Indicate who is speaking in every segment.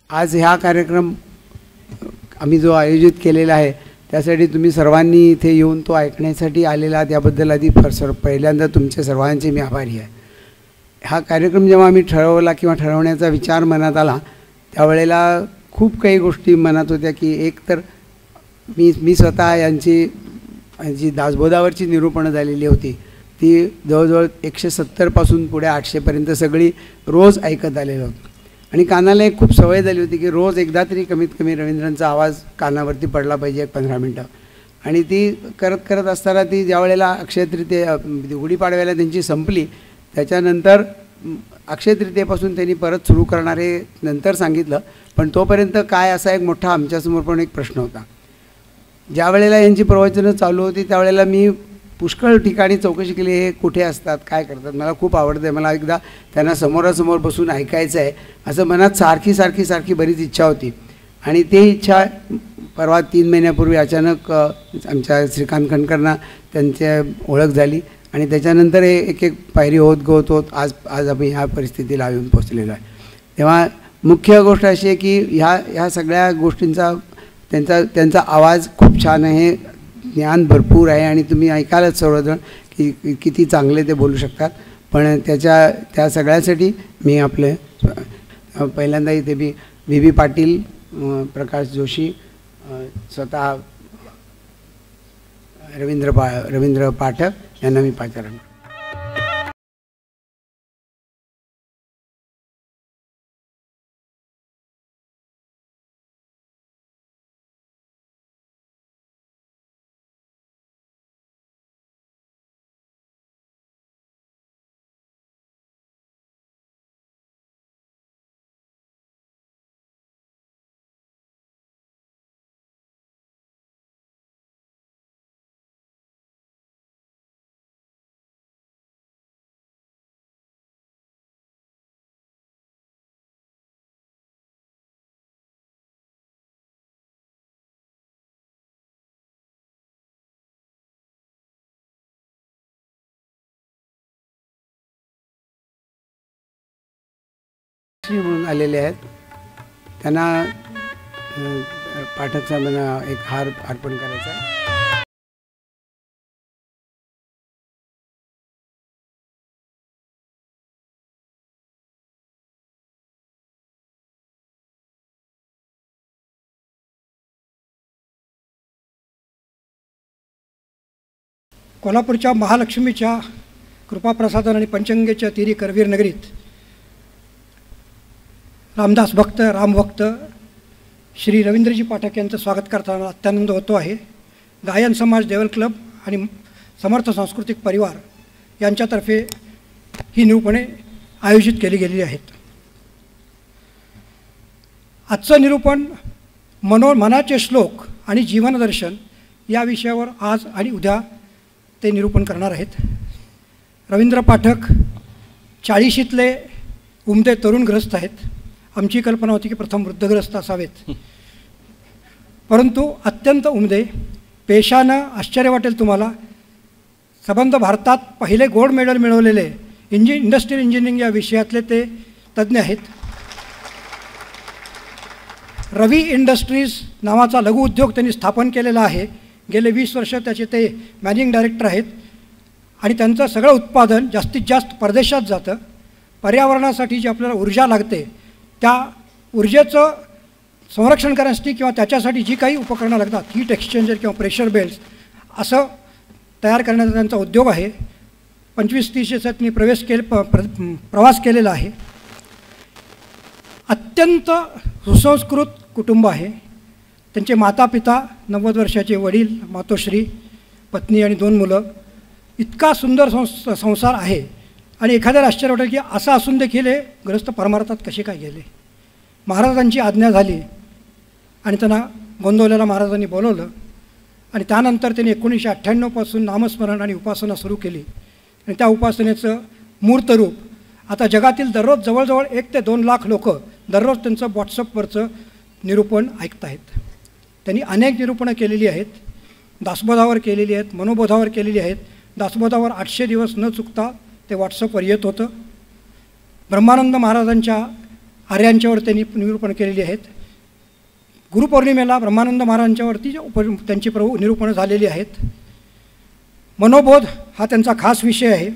Speaker 1: आज ह्या कार्यक्रम आम्ही जो आयोजित केलेला आहे त्यासाठी तुम्ही सर्वांनी इथे येऊन तो ऐकण्यासाठी आलेला त्याबद्दल आधी पहिल्यांदा तुमच्या सर्वांचे मी आभारी आहे. हा कार्यक्रम जेव्हा आम्ही ठरवला किंवा ठरवण्याचा विचार मनात आला त्यावेळेला खूप काही गोष्टी मनात होत्या की एक तर मी स्वतः यांची जी दासबोधावरची निरूपणं झालेली होती ती जवळजवळ 170 पासून पुढे 800पर्यंत सगळी रोज ऐकत आलेलो होतो आणि कानाला एक खूप सवय झाली होती की रोज एकदा तरी कमीत कमी रवींद्रांचा आवाज कानावरती पडला पाहिजे 15 मिनटं. आणि ती करत असताना ती ज्या वेळेला अक्षय तृतीया गुढीपाडव्याला त्यांची संपली त्याच्यानंतर अक्षय तृतीयेपासून त्यांनी परत सुरू करणारे नंतर सांगितलं. पण तोपर्यंत काय असा एक मोठा आमच्यासमोर पण एक प्रश्न होता. ज्या वेळेला यांची प्रवचनं चालू होती त्यावेळेला मी पुष्कळ ठिकाणी चौकशी केली हे कुठे असतात काय करतात. मला खूप आवडतं आहे, मला एकदा त्यांना समोरासमोर बसून ऐकायचं आहे असं मनात सारखी बरीच इच्छा होती. आणि ती इच्छा परवा 3 महिन्यापूर्वी अचानक आमच्या श्रीकांत खंडकरांना त्यांची ओळख झाली आणि त्याच्यानंतर एक पायरी होत आज आम्ही ह्या परिस्थितीला येऊन पोचलेलो आहे. तेव्हा मुख्य गोष्ट अशी आहे की ह्या सगळ्या गोष्टींचा त्यांचा आवाज खूप छान आहे, ज्ञान भरपूर आहे आणि तुम्ही ऐकायलाच सर्वजण की किती चांगले ते बोलू शकतात. पण त्या सगळ्यासाठी मी आपले पहिल्यांदा इथे व्ही पाटील, प्रकाश जोशी, स्वतः रवींद्र पाठक यांना मी पाचारण. म्हणून आलेले आहेत त्यांना पाठक साहेबांना एक हार अर्पण करायचा आहे.
Speaker 2: कोल्हापूरच्या महालक्ष्मीच्या कृपाप्रसादन आणि पंचगंगेच्या तीरी करवीर नगरीत रामदास भक्त, रामभक्त श्री रवींद्रजी पाठक यांचं स्वागत करताना अत्यानंद होतो आहे. गायन समाज देवल क्लब आणि समर्थ सांस्कृतिक परिवार यांच्यातर्फे ही निरूपणे आयोजित केली गेलेली आहेत. आजचं निरूपण मनाचे श्लोक आणि जीवनदर्शन या विषयावर आज आणि उद्या ते निरूपण करणार आहेत. रवींद्र पाठक 40शीतले उमदे तरुण ग्रस्त आहेत. आमची कल्पना होती की प्रथम वृद्धग्रस्त असावेत, परंतु अत्यंत उमदे, पेशानं आश्चर्य वाटेल तुम्हाला, संबंध भारतात पहिले गोल्ड मेडल मिळवलेले इंडस्ट्रियल इंजिनिअरिंग या विषयातले ते तज्ज्ञ आहेत. रवी इंडस्ट्रीज नावाचा लघुउद्योग त्यांनी स्थापन केलेला आहे. गेले 20 वर्ष त्याचे ते मॅनेजिंग डायरेक्टर आहेत आणि त्यांचं सगळं उत्पादन जास्तीत जास्त परदेशात जातं. पर्यावरणासाठी जी आपल्याला ऊर्जा लागते त्या ऊर्जेचं संरक्षण करण्यासाठी किंवा त्याच्यासाठी जी काही उपकरणं लागतात, हीट एक्सचेंजर किंवा प्रेशर बेल्ट्स असं तयार करण्याचा त्यांचा उद्योग आहे. 25-30 त्यांनी प्रवास केलेला आहे. अत्यंत सुसंस्कृत कुटुंब आहे. त्यांचे माता पिता, 90 वर्षाचे वडील, मातोश्री, पत्नी आणि 2 मुलं. इतका सुंदर संसार आहे आणि एखाद्याला आश्चर्य वाटेल की असं असून देखील हे ग्रस्त परमार्थात कसे काय गेले. महाराजांची आज्ञा झाली आणि त्यांना गोंदवल्याला महाराजांनी बोलवलं आणि त्यानंतर त्यांनी 1998 पासून नामस्मरण आणि उपासना सुरू केली आणि त्या उपासनेचं मूर्त रूप आता जगातील दररोज जवळजवळ 1 ते 2 लाख लोक दररोज त्यांचं व्हॉट्सअपवरचं निरूपण ऐकत आहेत. त्यांनी अनेक निरूपणं केलेली आहेत. दासबोधावर केलेली आहेत, मनोबोधावर केलेली आहेत. दासबोधावर 800 दिवस न चुकता ते व्हॉट्सअपवर येत होतं. ब्रह्मानंद महाराजांच्या आर्यांच्यावर त्यांनी निरूपणं केलेली आहेत. गुरुपौर्णिमेला ब्रह्मानंद महाराजांच्यावरती त्यांची निरूपणं झालेली आहेत. मनोबोध हा त्यांचा खास विषय आहे.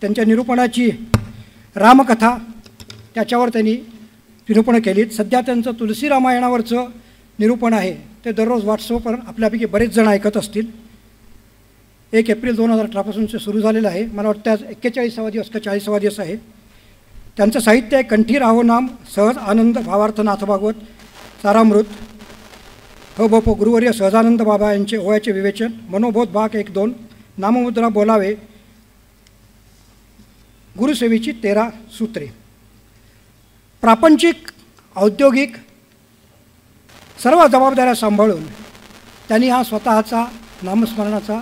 Speaker 2: त्यांच्या निरूपणाची रामकथा त्याच्यावर त्यांनी निरूपणं केलीत. सध्या त्यांचं तुलसी रामायणावरचं निरूपण आहे ते दररोज व्हॉट्सअपवर आपल्यापैकी बरेच जण ऐकत असतील. 1 एप्रिल 2018 सुरू झालेलं आहे. मला वाटतं आज 41वा दिवस का 40वा दिवस आहे. त्यांचं साहित्य आहे कंठी राहो नाम, सहज आनंद, भावार्थ नाथ भागवत, सारामृत, ब गुरुवर्य सहजानंद बाबा यांचे ओयाचे विवेचन, मनोबोध भाग 1-2, नाममुद्रा बोलावे, गुरुसेवेची 13 सूत्रे. प्रापंचिक औद्योगिक सर्व जबाबदाऱ्या सांभाळून त्यांनी हा स्वतःचा नामस्मरणाचा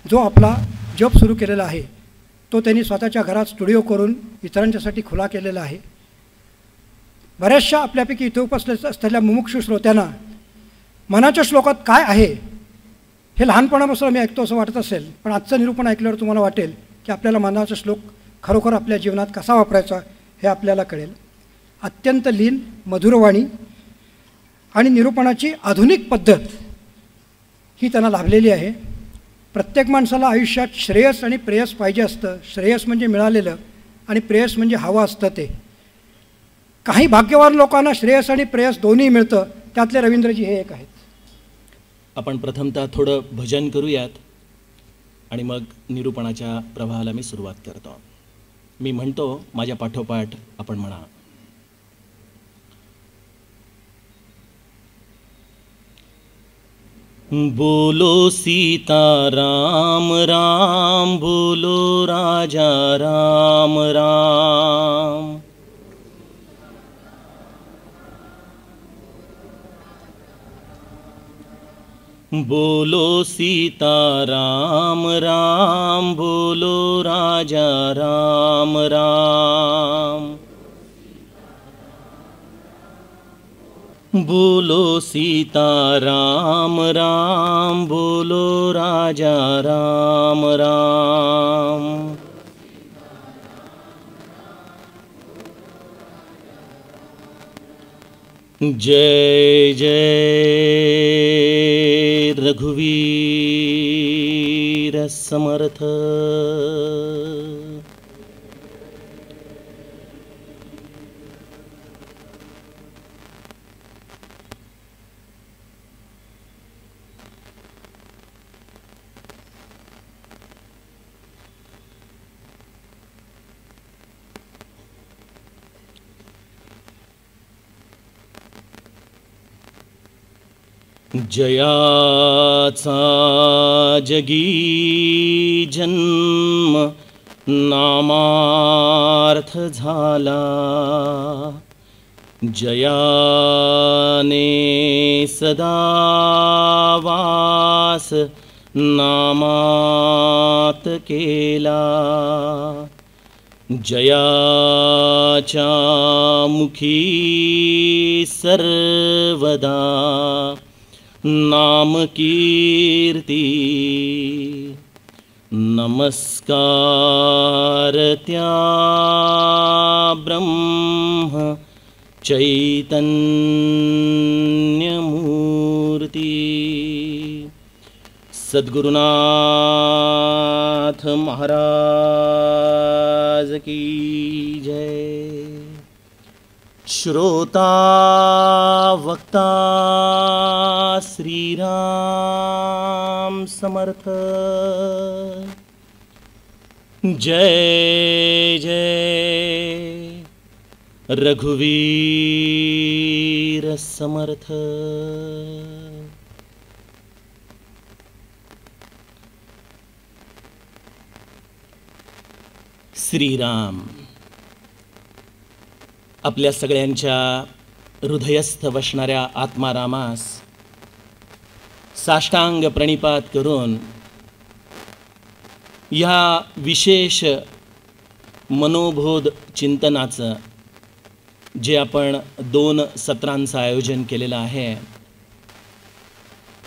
Speaker 2: जो आपला जप सुरू केलेला आहे तो त्यांनी स्वतःच्या घरात स्टुडिओ करून इतरांच्यासाठी खुला केलेला आहे. बऱ्याचशा आपल्यापैकी इथे उपस्थित असलेल्या मुमुक्षु श्रोत्यांना मनाच्या श्लोकात काय आहे हे लहानपणापासून मी ऐकतो असं वाटत असेल, पण आजचं निरूपण ऐकल्यावर तुम्हाला वाटेल की आपल्याला मनाचा श्लोक खरोखर आपल्या जीवनात कसा वापरायचा हे आपल्याला कळेल. अत्यंत लीन मधुरवाणी आणि निरूपणाची आधुनिक पद्धत ही त्यांना लाभलेली आहे. प्रत्येक माणसाला आयुष्यात श्रेयस आणि प्रेयस पाहिजे असतं. श्रेयस म्हणजे मिळालेलं आणि प्रेयस म्हणजे हवं असतं. ते काही भाग्यवान लोकांना श्रेयस आणि प्रेयस दोन्ही मिळतं. त्यातले रवींद्रजी हे एक आहेत.
Speaker 3: आपण प्रथमतः थोडं भजन करूयात आणि मग निरूपणाच्या प्रवाहाला मी सुरुवात करतो. मी म्हणतो, माझ्या पाठोपाठ आपण म्हणा. बोलो सीता राम राम, बोलो राजा राम राम. बोलो सीता राम राम, बोलो राजा राम राम. बोलो सीता राम राम, बोलो राजा राम राम. जय जय रघुवीर समर्थ. जयाचा जगी जन्म नामार्थ झाला, जयाने सदा वास नामात केला. जयाच्या मुखी सर्वदा नाम कीर्ती. नमस्कार त्या ब्रह्म चैतन्य मूर्ती. सद्गुरुनाथ महाराज की जय. श्रोता वक्ता श्रीराम समर्थ. जय जय रघुवीर समर्थ. श्रीराम आपल्या सगळ्यांच्या हृदयस्थ वसणाऱ्या आत्मारामास साष्टांग प्रणिपात करून ह्या विशेष मनोबोध चिंतनाचं जे आपण 2 सत्रांचं आयोजन केलेलं आहे,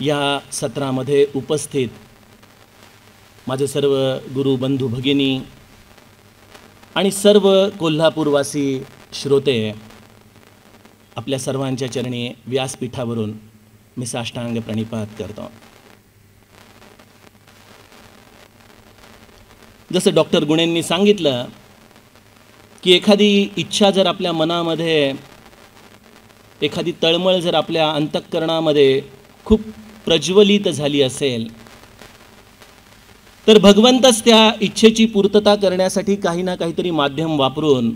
Speaker 3: या सत्रामध्ये उपस्थित माझे सर्व गुरु बंधू भगिनी आणि सर्व कोल्हापूरवासी श्रोते आपल्या सर्वांच्या चरणी व्यासपीठावरून मी साष्टांग प्रणिपात करतो. जसं डॉक्टर गुणेंनी सांगितलं की एखादी इच्छा जर आपल्या मनामध्ये, एखादी तळमळ जर आपल्या अंतःकरणामध्ये खूप प्रज्वलित झाली असेल तर भगवंतच त्या इच्छेची पूर्तता करण्यासाठी काही ना काहीतरी माध्यम वापरून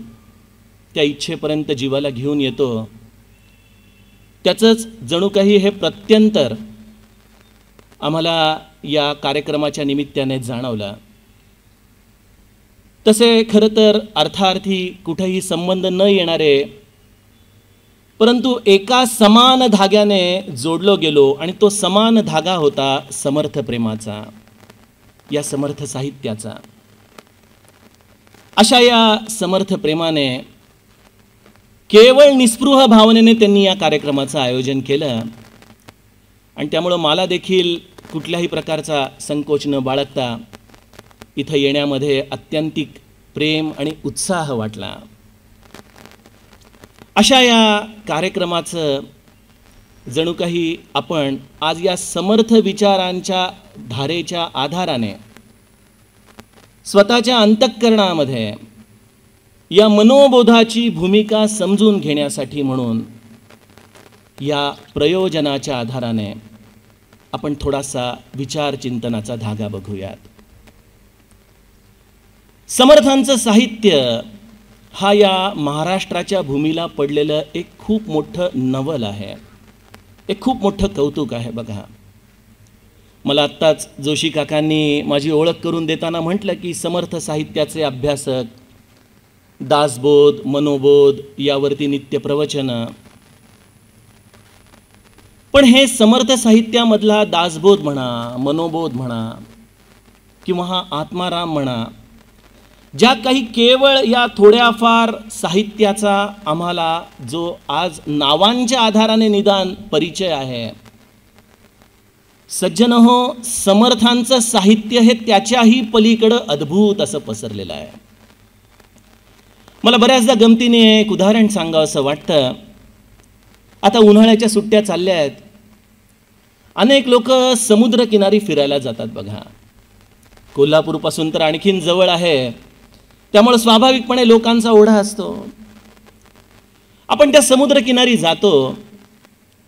Speaker 3: त्या इच्छेपर्यंत जीवाला घेऊन येतो. त्याचंच जणू काही हे प्रत्यंतर आम्हाला या कार्यक्रमाच्या निमित्ताने जाणवलं. तसे खरं तर अर्थार्थी कुठेही संबंध न येणारे, परंतु एका समान धाग्याने जोडलो गेलो आणि तो समान धागा होता समर्थ प्रेमाचा, या समर्थ साहित्याचा. अशा या समर्थ प्रेमाने केवळ निस्पृह भावनेने त्यांनी या कार्यक्रमाचं आयोजन केलं आणि त्यामुळं मला देखील कुठल्याही प्रकारचा संकोच न बाळगता इथं येण्यामध्ये अत्यंतिक प्रेम आणि उत्साह वाटला. अशा या कार्यक्रमाचं जणू काही आपण आज या समर्थ विचारांच्या धारेच्या आधाराने स्वतःच्या अंतःकरणामध्ये या मनोबोधाची भूमिका समजून घेण्यासाठी म्हणून या प्रयोजनाच्या आधाराने आपण थोडासा विचार चिंतनाचा धागा बघूयात. समर्थांचं साहित्य हा या महाराष्ट्राच्या भूमीला पडलेलं एक खूप मोठं नवल आहे, एक खूप मोठं कौतुक आहे. बघा, मला आत्ताच जोशी काकांनी माझी ओळख करून देताना म्हटलं की समर्थ साहित्याचे अभ्यासक, दासबोध, मनोबोध यावरती नित्य प्रवचनं. पण हे समर्थ साहित्यामधला दासबोध म्हणा, मनोबोध म्हणा किंवा हा आत्माराम म्हणा, ज्या काही केवळ या थोड्याफार साहित्याचा आम्हाला जो आज नावांच्या आधाराने निदान परिचय आहे, सज्जनहो, समर्थांचं साहित्य हे त्याच्याही पलीकडं अद्भुत असं पसरलेलं आहे. मला बऱ्याचदा गमतीने एक उदाहरण सांगावं असं वाटतं. आता उन्हाळ्याच्या सुट्ट्या चालल्या आहेत, अनेक लोक समुद्रकिनारी फिरायला जातात. बघा, कोल्हापूरपासून तर आणखीन जवळ आहे, त्यामुळे स्वाभाविकपणे लोकांचा ओढा असतो. आपण त्या समुद्रकिनारी जातो,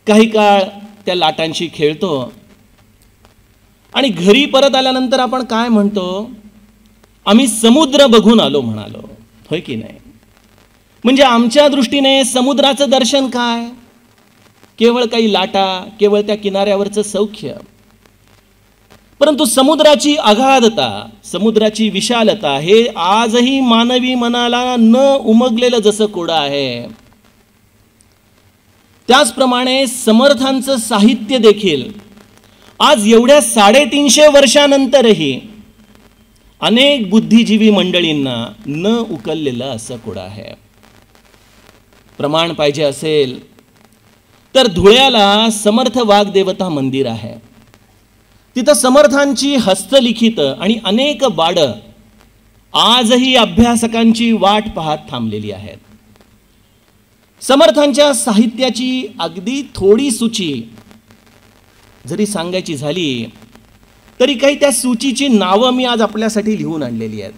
Speaker 3: काही काळ त्या लाटांशी खेळतो आणि घरी परत आल्यानंतर आपण काय म्हणतो, आम्ही समुद्र बघून आलो म्हणालो, होय की नाही? म्हणजे आमच्या दृष्टीने समुद्राचं दर्शन काय? केवळ काही लाटा, केवळ त्या किनाऱ्यावरचं सौख्य. परंतु समुद्राची अगाधता, समुद्राची विशालता हे आजही मानवी मनाला न उमगलेलं जसं कोडं आहे, त्याचप्रमाणे समर्थांचं साहित्य देखील आज एवढ्या 350 वर्षानंतरही अनेक बुद्धिजीवी मंडळींना न उकललेलं असं कोडं आहे. प्रमाण पाहिजे असेल तर धुळ्याला समर्थ वाग्देवता मंदिर आहे. तिथं समर्थांची हस्तलिखित आणि अनेक बाडं आजही अभ्यासकांची वाट पाहत थांबलेली आहेत. समर्थांच्या साहित्याची अगदी थोडी सूची जरी सांगायची झाली तरी काही त्या सूचीची नावं मी आज आपल्यासाठी लिहून आणलेली आहेत,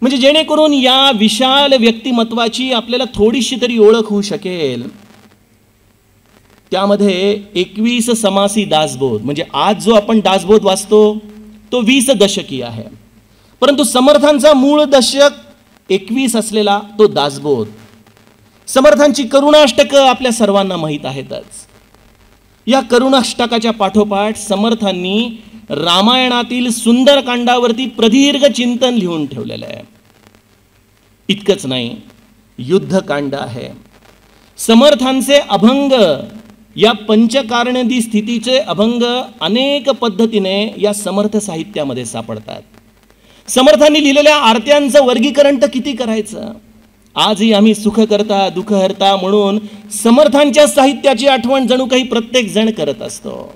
Speaker 3: म्हणजे जेणेकरून या विशाल व्यक्तिमत्वाची आपल्याला थोडीशी तरी ओळख होऊ शकेल. त्यामध्ये 21 समासी दासबोध, म्हणजे आज जो आपण दासबोध वाचतो तो 20 दशकी आहे, परंतु समर्थांचा मूळ दशक 21 असलेला तो दासबोध. समर्थांची करुणाष्टकं आपल्या सर्वांना माहीत आहेतच. या करुणाष्टकाच्या पाठोपाठ समर्थांनी रामायणातील सुंदरकांडावरती प्रदीर्घ चिंतन लिहून ठेवलेलं आहे. इतकंच नाही, युद्धकांड आहे. समर्थांचे अभंग, या पंचकारणादी स्थितीचे अभंग अनेक पद्धतीने या समर्थ साहित्यामध्ये सापडतात. समर्थांनी लिहिलेल्या आरत्यांचं वर्गीकरण तर किती करायचं. आजही आम्ही सुखकर्ता दुःखहर्ता म्हणून समर्थांच्या साहित्याची आठवण जणू काही प्रत्येक जण करत असतो.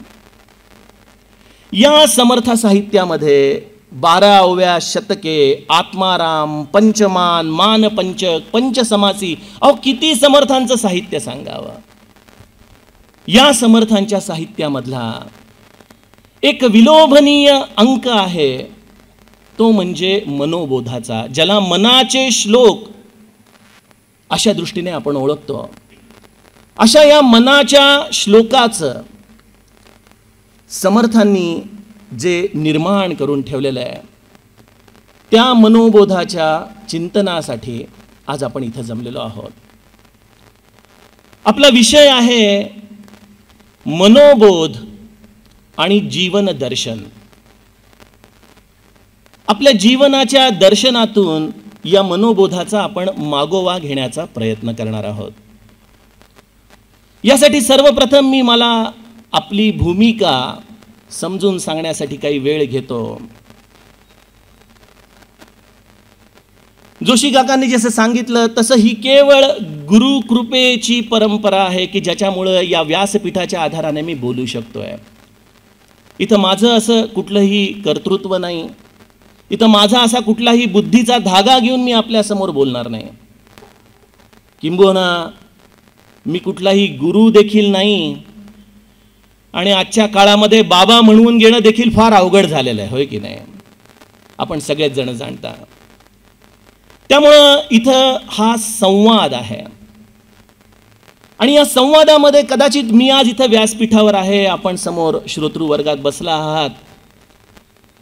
Speaker 3: या समर्थ साहित्यामध्ये 12व्या शतके आत्माराम, पंचमान, मानपंचक, पंचसमासी, अहो किती समर्थांचं साहित्य सांगावं. या समर्थांच्या साहित्यामधला एक विलोभनीय अंक आहे, तो म्हणजे मनोबोधाचा, ज्याला मनाचे श्लोक अशा दृष्टीने आपण ओळखतो. अशा या मनाच्या श्लोकाचं समर्थांनी जे निर्माण करून ठेवलेलं आहे, त्या मनोबोधाच्या चिंतनासाठी आज आपण इथं जमलेलो आहोत. आपला विषय आहे मनोबोध आणि जीवन दर्शन. आपल्या जीवनाच्या दर्शनातून या मनोबोधाचा आपण मागोवा घेण्याचा प्रयत्न करणार आहोत. यासाठी सर्वप्रथम मी मला आपली भूमिका समजून सांगण्यासाठी काही वेळ घेतो. जोशी काकांनी जसं सांगितलं तसं ही केवळ गुरुकृपेची परंपरा आहे की ज्याच्यामुळं या व्यासपीठाच्या आधाराने मी बोलू शकतोय. इथं माझं असं कुठलंही कर्तृत्व नाही, इथं माझा असा कुठलाही बुद्धीचा धागा घेऊन मी आपल्यासमोर बोलणार नाही. किंबहुना मी कुठलाही गुरु देखील नाही, आणि आजच्या काळामध्ये बाबा म्हणून घेणं देखील फार अवघड झालेलं आहे, होय की नाही, आपण सगळेच जण जाणता. त्यामुळं इथं हा संवाद आहे, आणि या संवादामध्ये कदाचित मी आज इथं व्यासपीठावर आहे, आपण समोर श्रोतृ वर्गात बसला आहात,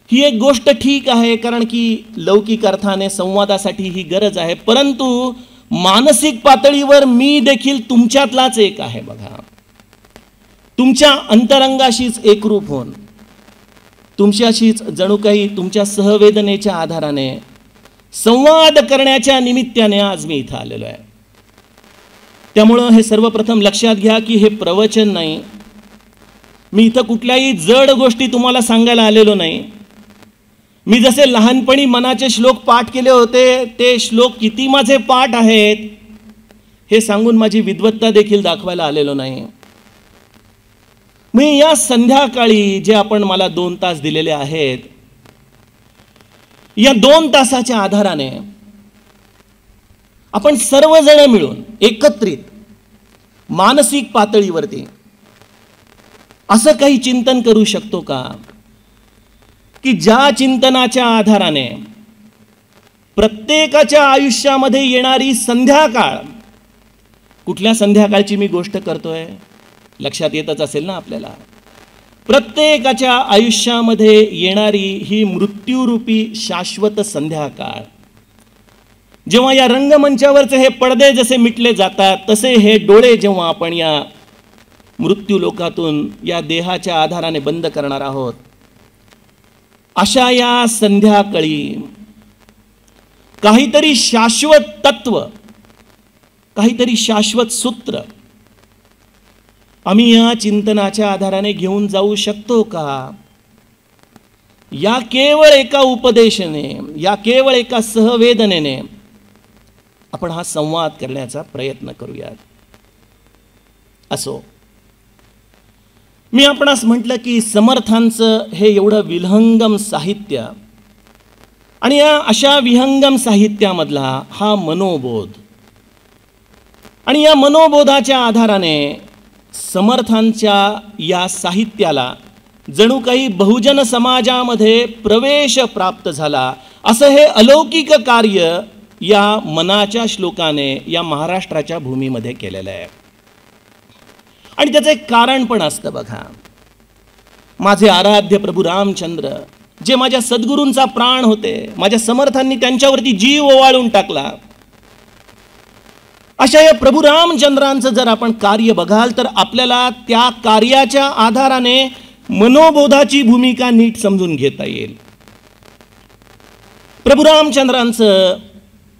Speaker 3: ही एक गोष्ट ठीक आहे, कारण की लौकिक अर्थाने संवादासाठी ही गरज आहे. परंतु मानसिक पातळीवर मी देखील तुमच्यातलाच एक आहे. बघा, तुमच्या अंतरंगाशीच एकरूप होऊन, तुमच्याशीच जणू काही तुमच्या सहवेदनेच्या आधाराने संवाद करण्याच्या निमित्ताने आज मी इथं आलेलो आहे. त्यामुळं हे सर्वप्रथम लक्षात घ्या की हे प्रवचन नाही, मी इथं कुठल्याही जड गोष्टी तुम्हाला सांगायला आलेलो नाही. मी जसे लहानपणी मनाचे श्लोक पाठ केले होते, ते श्लोक किती माझे पाठ आहेत हे सांगून माझी विद्वत्ता देखील दाखवायला आलेलो नाही. मी या संध्याकाळी जे आपण मला 2 तास दिलेले आहेत, या 2 तासाच्या आधाराने आपण सर्वजण मिळून एकत्रित मानसिक पातळीवरती असं काही चिंतन करू शकतो का की ज्या चिंतनाच्या आधाराने प्रत्येकाच्या आयुष्यामध्ये येणारी संध्याकाळ, कुठल्या संध्याकाळची मी गोष्ट करतोय लक्षात येतच असेल ना आपल्याला, प्रत्येकाच्या आयुष्यामध्ये येणारी ही मृत्यूरूपी शाश्वत संध्याकाळ, जेव्हा या रंगमंचावरचे हे पडदे जसे मिटले जातात, तसे हे डोळे जेव्हा आपण या मृत्यू लोकातून या देहाच्या आधाराने बंद करणार आहोत, अशा या संध्याकाळी काहीतरी शाश्वत तत्व, काहीतरी शाश्वत सूत्र आम्ही या चिंतनाच्या आधाराने घेऊन जाऊ शकतो का? या केवळ एका उपदेशाने, या केवळ एका सहवेदनेने आपण हा संवाद करण्याचा प्रयत्न करूयात. असो, मी आपणास म्हटलं की समर्थांचं हे एवढं विहंगम साहित्य, आणि या अशा विहंगम साहित्यामधला हा मनोबोध, आणि या मनोबोधाच्या आधाराने समर्थांच्या या साहित्याला जणू काही बहुजन समाजामध्ये प्रवेश प्राप्त झाला, असं हे अलौकिक कार्य या मनाच्या श्लोकाने या महाराष्ट्राच्या भूमीमध्ये केलेलं आहे. आणि त्याचं एक कारण पण असतं. बघा, माझे आराध्य प्रभू रामचंद्र जे माझ्या सद्गुरूंचा प्राण होते, माझ्या समर्थांनी त्यांच्यावरती जीव ओवाळून टाकला, अशा या प्रभू रामचंद्रांचं जर आपण कार्य बघाल तर आपल्याला त्या कार्याच्या आधाराने मनोबोधाची भूमिका नीट समजून घेता येईल. प्रभू रामचंद्रांचं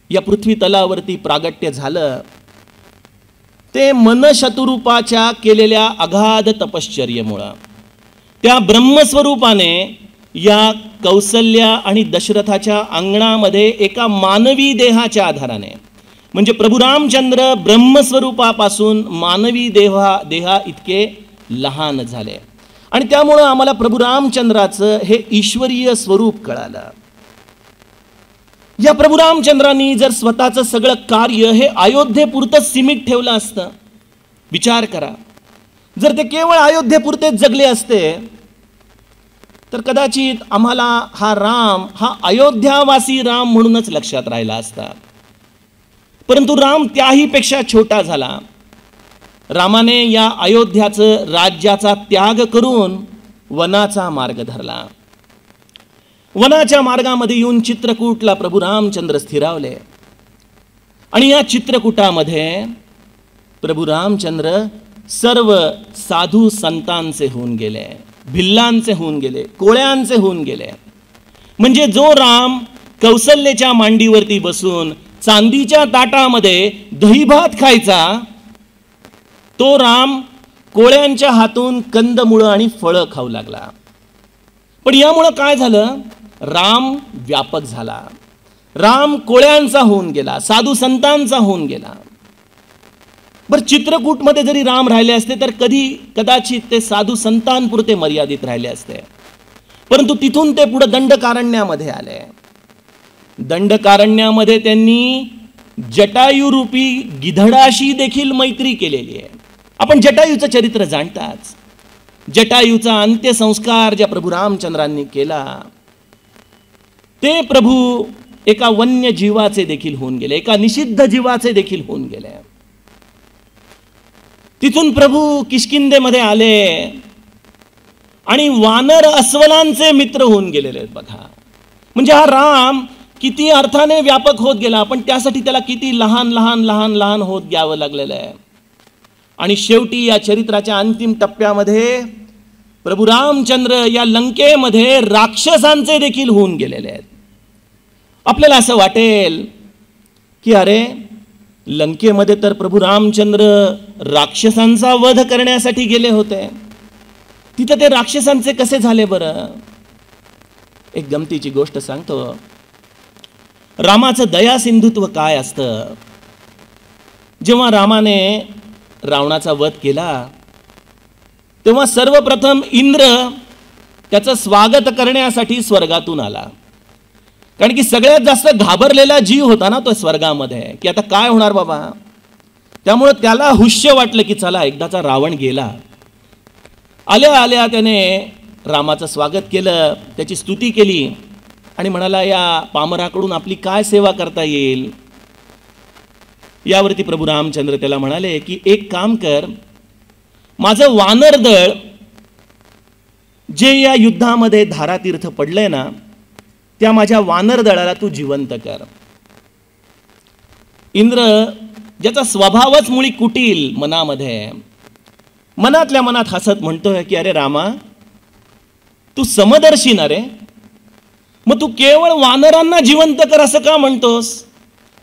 Speaker 3: या पृथ्वी तलावरती प्रागट्य झालं ते मनशतरूपाच्या केलेल्या अगाध तपश्चर्येमुळे. त्या ब्रह्मस्वरूपाने या कौसल्या आणि दशरथाच्या अंगणामध्ये एका मानवी देहाच्या आधाराने, म्हणजे प्रभू रामचंद्र ब्रह्मस्वरूपापासून मानवी देहा इतके लहान झाले, आणि त्यामुळं आम्हाला प्रभू रामचंद्राचं हे ईश्वरीय स्वरूप कळालं. या प्रभू रामचंद्रांनी जर स्वतःचं सगळं कार्य हे अयोध्येपुरतं सीमित ठेवलं असतं, विचार करा, जर ते केवळ अयोध्येपुरतेच जगले असते तर कदाचित आम्हाला हा राम हा अयोध्यावासी राम म्हणूनच लक्षात राहिला असता. परंतु राम त्याही पेक्षा छोटा झाला. रामाने या अयोध्याचं राज्याचा त्याग करून वनाचा मार्ग धरला. वनाच्या मार्गामध्ये येऊन चित्रकूटला प्रभू रामचंद्र स्थिरावले. आणि या चित्रकूटामध्ये प्रभू रामचंद्र सर्व साधू संतांचे होऊन गेले, भिल्लांचे होऊन गेले, कोळ्यांचे होऊन गेले. म्हणजे जो राम कौसल्याच्या मांडीवरती बसून चांदीच्या ताटामध्ये दहीभात खायचा, तो राम कोळ्यांच्या हातून कंदमुळं आणि फळं खाऊ लागला. पण यामुळं काय झालं? राम व्यापक झाला. राम कोळ्यांचा होऊन गेला, साधू संतांचा होऊन गेला. बरं, चित्रकूटमध्ये जरी राम राहिले असते तर कदाचित ते साधू संतांपुरते मर्यादित राहिले असते. परंतु तिथून ते पुढे दंडकारण्यामध्ये आले. दंडकारण्यामध्ये त्यांनी जटायुरूपी गिधडाशी देखील मैत्री केलेली आहे. आपण जटायूचं चरित्र जाणताच. जटायूचा अंत्यसंस्कार ज्या प्रभू रामचंद्रांनी केला ते प्रभू एका वन्य जीवाचे देखील होऊन गेले, एका निषिद्ध जीवाचे देखील होऊन गेले. तिथून प्रभू किष्किंधेमध्ये आले आणि वानर अस्वलांचे मित्र होऊन गेलेले आहेत बघा. म्हणजे हा राम किती अर्थाने व्यापक होत गेला, पण त्यासाठी त्याला किती लहान लहान लहान लहान होत घ्यावं लागलेलं आहे. आणि शेवटी या चरित्राच्या अंतिम टप्प्यामध्ये प्रभू रामचंद्र या लंकेमध्ये राक्षसांचे देखील होऊन गेलेले आहेत. आपल्याला असं वाटेल की अरे, लंकेमध्ये तर प्रभू रामचंद्र राक्षसांचा वध करण्यासाठी गेले होते, तिथं ते राक्षसांचे कसे झाले बरं? एक गमतीची गोष्ट सांगतो. रामाचं दया सिंधुत्व काय असतं? जेव्हा रामाने रावणाचा वध केला तेव्हा सर्वप्रथम इंद्र त्याचं स्वागत करण्यासाठी स्वर्गातून आला. कारण की सगळ्यात जास्त घाबरलेला जीव होता ना तो स्वर्गामध्ये, की आता काय होणार बाबा. त्यामुळे त्याला हुश्य वाटलं की चला एकदाचा रावण गेला. आल्या आल्या त्याने रामाचं स्वागत केलं, त्याची स्तुती केली आणि म्हणाला, या पामराकडून आपली काय सेवा करता येईल. यावरती प्रभू रामचंद्र त्याला म्हणाले की एक काम कर, माझं वानर दळ जे या युद्धामध्ये धारातीर्थ पडलंय ना, त्या माझ्या वानर दळाला तू जिवंत कर. इंद्र ज्याचा स्वभावच मुळी कुटील मनामध्ये, मनातल्या मनात हसत म्हणतोय की अरे रामा, तू समदर्शी ना रे, मग तू केवळ वानरांना जिवंत कर असं का म्हणतोस?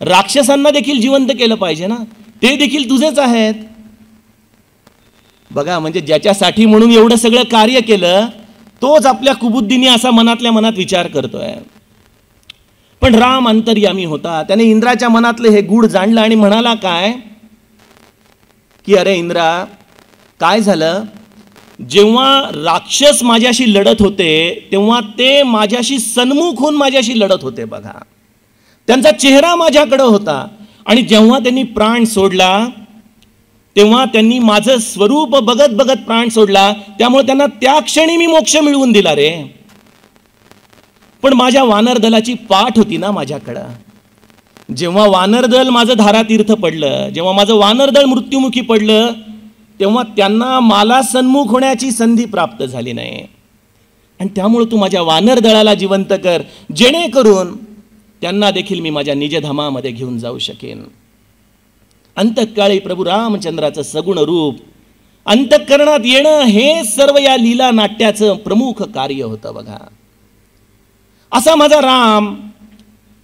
Speaker 3: राक्षसांना देखील जिवंत केलं पाहिजे ना, ते देखील तुझेच आहेत. बघा, म्हणजे ज्याच्यासाठी म्हणून एवढं सगळं कार्य केलं तोच आपल्या कुबुद्धीने असा मनातल्या मनात विचार करतोय. पण राम अंतर्यामी होता, त्याने इंद्राच्या मनातले हे गूढ जाणलं आणि म्हणाला काय की अरे इंद्रा, काय झालं, जेव्हा राक्षस माझ्याशी लढत होते तेव्हा ते माझ्याशी सन्मुख होऊन माझ्याशी लढत होते बघा. त्यांचा चेहरा माझ्याकडे होता आणि जेव्हा त्यांनी प्राण सोडला तेव्हा त्यांनी माझं स्वरूप बघत बघत प्राण सोडला. त्यामुळे त्यांना त्या क्षणी मी मोक्ष मिळवून दिला रे. पण माझ्या वानर दलाची पाठ होती ना माझ्याकडं. जेव्हा वानर दल माझं धारातीर्थ पडलं, जेव्हा माझं वानर दल मृत्युमुखी पडलं, तेव्हा त्यांना मला सन्मुख होण्याची संधी प्राप्त झाली नाही. आणि त्यामुळे तू माझ्या वानर दळाला जिवंत कर, जेणेकरून त्यांना देखील मी माझ्या निजधामामध्ये घेऊन जाऊ शकेन. अंतकाळी प्रभू रामचंद्राचं सगुण रूप अंतःकरणात येणं हे सर्व या लीला नाट्याचं प्रमुख कार्य होतं बघा. असा माझा राम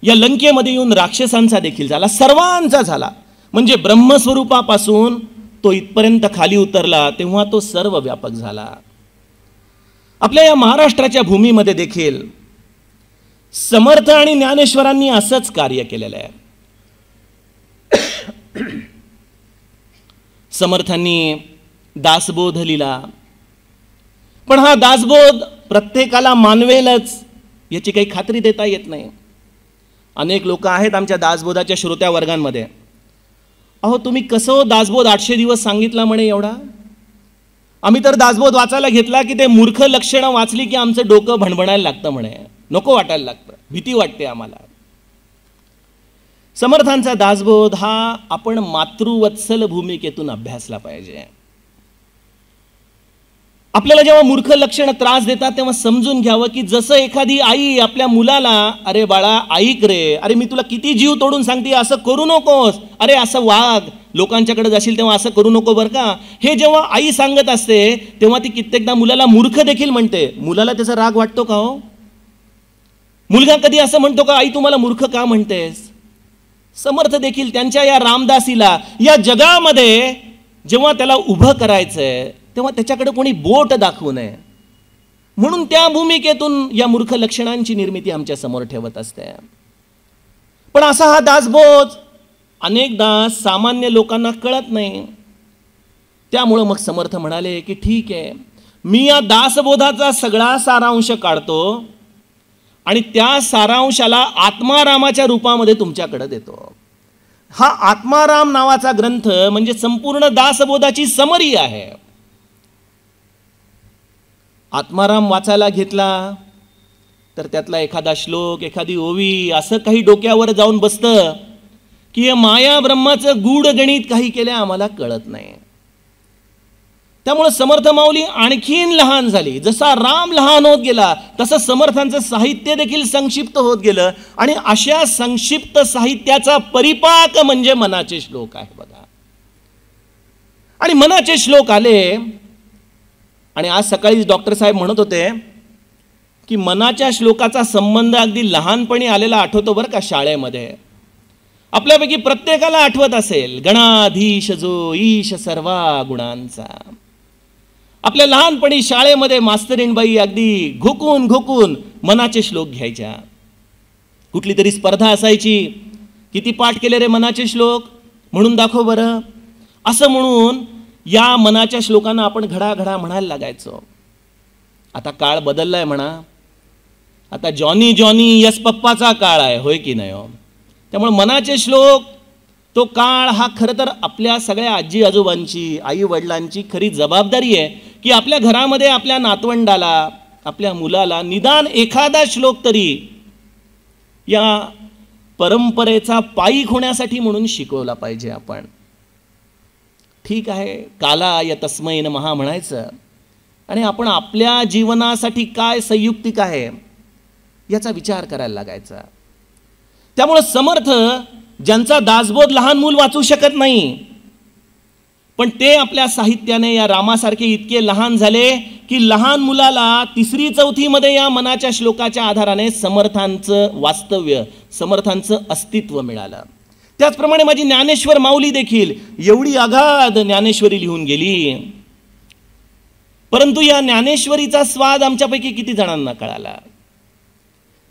Speaker 3: या लंकेमध्ये येऊन राक्षसांचा देखील झाला, सर्वांचा झाला. म्हणजे ब्रह्मस्वरूपापासून तो इथपर्यंत खाली उतरला तेव्हा तो सर्व व्यापक झाला. आपल्या या महाराष्ट्राच्या भूमीमध्ये देखील समर्थ आणि ज्ञानेश्वरांनी असंच कार्य केलेलं आहे. समर्थांनी दासबोध लिहिला, पण हा दासबोध प्रत्येकाला मानवेलच याची काही खात्री देता येत नाही. अनेक लोक आहेत आमच्या दासबोधाच्या श्रोत्या वर्गांमध्ये, अहो तुम्ही कसं दासबोध 800 दिवस सांगितला म्हणे एवढा, आम्ही तर दासबोध वाचायला घेतला की ते मूर्ख लक्षणं वाचली की आमचं डोकं भणभणायला लागतं म्हणे, नको वाटायला लागतं, भीती वाटते आम्हाला. समर्थांचा दासबोध हा आपण मातृवत्सल भूमिकेतून अभ्यासला पाहिजे. आपल्याला जेव्हा मूर्ख लक्षण त्रास देतात तेव्हा समजून घ्यावं की जसं एखादी आई आपल्या मुलाला, अरे बाळा ऐक रे, अरे मी तुला किती जीव तोडून सांगते असं करू नकोस, अरे असं वाग, लोकांच्याकडे जाशील तेव्हा असं करू नको बरं का, हे जेव्हा आई सांगत असते तेव्हा ती कित्येकदा मुलाला मूर्ख देखील म्हणते. मुलाला त्याचा राग वाटतो का हो? मुलगा कधी असं म्हणतो का आई तुम्हाला मूर्ख का म्हणतेस? समर्थ देखील त्यांच्या या रामदासीला या जगामध्ये जेव्हा त्याला उभं करायचंय तेव्हा त्याच्याकडे कोणी बोट दाखवू नये म्हणून त्या भूमिकेतून या मूर्ख लक्षणांची निर्मिती आमच्या समोर ठेवत असते. पण असा हा दासबोध अनेकदा सामान्य लोकांना कळत नाही. त्यामुळं मग समर्थ म्हणाले की ठीक आहे, मी या दासबोधाचा सगळा सारांश काढतो आणि त्या सारांशाला आत्मारामाच्या रूपामध्ये तुमच्याकडे देतो. हा आत्माराम नावाचा ग्रंथ म्हणजे संपूर्ण दासबोधाची समरी आहे. आत्माराम वाचायला घेतला तर त्यातला एखादा श्लोक, एखादी ओवी असं काही डोक्यावर जाऊन बसतं की हे माया ब्रह्माचं गूढ गणित काही केल्या आम्हाला कळत नाही. त्यामुळे समर्थ माऊली आणखीन लहान झाली. जसा राम लहान होत गेला तसं समर्थांचं साहित्य देखील संक्षिप्त होत गेलं आणि अशा संक्षिप्त साहित्याचा परिपाक म्हणजे मनाचे श्लोक आहे बघा. आणि मनाचे श्लोक आले आणि आज सकाळी डॉक्टर साहेब म्हणत होते की मनाच्या श्लोकाचा संबंध अगदी लहानपणी आलेला आठवतो बरं का. शाळेमध्ये आपल्यापैकी प्रत्येकाला आठवत असेल, गणाधीश जो ईश सर्वा गुणांचा. आपल्या लहानपणी शाळेमध्ये मास्तरीणबाई अगदी घोकून घोकून मनाचे श्लोक घ्यायच्या. कुठली तरी स्पर्धा असायची, किती पाठ केले रे मनाचे श्लोक, म्हणून दाखव बरं, असं म्हणून या मनाच्या श्लोकांना आपण घडाघडा म्हणायला लागायचो. आता काळ बदललाय म्हणा, आता जॉनी जॉनी यस पप्पाचा काळ आहे, होय की नाही हो. त्यामुळे मनाचे श्लोक तो काळ हा खरं तर आपल्या सगळ्या आजी आजोबांची, आई वडिलांची खरी जबाबदारी आहे की आपल्या घरामध्ये आपल्या नातवंडाला, आपल्या मुलाला निदान एखादा श्लोक तरी या परंपरेचा पायीक होण्यासाठी म्हणून शिकवला पाहिजे आपण. ठीक आहे, काला या तस्मै नमः म्हणायचं आणि आपण आपल्या जीवनासाठी काय संयुक्तिक आहे याचा विचार करायला लागायचा. त्यामुळे समर्थ ज्यांचा दासबोध लहान मूल वाचू शकत नाही, पण ते आपल्या साहित्याने या रामासारखे इतके लहान झाले की लहान मुलाला 3री-4थी मध्ये या मनाच्या श्लोकाच्या आधाराने समर्थांचं वास्तव्य, समर्थांचं अस्तित्व मिळालं. त्याचप्रमाणे माझी ज्ञानेश्वर माऊली देखील एवढी अगाध ज्ञानेश्वरी लिहून गेली, परंतु या ज्ञानेश्वरीचा स्वाद आमच्यापैकी किती जणांना कळाला.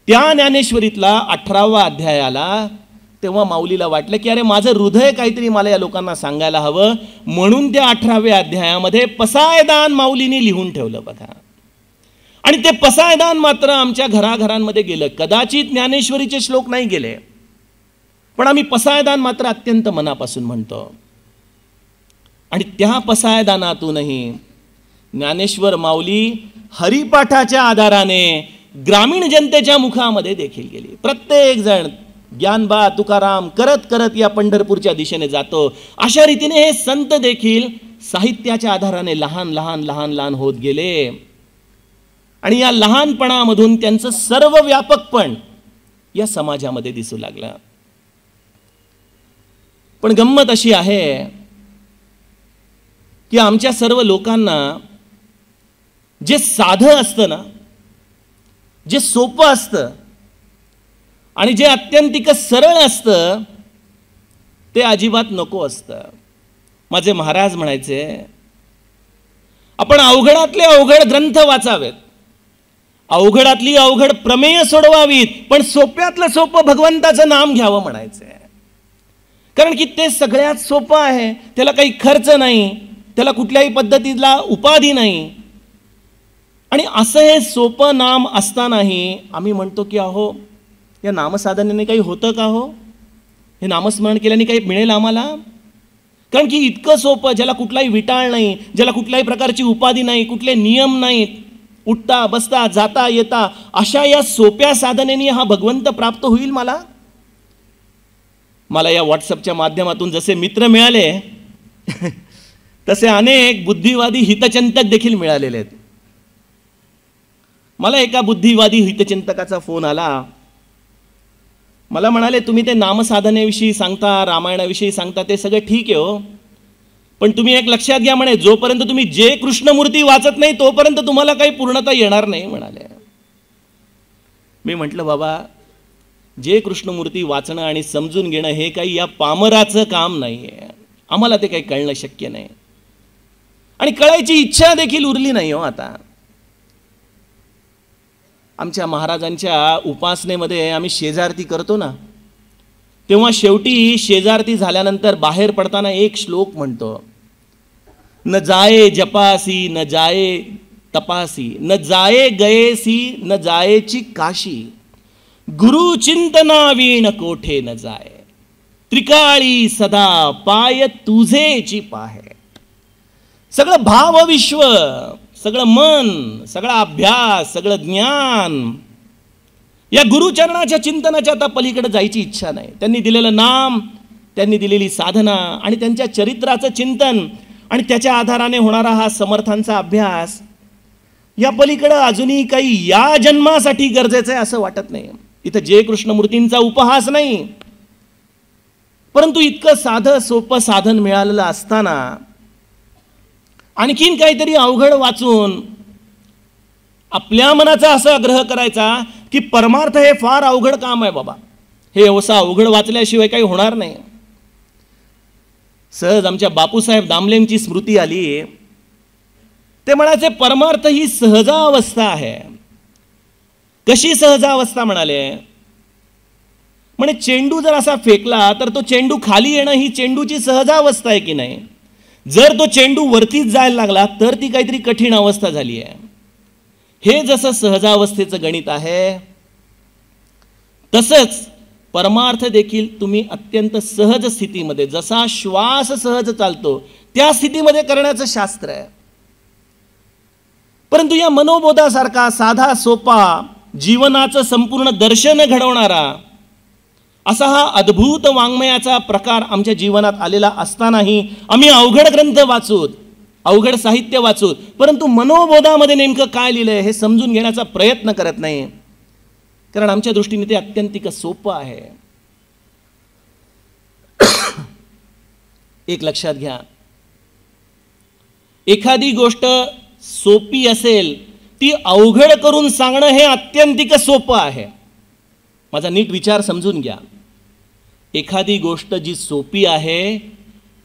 Speaker 3: त्या ज्ञानेश्वरीतला 18वा अध्याय आला तेव्हा माऊलीला वाटलं की अरे माझं हृदय काहीतरी मला या लोकांना सांगायला हवं, म्हणून त्या 18व्या अध्यायामध्ये पसायदान माऊलीने लिहून ठेवलं बघा. आणि ते पसायदान मात्र आमच्या घराघरांमध्ये गेलं. कदाचित ज्ञानेश्वरीचे श्लोक नाही गेले, पण आम्ही पसायदान मात्र अत्यंत मनापासून म्हणतो. आणि त्या पसायदानातूनही ज्ञानेश्वर माऊली हरिपाठाच्या आधाराने ग्रामीण जनतेच्या मुखामध्ये देखील गेली. प्रत्येक जण ज्ञानबा तुकाराम करत करत या पंढरपूरच्या दिशेने जातो. अशा रीतीने हे संत देखील साहित्याच्या आधाराने लहान लहान लहान लहान होत गेले आणि या लहानपणामधून त्यांचं सर्व व्यापकपण या समाजामध्ये दिसू लागलं. पण गंमत अशी आहे की आमच्या सर्व लोकांना जे साधं असतं ना, जे सोपं असतं आणि जे अत्यंतिक सरळ असतं ते अजिबात नको असतं. माझे महाराज म्हणायचे आपण अवघडातले अवघड ग्रंथ वाचावेत, अवघडातली अवघड प्रमेय सोडवावीत, पण सोप्यातलं सोपं भगवंताचं नाम घ्यावं म्हणायचे. कारण की ते सगळ्यात सोपं आहे, त्याला काही खर्च नाही, त्याला कुठल्याही पद्धतीला उपाधी नाही. आणि असं हे सोपं नाम असतानाही आम्ही म्हणतो की अहो या नामसाधनेने काही होतं का हो, हे नामस्मरण केल्याने काही मिळेल आम्हाला? कारण की इतकं सोपं, ज्याला कुठलाही विटाळ नाही, ज्याला कुठल्याही प्रकारची उपाधी नाही, कुठले नियम नाहीत, उठता बसता जाता येता, अशा या सोप्या साधनेने हा भगवंत प्राप्त होईल मला? मला या व्हॉट्सअपच्या माध्यमातून जसे मित्र मिळाले तसे अनेक बुद्धिवादी हितचिंतक देखील मिळालेले आहेत. मला एका बुद्धिवादी हितचिंतकाचा फोन आला. मला म्हणाले, तुम्ही ते नामसाधनेविषयी सांगता, रामायणाविषयी सांगता, ते सगळं ठीक आहे हो, पण तुम्ही एक लक्षात घ्या म्हणे, जोपर्यंत तुम्ही जे कृष्णमूर्ती वाचत नाही तोपर्यंत तुम्हाला काही पूर्णता येणार नाही म्हणाले. मी म्हटलं, बाबा जे कृष्णमूर्ती वाचणं आणि समजून घेणं हे काही या पामराचं काम नाही आहे, आम्हाला ते काही कळणं शक्य नाही आणि कळायची इच्छा देखील उरली नाही हो. आता आमच्या महाराजांच्या उपासनेमध्ये आम्ही शेजारती करतो ना, तेव्हा शेवटी शेजारती झाल्यानंतर बाहेर पडताना एक श्लोक म्हणतो, न जाये जपासी न जाये तपासी न जाये गयेसी न जायेची काशी गुरु चिंतना वीण कोठे न जाय त्रिकाळी सदा पाय तुझेची पाहे. सगळं भावविश्व, सगळं मन, सगळा अभ्यास, सगळं ज्ञान या गुरुचरणाच्या चिंतनाच्या आता पलीकडे जायची इच्छा नाही. त्यांनी दिलेलं नाम, त्यांनी दिलेली साधना आणि त्यांच्या चरित्राचं चिंतन आणि त्याच्या आधाराने होणारा हा समर्थांचा अभ्यास, या पलीकडे अजूनही काही या जन्मासाठी गरजेचं आहे असं वाटत नाही. इथं जे कृष्णमूर्तींचा उपहास नाही, परंतु इतकं साधं सोपं साधन मिळालेलं असताना आणखीन काहीतरी अवघड वाचून आपल्या मनाचा असा आग्रह करायचा की परमार्थ हे फार अवघड काम आहे बाबा, हे असं अवघड वाचल्याशिवाय काही होणार नाही. सहज आमच्या बापूसाहेब दामलेंची स्मृती आली. ते म्हणायचे, परमार्थ ही सहजावस्था आहे. कशी सहजावस्था म्हणाले? म्हणे चेंडू जर असा फेकला तर तो चेंडू खाली येणं ही चेंडूची सहजावस्था आहे की नाही? जर तो चेंडू वरतीच जायला लागला तर ती काहीतरी कठीण अवस्था झाली आहे. हे जसं सहजावस्थेचं गणित आहे, तसंच परमार्थ देखील तुम्ही अत्यंत सहज स्थितीमध्ये, जसा श्वास सहज चालतो त्या स्थितीमध्ये करण्याचं शास्त्र आहे. परंतु या मनोबोधासारखा साधा सोपा जीवनाचं संपूर्ण दर्शन घडवणारा असा हा अद्भुत वाङ्मयाचा प्रकार आमच्या जीवनात आलेला असतानाही आम्ही अवघड ग्रंथ वाचूत, अवघड साहित्य वाचूत, परंतु मनोबोधामध्ये नेमकं काय लिहिलंय हे समजून घेण्याचा प्रयत्न करत नाही, कारण आमच्या दृष्टीने ते अत्यंतिक सोपं आहे. एक लक्षात घ्या, एखादी गोष्ट सोपी असेल ती अवघड करून सांगणं हे अत्यंतिक सोपं आहे. माझा नीट विचार समजून घ्या. एखादी गोष्ट जी सोपी आहे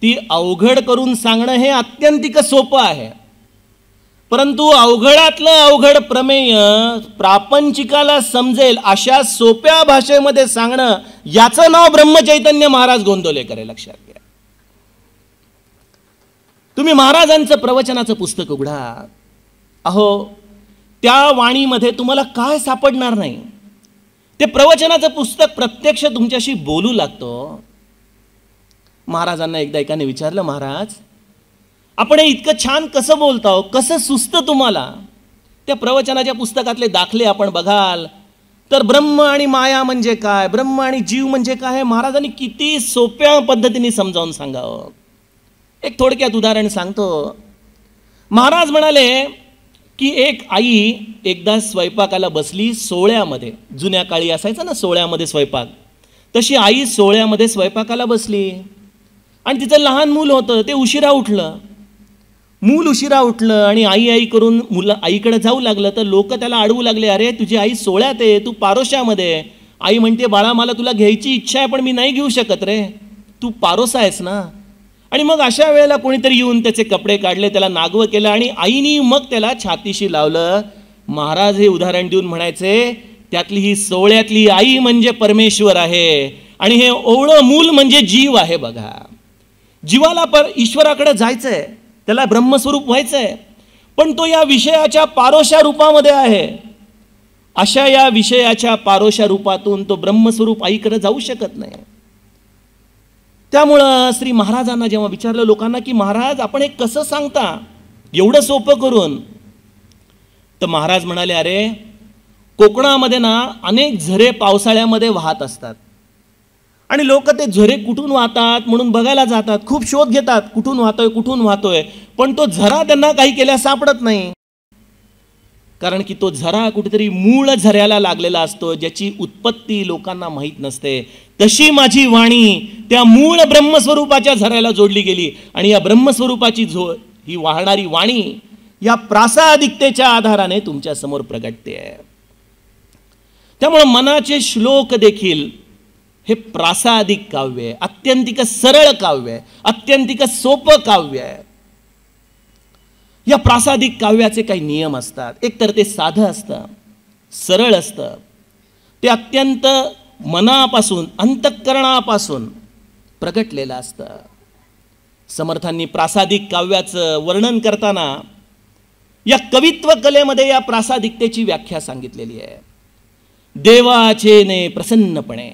Speaker 3: ती अवघड करून सांगणं हे अत्यंतिक सोपं आहे, परंतु अवघडातलं अवघड प्रमेय प्रापंचिकाला समजेल अशा सोप्या भाषेमध्ये सांगणं, याचं नाव ब्रह्मचैतन्य महाराज गोंदवलेकर आहे. लक्षात घ्या. तुम्ही महाराजांचं प्रवचनाचं पुस्तक उघडा, अहो त्या वाणीमध्ये तुम्हाला काय सापडणार नाही. ते प्रवचनाचं पुस्तक प्रत्यक्ष तुमच्याशी बोलू लागतो. महाराजांना एकदा एकाने विचारलं, महाराज आपण हे इतकं छान कसं बोलताव, कसं सुचतं तुम्हाला? त्या प्रवचनाच्या पुस्तकातले दाखले आपण बघाल तर ब्रह्म आणि माया म्हणजे काय, ब्रह्म आणि जीव म्हणजे काय हे महाराजांनी किती सोप्या पद्धतीने समजावून सांगावं. एक थोडक्यात उदाहरण सांगतो. महाराज म्हणाले की एक आई एकदा स्वयंपाकाला बसली सोहळ्यामध्ये. जुन्या काळी असायचं ना सोहळ्यामध्ये स्वयंपाक, तशी आई सोहळ्यामध्ये स्वयंपाकाला बसली आणि तिचं लहान मूल होतं. ते उशिरा उठलं, मूल उशिरा उठलं आणि आई आई करून मुलं आईकडे जाऊ लागलं तर लोक त्याला अडवू लागले, अरे तुझी आई सोहळ्यात आहे, तू पारोशामध्ये. आई म्हणते, बाळा मला तुला घ्यायची इच्छा आहे पण मी नाही घेऊ शकत रे, तू पारोसा आहेस ना. आणि मग अशा वेळेला कोणीतरी येऊन त्याचे कपडे काढले, त्याला नागवं केलं आणि आईनी मग त्याला छातीशी लावलं. महाराज हे उदाहरण देऊन म्हणायचे, त्यातली ही सोहळ्यातली आई म्हणजे परमेश्वर आहे आणि हे ओवळं मूल म्हणजे जीव आहे. बघा, जीवाला ईश्वराकडे जायचंय, त्याला ब्रह्मस्वरूप व्हायचंय, पण तो या विषयाच्या पारोशा रूपामध्ये आहे. अशा या विषयाच्या पारोशा रूपातून तो ब्रह्मस्वरूप आईकडे जाऊ शकत नाही. त्यामुळं श्री महाराजांना जेव्हा विचारलं लोकांना की महाराज आपण हे कसं सांगता एवढं सोपं करून, तर महाराज म्हणाले, अरे कोकणामध्ये ना अनेक झरे पावसाळ्यामध्ये वाहत असतात आणि लोक ते झरे कुठून वाहतात म्हणून बघायला जातात, खूप शोध घेतात कुठून वाहतोय, पण तो झरा त्यांना काही केल्यास सापडत नाही. कारण की तो झरा कुठेतरी मूळ झऱ्याला लागलेला असतो, ज्याची उत्पत्ती लोकांना माहीत नसते. तशी माझी वाणी त्या मूळ ब्रह्मस्वरूपाच्या झऱ्याला जोडली गेली आणि या ब्रह्मस्वरूपाची ही वाहणारी वाणी या प्रासादिकतेच्या आधाराने तुमच्या समोर प्रगटते आहे. त्यामुळे मनाचे श्लोक देखील हे प्रासादिक काव्य आहे, अत्यंतिक सरळ काव्य आहे, अत्यंतिक सोपं काव्य आहे. या प्रासादिक काव्याचे काही नियम असतात. एक तर ते साधं असतं, सरळ असतं, ते अत्यंत मनापासून अंतःकरणापासून प्रगटलेलं असतं. समर्थांनी प्रासादिक काव्याचं वर्णन करताना या कवित्व कलेमध्ये या प्रासादिकतेची व्याख्या सांगितलेली आहे. देवाचे ने प्रसन्नपणे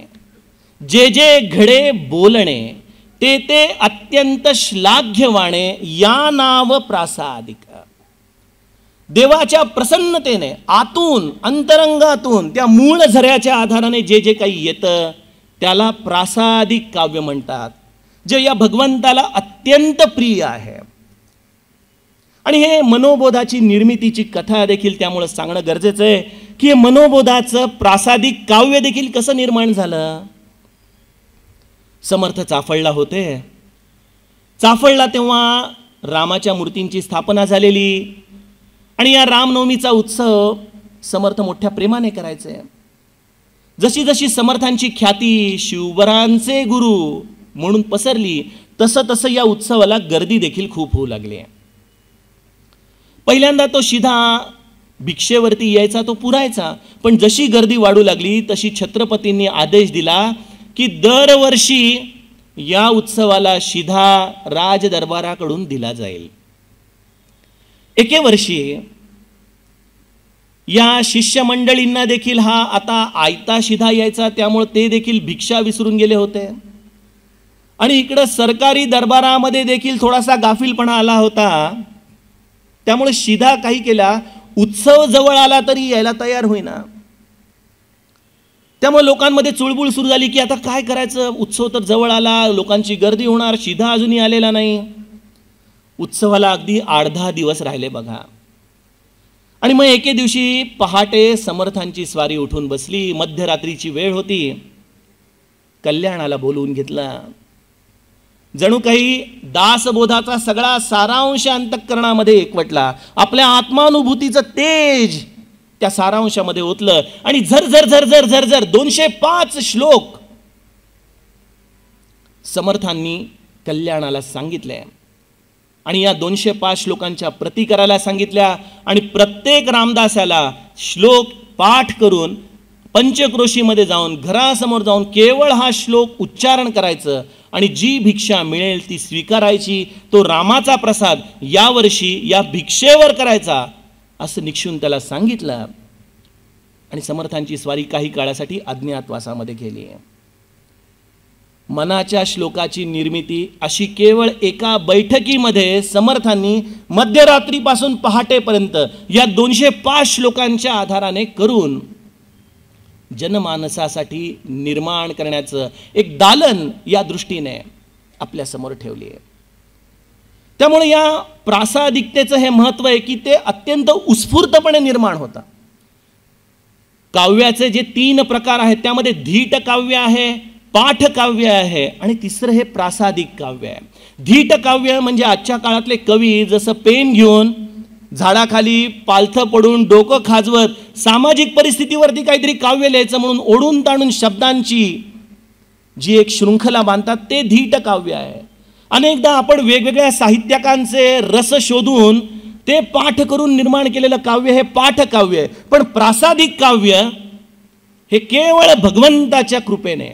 Speaker 3: जे जे घडे बोलणे ते ते अत्यंत श्लाघ्यवाणे या नाव प्रासादिक. देवाच्या प्रसन्नतेने आतून अंतरंगातून त्या मूळ झऱ्याच्या आधाराने जे जे काही येतं त्याला प्रासादिक काव्य म्हणतात, जे या भगवंताला अत्यंत प्रिय आहे. आणि हे मनोबोधाची निर्मितीची कथा देखील त्यामुळे सांगणं गरजेचं आहे की हे मनोबोधाचं प्रासादिक काव्य देखील कसं निर्माण झालं. समर्थ चाफळला होते. चाफळला तेव्हा रामाच्या मूर्तींची स्थापना झालेली आणि या रामनवमीचा उत्सव समर्थ मोठ्या प्रेमाने करायचे. जशी जशी समर्थांची ख्याती शिवबरांचे गुरु म्हणून पसरली तसं तसं या उत्सवाला गर्दी देखील खूप होऊ लागली. पहिल्यांदा तो शिधा भिक्षेवरती यायचा, तो पुरायचा, पण जशी गर्दी वाढू लागली तशी छत्रपतींनी आदेश दिला की दरवर्षी या उत्सवाला शिधा राजदरबाराकडून दिला जाईल. एके वर्षी या शिष्यमंडळींना देखील हा आता आयता शिधा यायचा, त्यामुळे ते देखील भिक्षा विसरून गेले होते. आणि इकडं सरकारी दरबारामध्ये देखील थोडासा गाफीलपणा आला होता. त्यामुळे शिधा काही केला, उत्सव जवळ आला तरी यायला तयार होईना. त्यामुळे लोकांमध्ये चुळबुळ सुरू झाली की आता काय करायचं, उत्सव तर जवळ आला, लोकांची गर्दी होणार, शिधा अजूनही आलेला नाही. उत्सवाला अगदी 8-10 दिवस राहिले बघा. आणि मग एके दिवशी पहाटे समर्थांची स्वारी उठून बसली. मध्यरात्रीची वेळ होती. कल्याणाला बोलवून घेतला. जणू काही दासबोधाचा सगळा सारांश अंतःकरणामध्ये एकवटला. आपल्या आत्मानुभूतीचं तेज त्या सारांशामध्ये ओतलं आणि झरझर झरझर झरझर 205 श्लोक समर्थांनी कल्याणाला सांगितले आणि या 205 श्लोकांच्या प्रती करायला सांगितल्या. आणि प्रत्येक रामदासाला श्लोक पाठ करून पंचक्रोशीमध्ये जाऊन घरासमोर जाऊन केवळ हा श्लोक उच्चारण करायचं आणि जी भिक्षा मिळेल ती स्वीकारायची. तो रामाचा प्रसाद यावर्षी या भिक्षेवर करायचा असं निक्षून त्याला सांगितलं. आणि समर्थांची स्वारी काही काळासाठी अज्ञातवासामध्ये गेली. मनाच्या श्लोकाची निर्मिती अशी केवळ एका बैठकीमध्ये समर्थांनी मध्यरात्रीपासून पहाटेपर्यंत या 205 श्लोकांच्या आधाराने करून जनमानसासाठी निर्माण करण्याचं एक दालन या दृष्टीने आपल्या समोर ठेवली आहे. त्यामुळे या प्रासादिकतेचं हे महत्त्व आहे की ते अत्यंत उत्स्फूर्तपणे निर्माण होतं. काव्याचे जे 3 प्रकार आहेत त्यामध्ये धीट काव्य आहे, पाठ काव्य आहे आणि तिसरं हे प्रासादिक काव्य आहे. धीट काव्य म्हणजे आजच्या काळातले कवी जसं पेन घेऊन झाडाखाली पालथं पडून डोकं खाजवत सामाजिक परिस्थितीवरती काहीतरी काव्य लिहायचं म्हणून ओढून ताणून शब्दांची जी एक शृंखला बांधतात ते धीट काव्य आहे. अनेकदा आपण वेगवेगळ्या साहित्यकांचे रस शोधून ते पाठ करून निर्माण केलेलं काव्य हे पाठ काव्य आहे. पण प्रासादिक काव्य हे केवळ भगवंताच्या कृपेने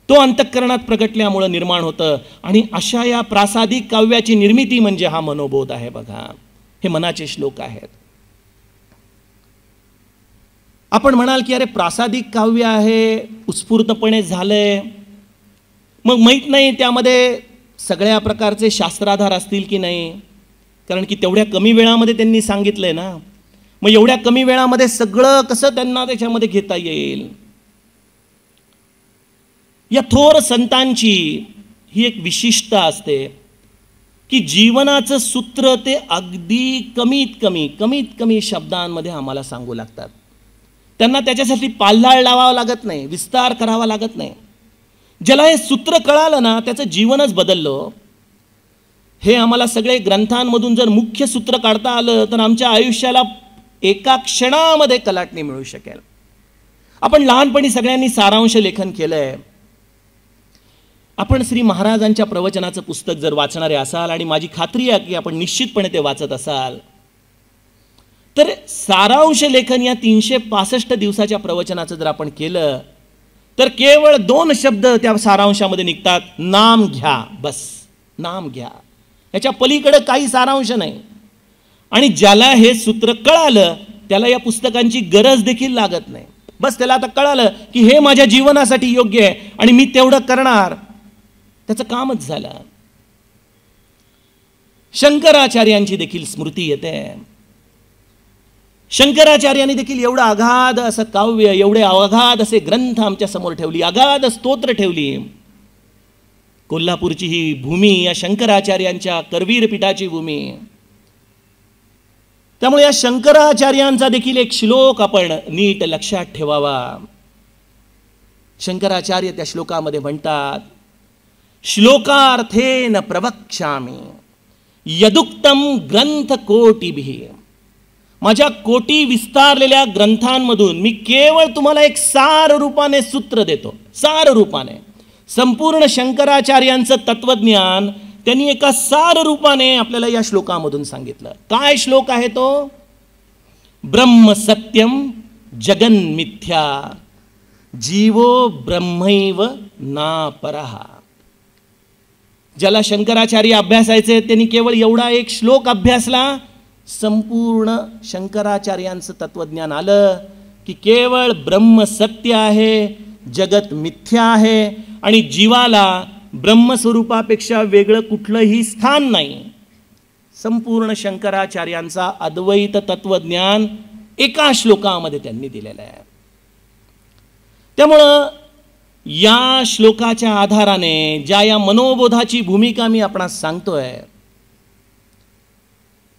Speaker 3: तो अंतःकरणात प्रगटल्यामुळे निर्माण होतं. आणि अशा या प्रासादिक काव्याची निर्मिती म्हणजे हा मनोबोध आहे बघा. हे मनाचे श्लोक आहेत. आपण म्हणाल की अरे प्रासादिक काव्य आहे, उत्स्फूर्तपणे झालंय, मग माहीत नाही त्यामध्ये सगळ्या प्रकारचे शास्त्राधार असतील की नाही, कारण की तेवढ्या कमी वेळामध्ये त्यांनी सांगितलंय ना. मग एवढ्या कमी वेळामध्ये सगळं कसं त्यांना त्याच्यामध्ये घेता येईल. या थोर संतांची ही एक विशिष्टता असते की जीवनाचं सूत्र ते अगदी कमीत कमी शब्दांमध्ये आम्हाला सांगू लागतात. त्यांना त्याच्यासाठी पाल्हाळ लावावा लागत नाही, विस्तार करावा लागत नाही. ज्याला हे सूत्र कळालं ना त्याचं जीवनच बदललं. हे आम्हाला सगळे ग्रंथांमधून जर मुख्य सूत्र काढता आलं तर आमच्या आयुष्याला एका क्षणामध्ये कलाटणी मिळू शकेल. आपण लहानपणी सगळ्यांनी सारांश लेखन केलंय. आपण श्री महाराजांच्या प्रवचनाचं पुस्तक जर वाचणारे असाल, आणि माझी खात्री आहे की आपण निश्चितपणे ते वाचत असाल, तर सारांश लेखन या 365 दिवसाच्या प्रवचनाचं जर आपण केलं तर केवळ 2 शब्द त्या सारांशामध्ये निघतात. नाम घ्या, बस नाम घ्या. याच्या पलीकडे काही सारांश नाही. आणि ज्याला हे सूत्र कळालं त्याला या पुस्तकांची गरज देखील लागत नाही. बस त्याला आता कळालं की हे माझ्या जीवनासाठी योग्य आहे आणि मी तेवढं करणार, त्याचं कामच झालं. शंकराचार्यांची देखील स्मृती येते. शंकराचार्यांनी देखील एवढं अगाध असं काव्य, एवढे अगाध असे ग्रंथ आमच्या समोर ठेवली, अगाध स्तोत्र ठेवली. कोल्हापूरची ही भूमी या शंकराचार्यांच्या करवीर पीठाची भूमी. त्यामुळे या शंकराचार्यांचा देखील एक श्लोक आपण नीट लक्षात ठेवावा. शंकराचार्य त्या श्लोकामध्ये म्हणतात, श्लोकार्थेन प्रवक्ष्यामि यदुक्तम ग्रंथ कोटिभिः. माझ्या कोटी विस्तारलेल्या ग्रंथांमधून मी केवळ तुम्हाला एक सार रूपाने सूत्र देतो. सार रूपाने संपूर्ण शंकराचार्यांचं तत्वज्ञान त्यांनी एका सार रूपाने आपल्याला या श्लोकामधून सांगितलं. काय श्लोक आहे तो? ब्रह्म सत्यम जगन मिथ्या जीवो ब्रह्मैव ना परः. ज्याला शंकराचार्य अभ्यासायचे त्यांनी केवळ एवढा एक श्लोक अभ्यासला, संपूर्ण शंकराचार्यांचं तत्वज्ञान आलं की केवळ ब्रह्म सत्य आहे, जगत मिथ्या आहे आणि जीवाला ब्रह्मस्वरूपापेक्षा वेगळं कुठलंही स्थान नाही. संपूर्ण शंकराचार्यांचा अद्वैत तत्वज्ञान एका श्लोकामध्ये त्यांनी दिलेलं आहे. त्यामुळं या श्लोकाच्या आधाराने ज्या या मनोबोधाची भूमिका मी आपणास सांगतोय,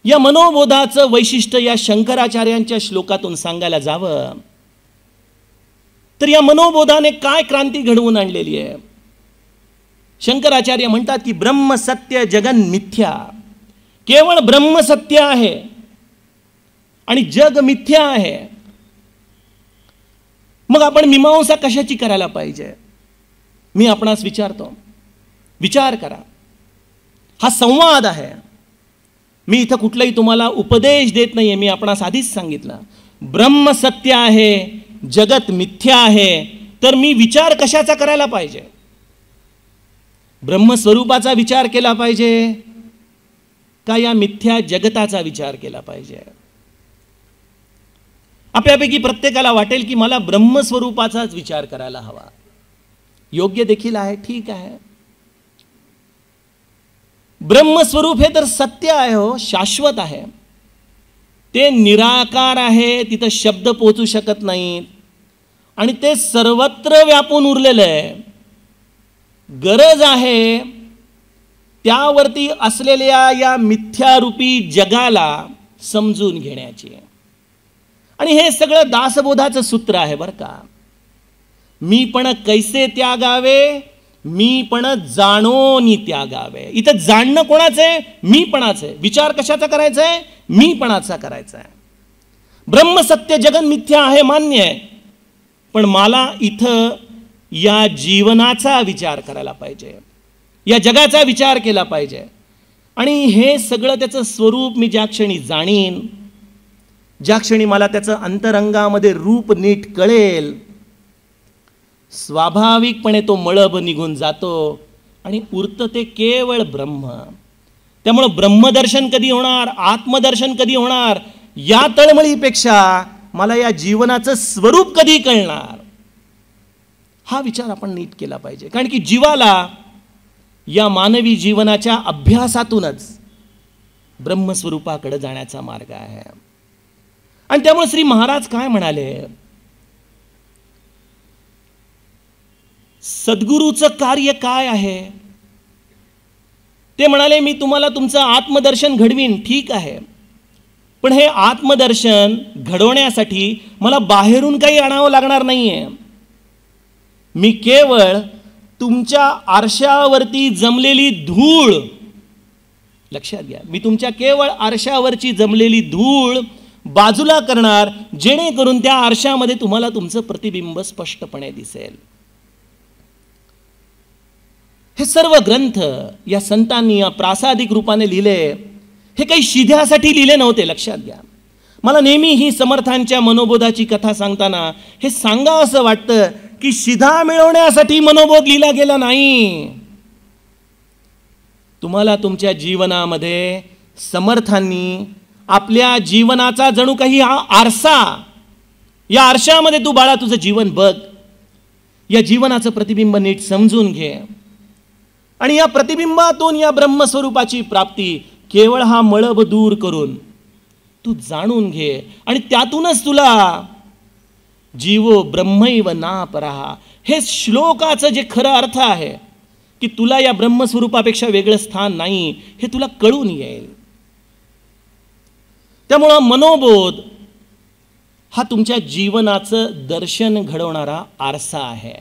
Speaker 3: या मनोबोधाचं वैशिष्ट्य या शंकराचार्यांच्या श्लोकातून सांगायला जावं तर या मनोबोधाने काय क्रांती घडवून आणलेली आहे. शंकराचार्य म्हणतात की ब्रह्म सत्य जगन मिथ्या. केवळ ब्रह्म सत्य आहे आणि जग मिथ्या आहे. मग आपण मीमांसा कशाची करायला पाहिजे? मी आपणास विचारतो, विचार करा. हा संवाद आहे. मी इथं कुठलाही तुम्हाला उपदेश देत नाहीये. मी आपणास आधीच सांगितलं, ब्रह्म सत्य आहे, जगत मिथ्या आहे. तर मी विचार कशाचा करायला पाहिजे? ब्रह्मस्वरूपाचा विचार केला पाहिजे का या मिथ्या जगताचा विचार केला पाहिजे? आपल्यापैकी प्रत्येकाला वाटेल की मला ब्रह्मस्वरूपाचाच विचार करायला हवा. योग्य देखील आहे, ठीक आहे. ब्रह्मस्वरूप हे तर सत्य आहे, हो, शाश्वत आहे. ते निराकार आहे, तिथं शब्द पोहोचू शकत नाहीत आणि ते सर्वत्र व्यापून उरलेलं आहे. गरज आहे त्यावरती असलेल्या या मिथ्यारूपी जगाला समजून घेण्याची. आणि हे सगळं दासबोधाचं सूत्र आहे बरं का. मी पण कैसे त्यागावे, मी पण जाणोनी त्यागावे. इथं जाणणं कोणाचं आहे? मीपणाचं आहे. विचार कशाचा करायचा आहे? मीपणाचा करायचा आहे. ब्रह्मसत्य जगन मिथ्या आहे, मान्य आहे, पण मला इथं या जीवनाचा विचार करायला पाहिजे, या जगाचा विचार केला पाहिजे. आणि हे सगळं त्याचं स्वरूप मी ज्या क्षणी जाणीन, ज्या क्षणी मला त्याचं अंतरंगामध्ये रूप नीट कळेल, स्वाभाविकपणे तो मळभ निघून जातो आणि उरतं ते केवळ ब्रह्म. त्यामुळं ब्रह्मदर्शन कधी होणार, आत्मदर्शन कधी होणार, या तळमळीपेक्षा मला या जीवनाचं स्वरूप कधी कळणार, हा विचार आपण नीट केला पाहिजे. कारण की जीवाला या मानवी जीवनाच्या अभ्यासातूनच ब्रह्मस्वरूपाकडे जाण्याचा मार्ग आहे. आणि त्यामुळे श्री महाराज काय म्हणाले, सद्गुरूचं कार्य काय आहे ते म्हणाले, मी तुम्हाला तुमचं आत्मदर्शन घडवीन, ठीक आहे, पण हे आत्मदर्शन घडवण्यासाठी मला बाहेरून काही आणावं लागणार नाहीये. मी केवळ तुमच्या आरशावरती जमलेली धूळ, लक्षात घ्या, मी तुमच्या केवळ आरशावरची जमलेली धूळ बाजूला करणार, जेणेकरून त्या आरशामध्ये तुम्हाला तुमचं प्रतिबिंब स्पष्टपणे दिसेल. हे सर्व ग्रंथ या संतांनी या प्रासादिक रूपाने लिहिले, हे काही शिध्यासाठी लिहिले नव्हते, लक्षात घ्या. मला नेहमी ही समर्थांच्या मनोबोधाची कथा सांगताना हे सांगावं असं वाटतं की शिधा मिळवण्यासाठी मनोबोध लिहिला गेला नाही. तुम्हाला तुमच्या जीवनामध्ये समर्थांनी आपल्या जीवनाचा जणू काही हा आरसा, या आरशामध्ये तू बाळा तुझं जीवन बघ, या जीवनाचं प्रतिबिंब नीट समजून घे, आणि या प्रतिबिंबातून या ब्रह्मस्वरूपाची प्राप्ती केवळ हा मळब दूर करून तू जाणून घे, आणि त्यातूनच तुला जीवो ब्रह्मैव नापरहा, हे श्लोकाचं जे खरं अर्थ आहे की तुला या ब्रह्मस्वरूपापेक्षा वेगळं स्थान नाही, हे तुला कळून येईल. त्यामुळं मनोबोध हा तुमच्या जीवनाचं दर्शन घडवणारा आरसा आहे.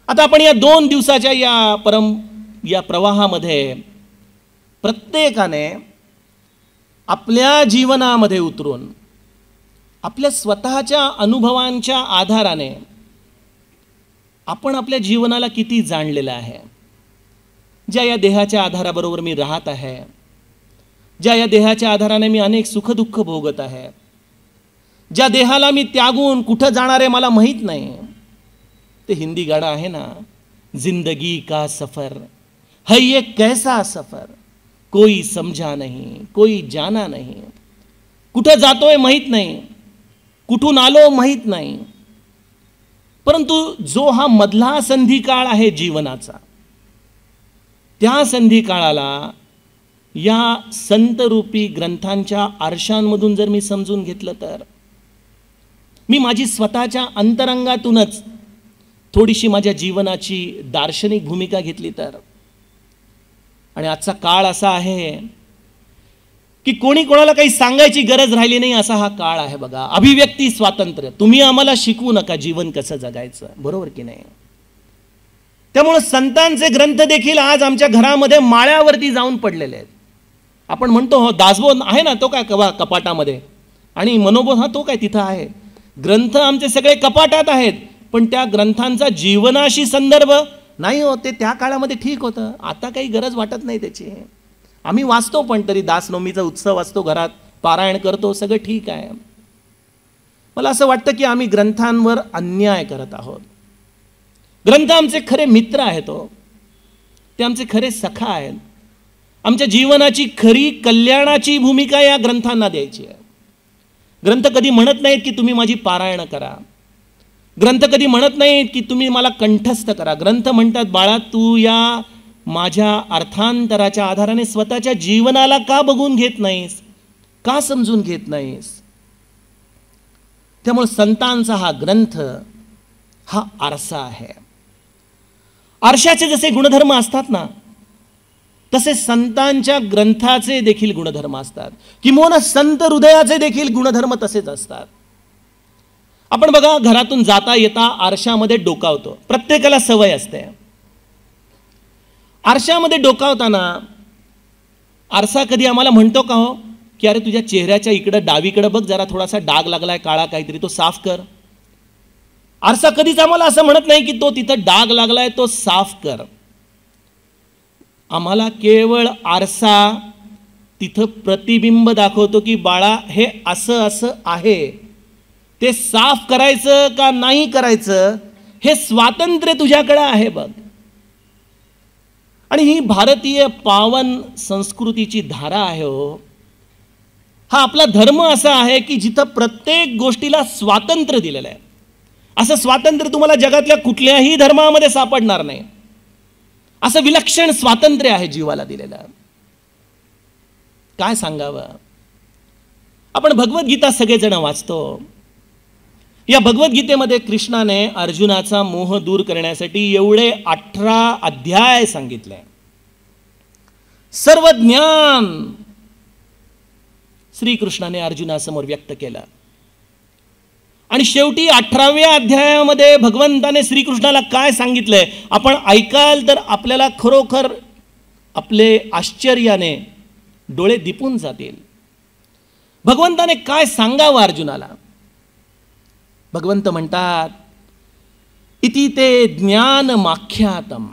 Speaker 3: आता आपण या 2 दिवसाच्या या प्रवाहामध्ये प्रत्येकाने आपल्या जीवनामध्ये उतरून आपल्या स्वतःच्या अनुभवांच्या आधाराने आपण आपल्या जीवनाला किती जाणलेलं आहे, ज्या या देहाच्या आधाराबरोबर मी राहत आहे, ज्या या देहाच्या आधाराने मी अनेक सुखदुःख भोगत आहे, ज्या देहाला मी त्यागून कुठं जाणार आहे मला माहीत नाही. ते हिंदी गाणं आहे ना, जिंदगी का सफर है ये कैसा सफर, कोई समझा नहीं कोई जाना नहीं. कुठं जातोय माहीत नाही, कुठून आलो माहीत नाही, परंतु जो हा मधला संधी काळ आहे जीवनाचा, त्या संधी काळाला या संतरूपी ग्रंथांच्या आरशांमधून जर मी समजून घेतलं तर, मी माझी स्वतःच्या अंतरंगातूनच थोडीशी माझ्या जीवनाची दार्शनिक भूमिका घेतली तर, आणि आजचा काळ असा आहे की कोणी कोणाला काही सांगायची गरज राहिली नाही, असा हा काळ आहे बघा. अभिव्यक्ती स्वातंत्र्य, तुम्ही आम्हाला शिकवू नका जीवन कसं जगायचं, बरोबर की नाही. त्यामुळे संतांचे ग्रंथ देखील आज आमच्या घरामध्ये माळ्यावरती जाऊन पडलेले आहेत. आपण म्हणतो हो दासबोध आहे ना, तो काय कपाटामध्ये, आणि मनोबोध हा तो काय तिथं आहे. ग्रंथ आमचे सगळे कपाटात आहेत, पण त्या ग्रंथांचा जीवनाशी संदर्भ नाही होते. त्या काळामध्ये ठीक होतं, आता काही गरज वाटत नाही त्याची. आम्ही वाचतो, पण तरी दासनवमीचा उत्सव असतो, घरात पारायण करतो, सगळं ठीक आहे. मला असं वाटतं की आम्ही ग्रंथांवर अन्याय करत आहोत. ग्रंथ आमचे खरे मित्र आहेत, ते आमचे खरे सखा आहेत. आमच्या जीवनाची खरी कल्याणाची भूमिका या ग्रंथांना द्यायची आहे. ग्रंथ कधी म्हणत नाहीत की तुम्ही माझी पारायण करा, ग्रंथ कधी म्हणत नाहीत की तुम्ही मला कंठस्थ करा. ग्रंथ म्हणतात बाळा, तू या माझ्या अर्थांतराच्या आधाराने स्वतःच्या जीवनाला का बघून घेत नाहीस, का समजून घेत नाहीस. त्यामुळे संतांचा हा ग्रंथ हा आरसा आहे. आरशाचे जसे गुणधर्म असतात ना, तसे संतांच्या ग्रंथाचे देखील गुणधर्म असतात, किंवा संत हृदयाचे देखील गुणधर्म तसेच असतात. आपण बघा, घरातून जाता येता आरशामध्ये डोकावतो, प्रत्येकाला सवय असते. आरशामध्ये डोकावताना आरसा कधी आम्हाला म्हणतो का हो की अरे तुझ्या चेहऱ्याच्या इकडं डावीकडं बघ, जरा थोडासा डाग लागलाय काळा काहीतरी, तो साफ कर. आरसा कधीच आम्हाला असं म्हणत नाही की तो तिथं डाग लागलाय तो साफ कर. आम्हाला केवळ आरसा तिथं प्रतिबिंब दाखवतो की बाळा हे असं असं आहे, ते साफ करायचं का नाही करायचं हे स्वातंत्र्य तुझ्याकडे आहे बघ. आणि ही भारतीय पावन संस्कृतीची धारा आहे हो. हा आपला धर्म असा आहे की जिथं प्रत्येक गोष्टीला स्वातंत्र्य दिलेलं आहे. असं स्वातंत्र्य तुम्हाला जगातल्या कुठल्याही धर्मामध्ये सापडणार नाही. असं विलक्षण स्वातंत्र्य आहे जीवाला दिलेलं. काय सांगावं. आपण भगवद्गीता सगळेजण वाचतो. या भगवद्गीतेमध्ये कृष्णाने अर्जुनाचा मोह दूर करण्यासाठी एवढे 18 अध्याय सांगितले. सर्व ज्ञान श्रीकृष्णाने अर्जुनासमोर व्यक्त केलं. आणि शेवटी 18व्या अध्यायामध्ये भगवंताने श्रीकृष्णाला काय सांगितलंय आपण ऐकाल तर आपल्याला खरोखर आपले आश्चर्याने डोळे दिपून जातील. भगवंताने काय सांगावं अर्जुनाला. भगवंत म्हणतात इति ते ज्ञानमाख्यातम,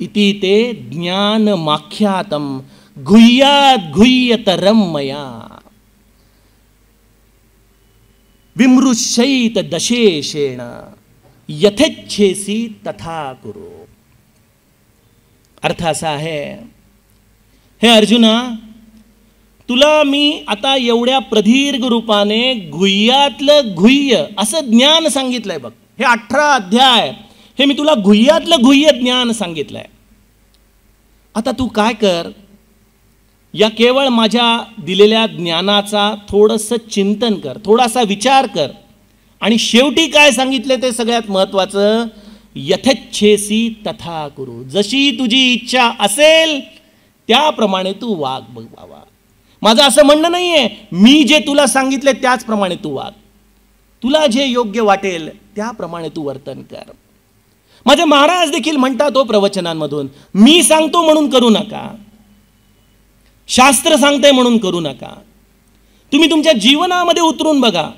Speaker 3: इति ते ज्ञानमाख्यातम गुह्यात गुह्यतरम मया विमृशैत दशेशेण यथेच्छेसी तथा कुरु. अर्थ असा आहे, हे अर्जुना, तुला मी आता एवढ्या प्रदीर्घ रूपाने गुह्यातलं गुह्य असं ज्ञान सांगितलंय बघ. हे 18 अध्याय हे मी तुला गुह्यातलं गुह्य ज्ञान सांगितलंय. आता तू काय कर, या केवळ माझ्या दिलेल्या ज्ञानाचा थोडंसं चिंतन कर, थोडासा विचार कर आणि शेवटी काय सांगितले ते सगळ्यात महत्त्वाचं, यथेच्छेसी तथा कुरु. जशी तुझी इच्छा असेल त्याप्रमाणे तू वाग बघ बाबा. माझं असं म्हणणं नाहीये मी जे तुला सांगितले त्याचप्रमाणे तू वाग. तुला जे योग्य वाटेल त्याप्रमाणे तू वर्तन कर. माझे महाराज देखील म्हणतात तो प्रवचनांमधून, मी सांगतो म्हणून करू नका, शास्त्र सांगते म्हणून करू नका. तुम्ही तुमच्या जीवनामध्ये उतरून बघा,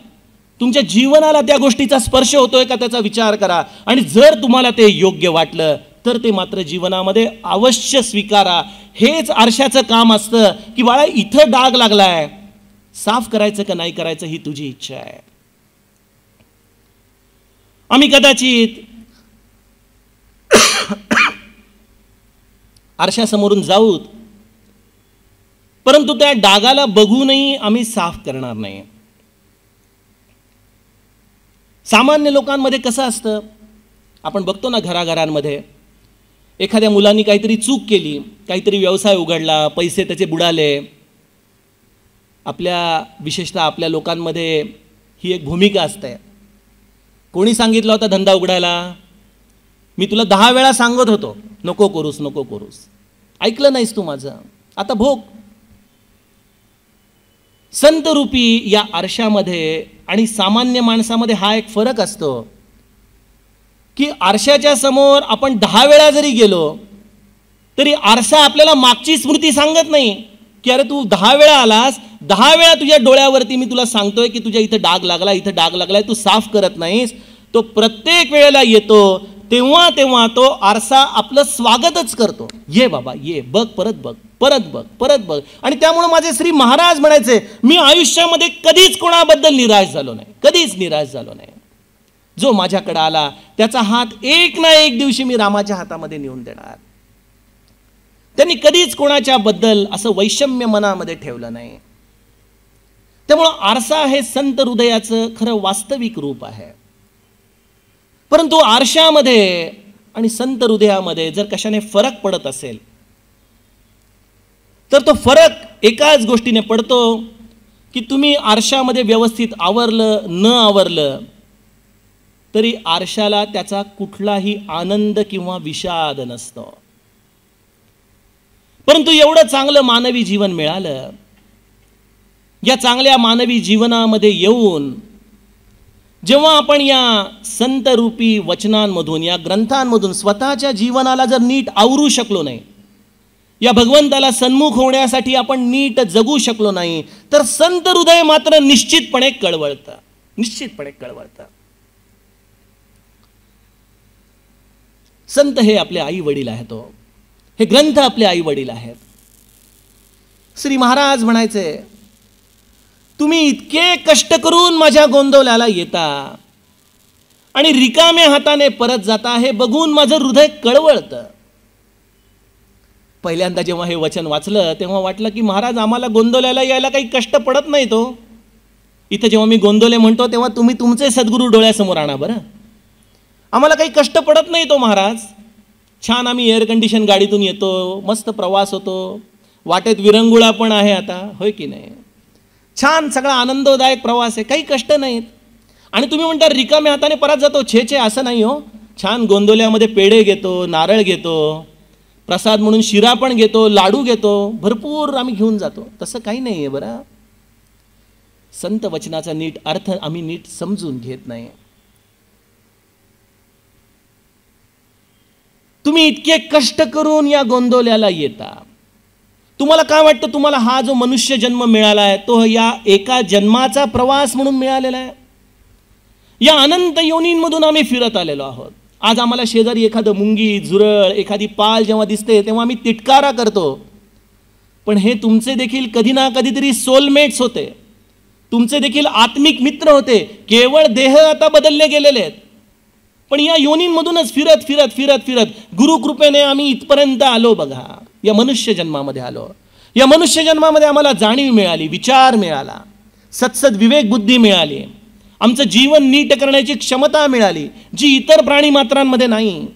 Speaker 3: तुमच्या जीवनाला त्या गोष्टीचा स्पर्श होतोय का त्याचा विचार करा. आणि जर तुम्हाला ते योग्य वाटलं तर ते मात्र जीवनामध्ये अवश्य स्वीकारा. हेच आरशाचं काम असतं की बाळा इथं डाग लागलाय, साफ करायचं का नाही करायचं ही तुझी इच्छा आहे. आम्ही कदाचित आरशासमोरून जाऊत, परंतु त्या डागाला बघूनही आम्ही साफ करणार नाही. सामान्य लोकांमध्ये कसं असतं, आपण बघतो ना घराघरांमध्ये, एखाद्या मुलांनी काहीतरी चूक केली, काहीतरी व्यवसाय उघडला, पैसे त्याचे बुडाले. विशेषतः आपल्या लोकांमध्ये ही एक भूमिका असते. कोणी सांगितलं होता धंदा उघडायला, मी तुला 10 वेळा सांगत होतो नको करूस नको करूस, ऐकलं नाहीस तू माझं, आता भोग. संतरूपी या आरशामध्ये आणि सामान्य माणसामध्ये हा एक फरक असतो की आरशाच्या समोर आपण 10 वेळा जरी गेलो तरी आरसा आपल्याला मागची स्मृती सांगत नाही की अरे तू 10 वेळा आलास, 10 वेळा तुझ्या डोळ्यावरती मी तुला सांगतोय की तुझ्या इथं डाग लागला, इथं डाग लागलाय, तू साफ करत नाहीस. तो प्रत्येक वेळेला येतो तेव्हा तेव्हा तो आरसा आपलं स्वागतच करतो. ये बाबा ये, बघ, परत बघ, परत बघ, परत बघ. आणि त्यामुळे माझे श्री महाराज म्हणायचे, मी आयुष्यामध्ये कधीच कोणाबद्दल निराश झालो नाही, कधीच निराश झालो नाही. जो माझ्याकडे आला त्याचा हात एक ना एक दिवशी मी रामाच्या हातामध्ये नेऊन देणार. त्यांनी कधीच कोणाच्या बद्दल असं वैषम्य मनामध्ये ठेवलं नाही. त्यामुळं आरसा हे संत हृदयाचं खरं वास्तविक रूप आहे. परंतु आरशामध्ये आणि संत हृदयामध्ये जर कशाने फरक पडत असेल तर तो फरक एकाच गोष्टीने पडतो की तुम्ही आरशामध्ये व्यवस्थित आवरलं न आवरलं तरी आरशाला त्याचा कुठलाही आनंद किंवा विषाद नसतो. परंतु एवढं चांगलं मानवी जीवन मिळालं, या चांगल्या मानवी जीवनामध्ये येऊन जेव्हा आपण या संतरूपी वचनांमधून, या ग्रंथांमधून स्वतःच्या जीवनाला जर नीट आवरू शकलो नाही, या भगवंताला सन्मुख होण्यासाठी आपण नीट जगू शकलो नाही, तर संत हृदय मात्र निश्चितपणे कळवळतं, निश्चितपणे कळवळतं. संत हे आपले आई वडील आहेत, हे ग्रंथ आपले आई वडील आहेत. श्री महाराज म्हणायचे, तुम्ही इतके कष्ट करून माझ्या गोंदवल्याला येता आणि रिकाम्या हाताने परत जाता, हे बघून माझं हृदय कळवळतं. पहिल्यांदा जेव्हा हे वचन वाचलं तेव्हा वाटलं की महाराज आम्हाला गोंदवल्याला यायला काही कष्ट पडत नाही तो. इथं जेव्हा मी गोंदवले म्हणतो तेव्हा तुम्ही तुमचे सद्गुरू डोळ्यासमोर आणा बरं. आम्हाला काही कष्ट पडत नाही तो महाराज. छान आम्ही एअर कंडिशन गाडीतून येतो, मस्त प्रवास होतो, वाटेत विरंगुळा पण आहे आता, होय की नाही. छान सगळा आनंददायक प्रवास आहे, काही कष्ट नाहीत. आणि तुम्ही म्हणता रिकाम्या हाताने परत जातो. छे असं नाही हो. छान गोंदवल्यामध्ये पेढे घेतो, नारळ घेतो, प्रसाद म्हणून शिरा पण घेतो, लाडू घेतो, भरपूर आम्ही घेऊन जातो. तसं काही नाही आहे बरं. संत वचनाचा नीट अर्थ आम्ही नीट समजून घेत नाही. तुम्ही इतके कष्ट करून या गोंदवल्याला येता. तुम्हाला काय वाटतं, तुम्हाला हा जो मनुष्य जन्म मिळाला आहे तो या एका जन्माचा प्रवास म्हणून मिळालेला आहे. या अनंत योनींमधून आम्ही फिरत आलेलो आहोत. आज आम्हाला शेजारी एखादं मुंगी, झुरळ, एखादी पाल जेव्हा दिसते तेव्हा आम्ही तिटकारा करतो. पण हे तुमचे देखील कधी ना कधीतरी सोलमेट्स होते, तुमचे देखील आत्मिक मित्र होते. केवळ देह आता बदलले गेलेले आहेत, पण या योनींमधूनच फिरत फिरत फिरत फिरत गुरुकृपेने आम्ही इथपर्यंत आलो बघा. या मनुष्य जन्मामध्ये आलो. या मनुष्य जन्मामध्ये आम्हाला जाणीव मिळाली, विचार मिळाला, सत्सद विवेक बुद्धी मिळाली, आमचं जीवन नीट करण्याची क्षमता मिळाली, जी इतर प्राणी मात्रांमध्ये नाही.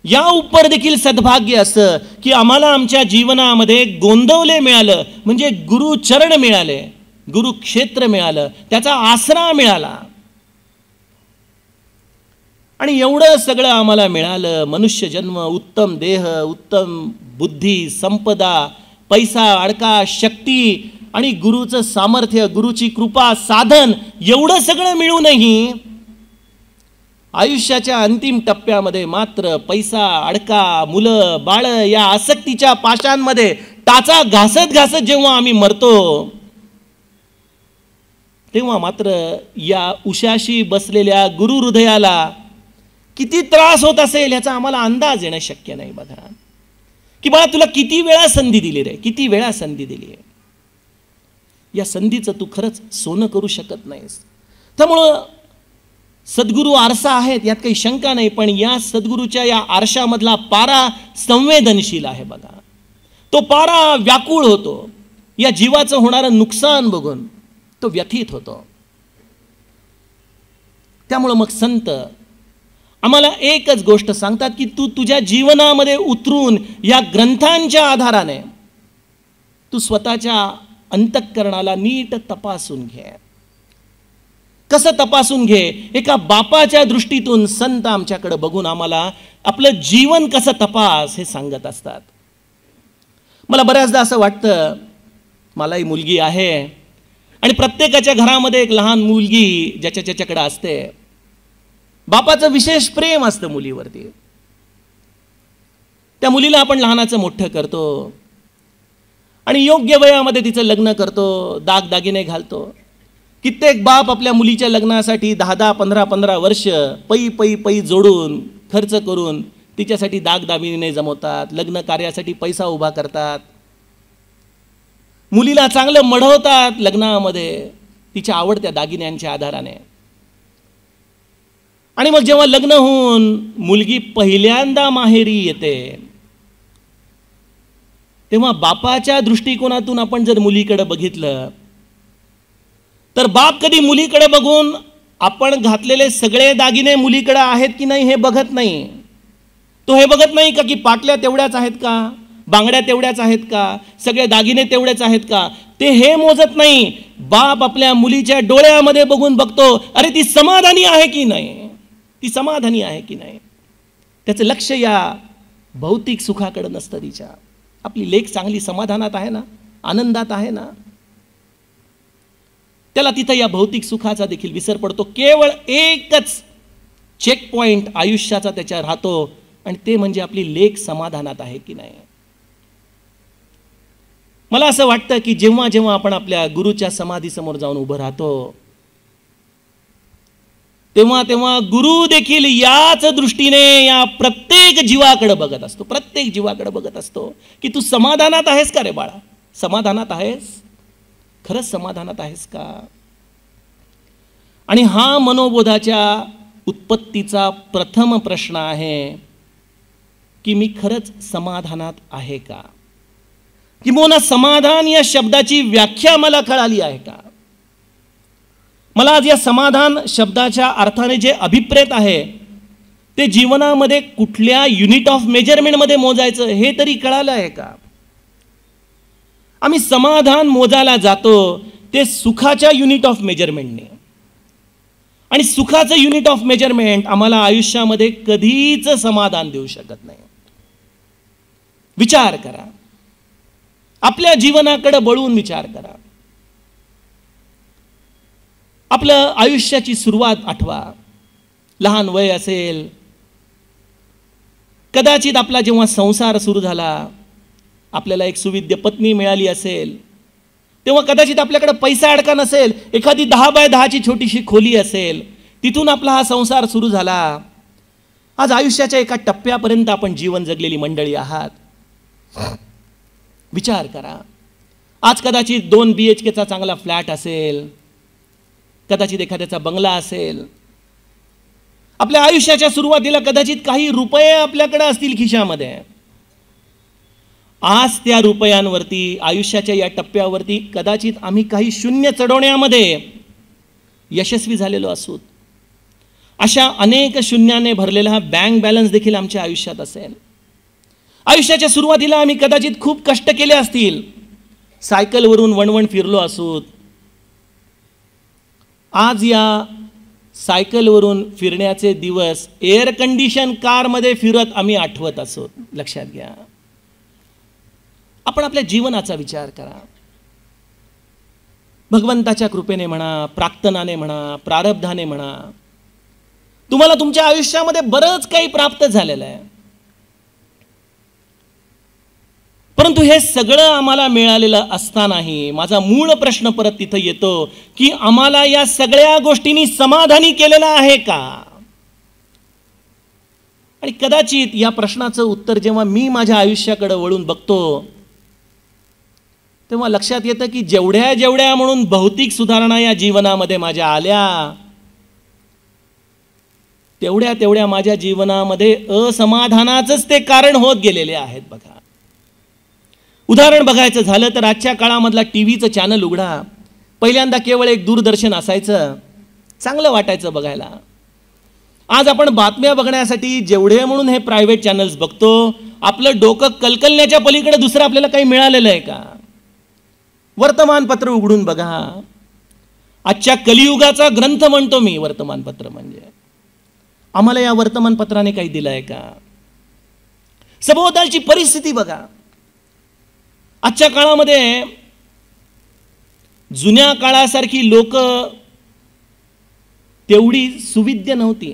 Speaker 3: या उपर देखील सद्भाग्य असं की आम्हाला आमच्या जीवनामध्ये गोंदवले मिळालं, म्हणजे गुरुचरण मिळाले, गुरुक्षेत्र मिळालं, त्याचा आसरा मिळाला. आणि एवढं सगळं आम्हाला मिळालं. मनुष्य जन्म, उत्तम देह, उत्तम बुद्धी, संपदा, पैसा, अडका, शक्ती आणि गुरुचं सामर्थ्य, गुरुची कृपा, साधन, एवढं सगळं मिळूनही आयुष्याच्या अंतिम टप्प्यामध्ये मात्र पैसा, अडका, मुलं, बाळ या आसक्तीच्या पाशांमध्ये टाचा घासत घासत जेव्हा आम्ही मरतो तेव्हा मात्र या उशाशी बसलेल्या गुरु हृदयाला किती त्रास होत असेल ह्याचा आम्हाला अंदाज येणं शक्य नाही बघा. की बाळा तुला किती वेळा संधी दिली रे, किती वेळा संधी दिली आहे. या संधीचं तू खरंच सोनं करू शकत नाहीस. त्यामुळं सद्गुरू आरसा आहेत यात काही शंका नाही, पण या सद्गुरूच्या या आरशामधला पारा संवेदनशील आहे बघा. तो पारा व्याकुळ होतो. या जीवाचं होणारं नुकसान बघून तो व्यथित होतो. त्यामुळं मग संत आम्हाला एकच गोष्ट सांगतात की तू तुझ्या जीवनामध्ये उतरून या ग्रंथांच्या आधाराने तू स्वतःच्या अंतःकरणाला नीट तपासून घे. कसं तपासून घे? एका बापाच्या दृष्टीतून संत आमच्याकडे बघून आम्हाला आपलं जीवन कसं तपास हे सांगत असतात. मला बऱ्याचदा असं वाटतं, मलाही मुलगी आहे आणि प्रत्येकाच्या घरामध्ये एक लहान मुलगी ज्याच्याकडे असते, बापाचं विशेष प्रेम असतं मुलीवरती. त्या मुलीला आपण लहानाचं मोठं करतो आणि योग्य वयामध्ये तिचं लग्न करतो, दागदागिने घालतो. कित्येक बाप आपल्या मुलीच्या लग्नासाठी 10-10, 15-15 वर्ष पै जोडून खर्च करून तिच्यासाठी दागदागिने जमवतात, लग्न कार्यासाठी पैसा उभा करतात, मुलीला चांगलं मढवतात लग्नामध्ये तिच्या आवडत्या दागिन्यांच्या आधाराने. आणि मग जेव्हा लग्न होऊन मुलगी पहिल्यांदा माहेरी येते तेव्हा बापाच्या दृष्टिकोनातून आपण जर मुलीकडे बघितलं तर बाप कधी मुलीकडे बघून आपण घातलेले सगळे दागिने मुलीकडे आहेत की नाही हे बघत नाही. तो हे बघत नाही का की पाटल्या तेवढ्याच आहेत का, बांगड्या तेवढ्याच आहेत का, सगळे दागिने तेवढेच आहेत का, ते हे मोजत नाही. बाप आपल्या मुलीच्या डोळ्यामध्ये बघून बघतो, अरे ती समाधानी आहे की नाही, ती समाधानी आहे की नाही. त्याचं लक्ष या भौतिक सुखाकडे नसतं तिच्या. आपली लेक चांगली समाधानात आहे ना, आनंदात आहे ना, त्याला तिथं या भौतिक सुखाचा देखील विसर पडतो. केवळ एकच चेक पॉइंट आयुष्याचा त्याच्या राहतो आणि ते म्हणजे आपली लेक समाधानात आहे की नाही. मला असं वाटतं की जेव्हा जेव्हा आपण आपल्या गुरुच्या समाधीसमोर जाऊन उभं राहतो तेव्हा तेव्हा गुरु देखील याच दृष्टीने या प्रत्येक जीवाकडे बघत असतो, प्रत्येक जीवाकडे बघत असतो की तू समाधानात आहेस का रे बाळा, समाधानात आहेस, खरंच समाधानात आहेस का. आणि हा मनोबोधाच्या उत्पत्तीचा प्रथम प्रश्न आहे की मी खरंच समाधानात आहे का? किंबहुना समाधान या शब्दाची व्याख्या मला कळाली आहे का? मला आज या समाधान शब्दाच्या अर्थाने जे अभिप्रेत आहे ते जीवनामध्ये कुठल्या युनिट ऑफ मेजरमेंटमध्ये मोजायचं हे तरी कळालं आहे का? आम्ही समाधान मोजायला जातो ते सुखाच्या युनिट ऑफ मेजरमेंटने, आणि सुखाचं युनिट ऑफ मेजरमेंट आम्हाला आयुष्यामध्ये कधीच समाधान देऊ शकत नाही. विचार करा, आपल्या जीवनाकडे वळून विचार करा. आपलं आयुष्याची सुरुवात आठवा. लहान वय असेल, कदाचित आपला जेव्हा संसार सुरू झाला, आपल्याला एक सुविद्य पत्नी मिळाली असेल, तेव्हा कदाचित आपल्याकडे पैसा अडका नसेल, एखादी 10 बाय 10ची छोटीशी खोली असेल, तिथून आपला हा संसार सुरू झाला. आज आयुष्याच्या एका टप्प्यापर्यंत आपण जीवन जगलेली मंडळी आहात. विचार करा, आज कदाचित 2 BHKचा चांगला फ्लॅट असेल, कदाचित एखाद्याचा बंगला असेल. आपल्या आयुष्याच्या सुरुवातीला कदाचित काही रुपये आपल्याकडे असतील खिशामध्ये. आज त्या रुपयांवरती, आयुष्याच्या या टप्प्यावरती कदाचित आम्ही काही शून्य चढवण्यामध्ये यशस्वी झालेलो असू. अशा अनेक शून्याने भरलेला हा बँक बॅलन्स देखील आमच्या आयुष्यात असेल. आयुष्याच्या सुरुवातीला आम्ही कदाचित खूप कष्ट केले असतील, सायकलवरून वणवण फिरलो असू. आज या सायकलवरून फिरण्याचे दिवस एअर कंडिशन कारमध्ये फिरत आम्ही आठवत असो. लक्षात घ्या, आपण आपल्या जीवनाचा विचार करा. भगवंताच्या कृपेने म्हणा, प्रार्थनाने म्हणा, प्रारब्धाने म्हणा, तुम्हाला तुमच्या आयुष्यामध्ये बरंच काही प्राप्त झालेलं आहे. परंतु हे सगळं आम्हाला मिळालेलं असतानाही माझा मूळ प्रश्न परत तिथं येतो की आम्हाला या सगळ्या गोष्टींनी समाधानी केलेलं आहे का? आणि कदाचित या प्रश्नाचं उत्तर जेव्हा मी माझ्या आयुष्याकडे वळून बघतो तेव्हा लक्षात येतं की जेवढ्या जेवढ्या म्हणून भौतिक सुधारणा या जीवनामध्ये माझ्या आल्या, तेवढ्या तेवढ्या माझ्या जीवनामध्ये असमाधानाचंच ते कारण होत गेलेले आहेत. बघा, उदाहरण बघायचं झालं तर आजच्या काळामधला टीव्हीचं चॅनल उघडा. पहिल्यांदा केवळ एक दूरदर्शन असायचं, चांगलं वाटायचं बघायला. आज आपण बातम्या बघण्यासाठी जेवढे म्हणून हे प्रायव्हेट चॅनल्स बघतो, आपलं डोकं कलकलण्याच्या पलीकडे दुसरं आपल्याला काही मिळालेलं आहे का? वर्तमानपत्र उघडून बघा. आजच्या कलियुगाचा ग्रंथ म्हणतो मी वर्तमानपत्र. म्हणजे आम्हाला या वर्तमानपत्राने काही दिलं आहे का? सभोवतालची परिस्थिती बघा. आजच्या काळामध्ये जुन्या काळासारखी लोक तेवढी सुविद्य नव्हती.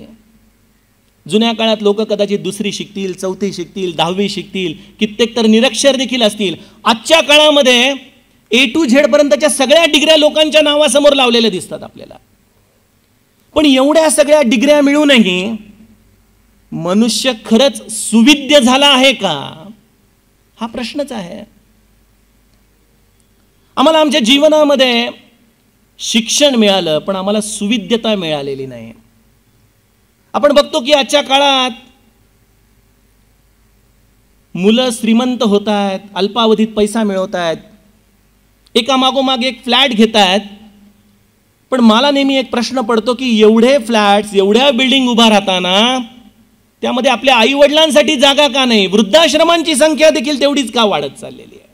Speaker 3: जुन्या काळात लोक कदाचित 2री शिकतील, 4थी शिकतील, 10वी शिकतील, कित्येक तर निरक्षर देखील असतील. आजच्या काळामध्ये A to Z पर्यंतच्या सगळ्या डिग्र्या लोकांच्या नावासमोर लावलेल्या दिसतात आपल्याला. पण एवढ्या सगळ्या डिग्र्या मिळूनही मनुष्य खरंच सुविद्य झाला आहे का? हा प्रश्नच आहे. आम्हाला आमच्या जीवनामध्ये शिक्षण मिळालं पण आम्हाला सुविद्यता मिळालेली नाही. आपण बघतो की आजच्या काळात मुलं श्रीमंत होत आहेत, अल्पावधीत पैसा मिळवत आहेत, एका मागोमाग एक फ्लॅट घेत आहेत. पण मला नेहमी एक प्रश्न पडतो की एवढे फ्लॅट्स, एवढ्या बिल्डिंग उभा राहताना त्यामध्ये आपल्या आई वडिलांसाठी जागा का नाही? वृद्धाश्रमांची संख्या देखील तेवढीच का वाढत चाललेली आहे?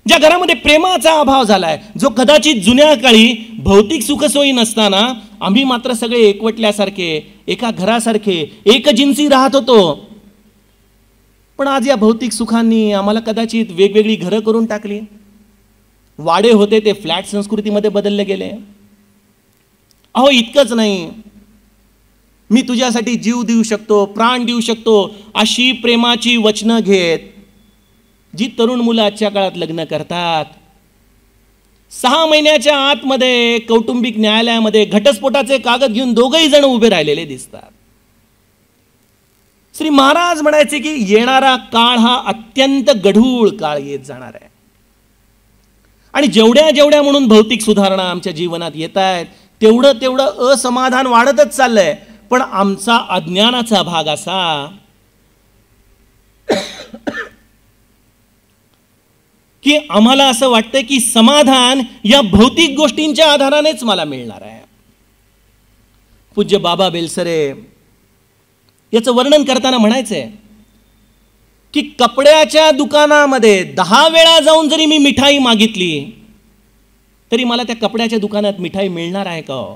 Speaker 3: ज्या घरामध्ये प्रेमाचा अभाव झालाय, जो कदाचित जुन्या काळी भौतिक सुखसोयी नसताना आम्ही मात्र सगळे एकवटल्यासारखे, एका घरासारखे एकजिन्सी राहत होतो. पण आज या भौतिक सुखांनी आम्हाला कदाचित वेगवेगळी घरं करून टाकली. वाडे होते ते फ्लॅट संस्कृतीमध्ये बदलले गेले. अहो, इतकंच नाही, मी तुझ्यासाठी जीव देऊ शकतो, प्राण देऊ शकतो, अशी प्रेमाची वचनं घेत जी तरुण मुलं आजच्या काळात लग्न करतात, 6 महिन्याच्या आतमध्ये कौटुंबिक न्यायालयामध्ये घटस्फोटाचे कागद घेऊन दोघंही जण उभे राहिलेले दिसतात. श्री महाराज म्हणायचे की येणारा काळ हा अत्यंत गढूळ काळ येत जाणार आहे. आणि जेवढ्या जेवढ्या म्हणून भौतिक सुधारणा आमच्या जीवनात येत आहेत तेवढं तेवढं असमाधान वाढतच चाललंय. पण आमचा अज्ञानाचा भाग असा की आम्हाला असं वाटतं की समाधान या भौतिक गोष्टींच्या आधारानेच मला मिळणार आहे. पूज्य बाबा बेलसरे याचं वर्णन करताना म्हणायचंय की कपड्याच्या दुकानामध्ये 10 वेळा जाऊन जरी मी मिठाई मागितली तरी मला त्या कपड्याच्या दुकानात मिठाई मिळणार आहे का?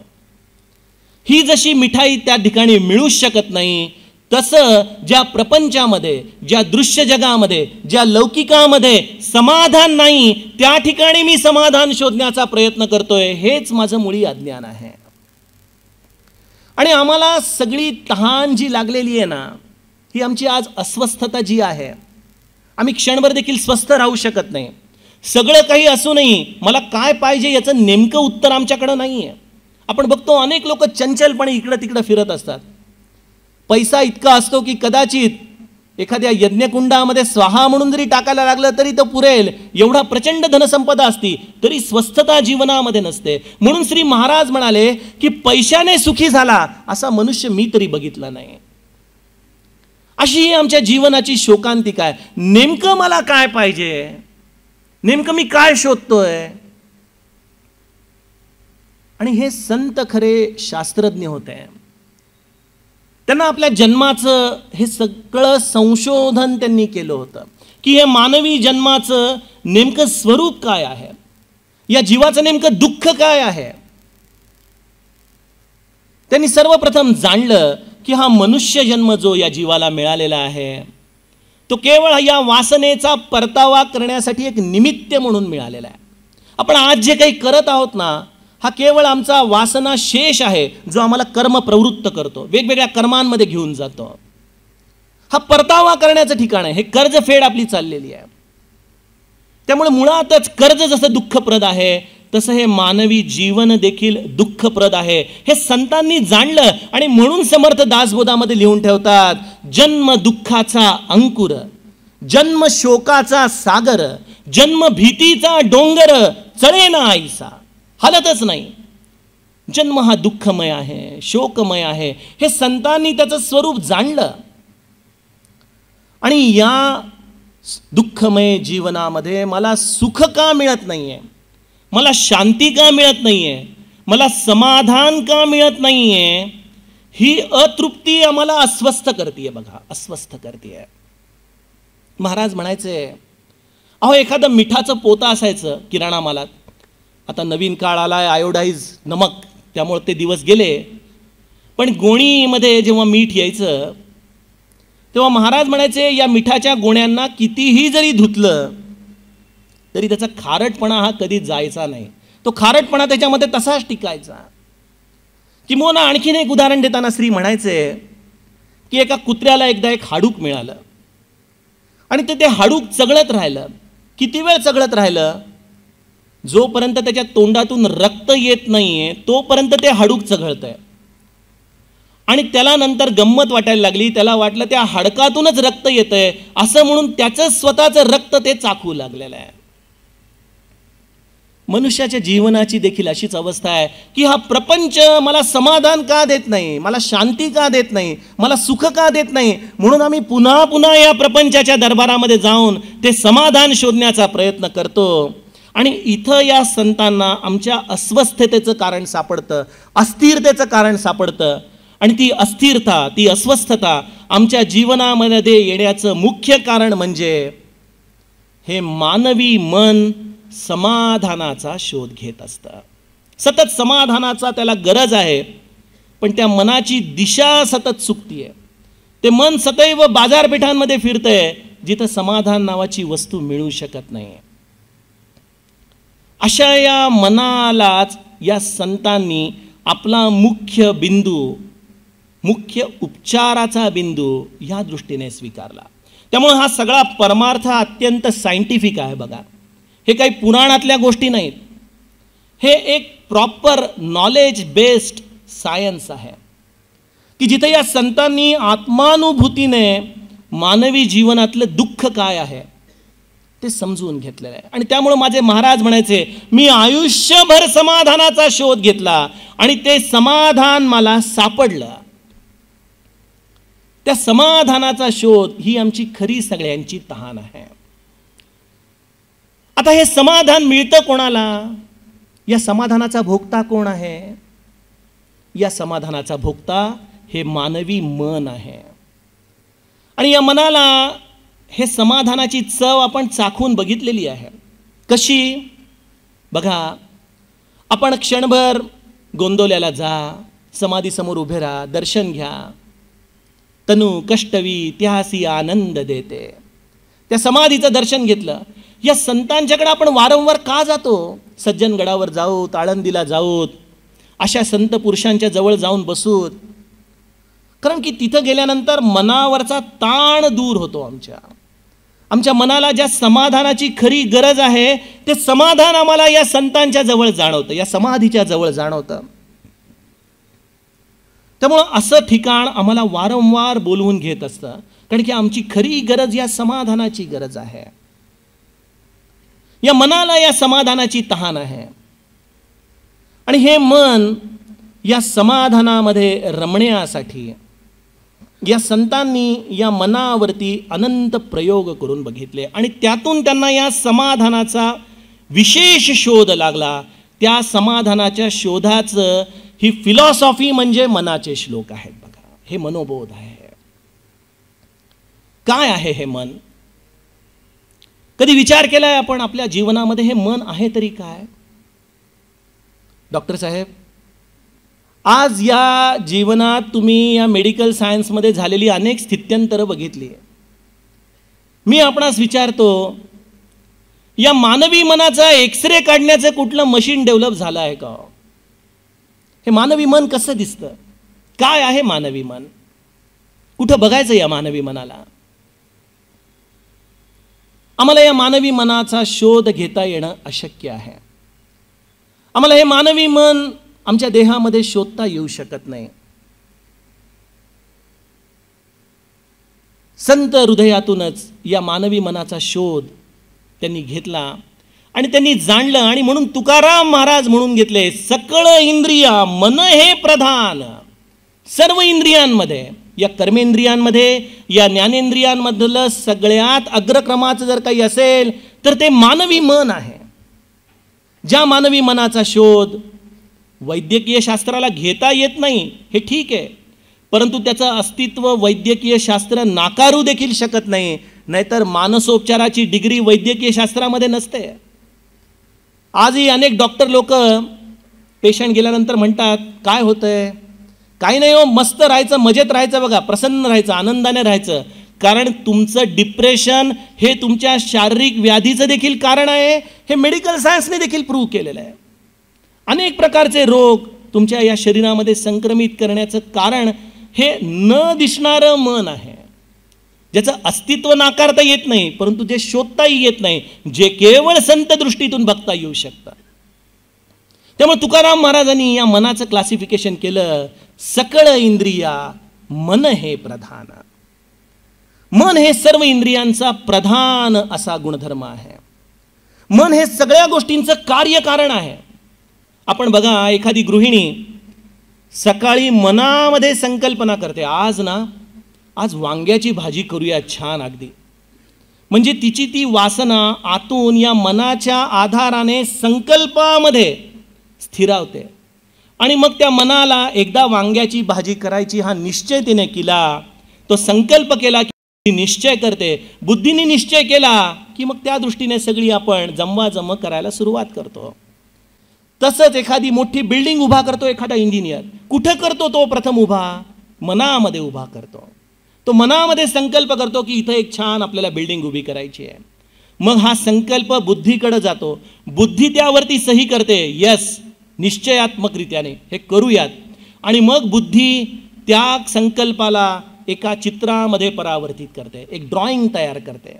Speaker 3: ही जशी मिठाई त्या ठिकाणी मिळूच शकत नाही, तसं ज्या प्रपंचामध्ये, ज्या दृश्य जगामध्ये, ज्या लौकिकामध्ये समाधान नाही, त्या ठिकाणी मी समाधान शोधण्याचा प्रयत्न करतोय. हेच माझं मुळी अज्ञान आहे. आणि आम्हाला सगळी तहान जी लागलेली आहे ना, ही आमची आज अस्वस्थता जी आहे. आम्ही क्षणभर देखील स्वस्थ राहू शकत नाही. सगळं काही असूनही मला काय पाहिजे याचं नेमकं उत्तर आमच्याकडं नाही आहे. आपण बघतो अनेक लोक चंचलपणे इकडं तिकडं फिरत असतात. पैसा इतका असतो की कदाचित एखाद्या यज्ञकुंडामध्ये स्वाहा म्हणून जरी टाकायला लागलं तरी तो पुरेल, एवढा प्रचंड धनसंपदा असती तरी स्वस्थता जीवनामध्ये नसते. म्हणून श्री महाराज म्हणाले की पैशाने सुखी झाला असा मनुष्य मी तरी बघितला नाही. अशी ही आमच्या जीवनाची शोकांतिका आहे. नेमकं मला काय पाहिजे, नेमकं मी काय शोधतोय. आणि हे संत खरे शास्त्रज्ञ होते. त्यांना आपल्या जन्माचं हे सगळं संशोधन त्यांनी केलं होतं की हे मानवी जन्माचं नेमकं स्वरूप काय आहे, या जीवाचं नेमकं दुःख काय आहे. त्यांनी सर्वप्रथम जाणलं की हा मनुष्य जन्म जो या जीवाला मिळालेला आहे तो केवळ या वासनेचा परतावा करण्यासाठी एक निमित्त म्हणून मिळालेला आहे. आपण आज जे काही करत आहोत ना, हा केवळ आमचा वासना शेष आहे जो आम्हाला कर्म प्रवृत्त करतो, वेगवेगळ्या कर्मांमध्ये घेऊन जातो. हा परतावा करण्याचं ठिकाण आहे. हे कर्जफेड आपली चाललेली आहे. त्यामुळे मुळातच कर्ज जसं दुःखप्रद आहे तसं हे मानवी जीवन देखील दुःखप्रद आहे. हे संतांनी जाणलं आणि म्हणून समर्थ दासबोधामध्ये लिहून ठेवतात, जन्म दुःखाचा अंकुर, जन्म शोकाचा सागर, जन्म भीतीचा डोंगर, चढेना आईसा, हालतच नाही. जन्म हा दुःखमय आहे, शोकमय आहे. हे संतांनी त्याचं स्वरूप जाणलं. आणि या दुःखमय जीवनामध्ये मला सुख का मिळत नाहीये, मला शांती का मिळत नाहीये, मला समाधान का मिळत नाहीये, ही अतृप्ती आम्हाला अस्वस्थ करते. बघा, अस्वस्थ करते. महाराज म्हणायचे, अहो एखादं मिठाचं पोतं असायचं किराणा मालात. आता नवीन काळ आलाय, आयोडाईज नमक, त्यामुळे ते दिवस गेले. पण गोणीमध्ये जेव्हा मीठ यायचं तेव्हा महाराज म्हणायचे, या मिठाच्या गोण्यांना कितीही जरी धुतलं तरी त्याचा खारटपणा हा कधी जायचा नाही. तो खारटपणा त्याच्यामध्ये तसाच टिकायचा. किंवा आणखीन एक उदाहरण देताना श्री म्हणायचे की एका कुत्र्याला एकदा एक हाडूक मिळालं आणि ते हाडूक चघळत राहिलं. किती वेळ चघळत राहिलं? जोपर्यंत त्याच्या तोंडातून रक्त येत नाहीये तोपर्यंत ते हाडूक चघळतंय. आणि त्याला नंतर गंमत वाटायला लागली. त्याला वाटलं त्या हाडकातूनच रक्त येतंय असं म्हणून त्याचं स्वतःचं रक्त ते चाखू लागलेलं आहे. मनुष्याच्या जीवनाची देखील अशीच अवस्था आहे की हा प्रपंच मला समाधान का देत नाही, मला शांती का देत नाही, मला सुख का देत नाही. म्हणून आम्ही पुन्हा पुन्हा या प्रपंचाच्या दरबारामध्ये जाऊन ते समाधान शोधण्याचा प्रयत्न करतो. आणि इथं या संतांना आमच्या अस्वस्थतेचं कारण सापडतं, अस्थिरतेचं कारण सापडतं. आणि ती अस्थिरता, ती अस्वस्थता आमच्या जीवनामध्ये येण्याचं मुख्य कारण म्हणजे हे मानवी मन समाधानाचा शोध घेत असतं. सतत समाधानाचा त्याला गरज आहे, पण त्या मनाची दिशा सतत चुकतीये. ते मन सदैव बाजारपेठांमध्ये फिरतंय जिथं समाधान नावाची वस्तू मिळू शकत नाही. अशा या मनालाच या संतांनी आपला मुख्य बिंदू, मुख्य उपचाराचा बिंदू ह्या दृष्टीने स्वीकारला. त्यामुळे हा सगळा परमार्थ अत्यंत सायंटिफिक आहे. बघा, हे काही पुराणातल्या गोष्टी नाहीत. हे एक प्रॉपर नॉलेज बेस्ड सायन्स आहे की जिथे या संतांनी आत्मानुभूतीने मानवी जीवनातलं दुःख काय आहे ते समजून घेतलेलं आहे. आणि त्यामुळे माझे महाराज म्हणायचे, मी आयुष्यभर समाधानाचा शोध घेतला आणि ते समाधान मला सापडलं. त्या समाधानाचा शोध ही आमची खरी सगळ्यांची तहान आहे. आता हे समाधान मिळतं कोणाला? या समाधानाचा भोगता कोण आहे? या समाधानाचा भोगता हे मानवी मन आहे. आणि या मनाला हे समाधानाची चव आपण चाखून बघितलेली आहे. कशी? बघा, आपण क्षणभर गोंदवल्याला जा, समाधीसमोर उभे राहा, दर्शन घ्या. तनु कष्टवी त्यासी आनंद देते. त्या समाधीचं दर्शन घेतलं. या संतांच्याकडे आपण वारंवार का जातो? सज्जनगडावर जाऊत, आळंदीला जाऊत, अशा संत पुरुषांच्या जवळ जाऊन बसूत. कारण की तिथं गेल्यानंतर मनावरचा ताण दूर होतो. आमच्या मनाला ज्या समाधानाची खरी गरज आहे ते समाधान आम्हाला या संतांच्या जवळ जाणवतं, या समाधीच्या जवळ जाणवतं. त्यामुळं असं ठिकाण आम्हाला वारंवार बोलवून घेत असतं. कारण की आमची खरी गरज या समाधानाची गरज आहे. या मनाला या समाधानाची तहान आहे. आणि हे मन या समाधानामध्ये रमण्यासाठी या संतांनी या मनावरती अनंत प्रयोग करून बघितले आणि त्यातून त्यांना या समाधानाचा विशेष शोध लागला. त्या समाधानाच्या शोधाचं ही फिलॉसॉफी म्हणजे मनाचे श्लोक आहेत. बघा, हे मनोबोध आहे. काय आहे हे मन? कधी विचार केलाय आपण आपल्या जीवनामध्ये हे मन आहे तरी काय? डॉक्टर साहेब, आज या जीवनात तुम्ही या मेडिकल सायन्समध्ये झालेली अनेक स्थित्यंतरं बघितली. मी आपणास विचारतो, या मानवी मनाचा एक्सरे काढण्याचं कुठलं मशीन डेव्हलप झालं आहे का? हे मानवी मन कसं दिसतं? काय आहे मानवी मन? कुठं बघायचं या मानवी मनाला? आम्हाला या मानवी मनाचा शोध घेता येणं अशक्य आहे. आम्हाला हे मानवी मन आमच्या देहामध्ये शोधता येऊ शकत नाही. संत हृदयातूनच या मानवी मनाचा शोध त्यांनी घेतला आणि त्यांनी जाणलं. आणि म्हणून तुकाराम महाराज म्हणून घेतले, सकळ इंद्रिया मन हे प्रधान. सर्व इंद्रियांमध्ये, या कर्मेंद्रियांमध्ये, या ज्ञानेंद्रियांमधलं सगळ्यात अग्रक्रमाचं जर काही असेल तर ते मानवी मन आहे. ज्या मानवी मनाचा शोध वैद्यकीय शास्त्राला घेता येत नाही हे ठीक आहे, परंतु त्याचं अस्तित्व वैद्यकीय शास्त्र नाकारू देखील शकत नाही. नाहीतर मानसोपचाराची डिग्री वैद्यकीय शास्त्रामध्ये नसते. आजही अनेक डॉक्टर लोक पेशंट गेल्यानंतर म्हणतात, काय होतंय? काही नाही हो, मस्त राहायचं, मजेत राहायचं, बघा, प्रसन्न राहायचं, आनंदाने राहायचं. कारण तुमचं डिप्रेशन हे तुमच्या शारीरिक व्याधीचं देखील कारण आहे. हे मेडिकल सायन्सने देखील प्रूव्ह केलेलं आहे. अनेक प्रकारचे रोग तुमच्या या शरीरामध्ये संक्रमित करण्याचं कारण हे न दिसणारं मन आहे, ज्याचं अस्तित्व नाकारता येत नाही, परंतु जे शोधताही येत नाही, जे केवळ संत दृष्टीतून बघता येऊ शकतं. त्यामुळे तुकाराम महाराजांनी या मनाचं क्लासिफिकेशन केलं, सकळ इंद्रिया मन हे प्रधान. मन हे सर्व इंद्रियांचा प्रधान असा गुणधर्म आहे. मन हे सगळ्या गोष्टींचं कार्यकारण आहे. आपण बघा, एखादी गृहिणी सकाळी मनामध्ये संकल्पना करते, आज वांग्याची भाजी करूया छान अगदी. म्हणजे तिची ती वासना आतून या मनाच्या आधाराने संकल्पामध्ये स्थिरावते. आणि मग त्या मनाला एकदा वांग्याची भाजी करायची हा निश्चय तिने केला, तो संकल्प केला की निश्चय करते. बुद्धीने निश्चय केला की मग त्या दृष्टीने सगळी आपण जमवाजम करायला सुरुवात करतो. तसंच एखादी मोठी बिल्डिंग उभा करतो एखादा इंजिनियर. कुठं करतो तो? प्रथम उभा मनामध्ये उभा करतो. तो मनामध्ये संकल्प करतो की इथं एक छान आपल्याला बिल्डिंग उभी करायची आहे. मग हा संकल्प बुद्धीकडे जातो. बुद्धी त्यावरती सही करते, यस, निश्चयात्मकरित्याने हे करूयात. आणि मग बुद्धी त्या संकल्पाला एका चित्रामध्ये परावर्तित करते, एक ड्रॉइंग तयार करते.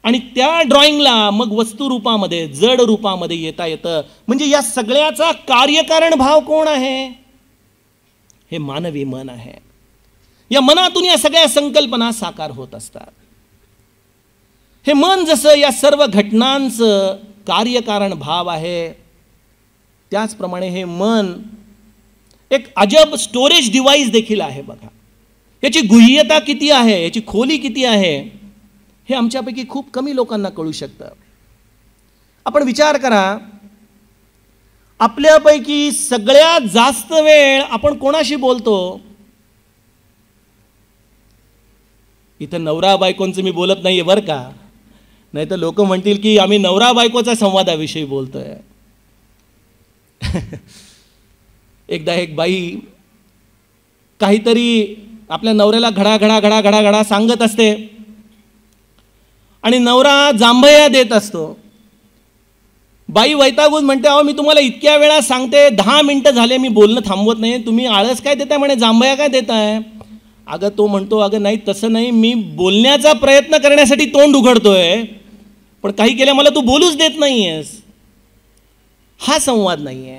Speaker 3: आणि त्या ड्रॉइंगला मग वस्तुरूपामध्ये, जड रूपामध्ये येता येतं. म्हणजे या सगळ्याचा कार्यकारण भाव कोण आहे? हे मानवी मन आहे. या मनातून या सगळ्या संकल्पना साकार होत असतात. हे मन जसं या सर्व घटनांचं कार्यकारण भाव आहे, त्याचप्रमाणे हे मन एक अजब स्टोरेज डिव्हाइस देखील आहे. बघा, याची गुह्यता किती आहे, याची खोली किती आहे, हे आमच्यापैकी खूप कमी लोकांना कळू शकतं. आपण विचार करा, आपल्यापैकी सगळ्यात जास्त वेळ आपण कोणाशी बोलतो? इथं नवरा बायकोंचं मी बोलत नाहीये बरं का, नाही तर लोक म्हणतील की आम्ही नवरा बायकोच्या संवादाविषयी बोलतोय. एकदा एक बाई काहीतरी आपल्या नवऱ्याला घडा घडा घडा घडा घडा सांगत असते आणि नवरा जांभया देत असतो. बाई वैतागून म्हणते, अहो मी तुम्हाला इतक्या वेळा सांगते, 10 मिनिटं झाले मी बोलणं थांबवत नाही, तुम्ही आळस काय देताय म्हणे, जांभया काय देताय? अगं तो म्हणतो, अगं नाही तसं नाही, मी बोलण्याचा प्रयत्न करण्यासाठी तोंड उघडतोय, पण काही केल्या मला तू बोलूच देत नाहीयेस. हा संवाद नाहीये.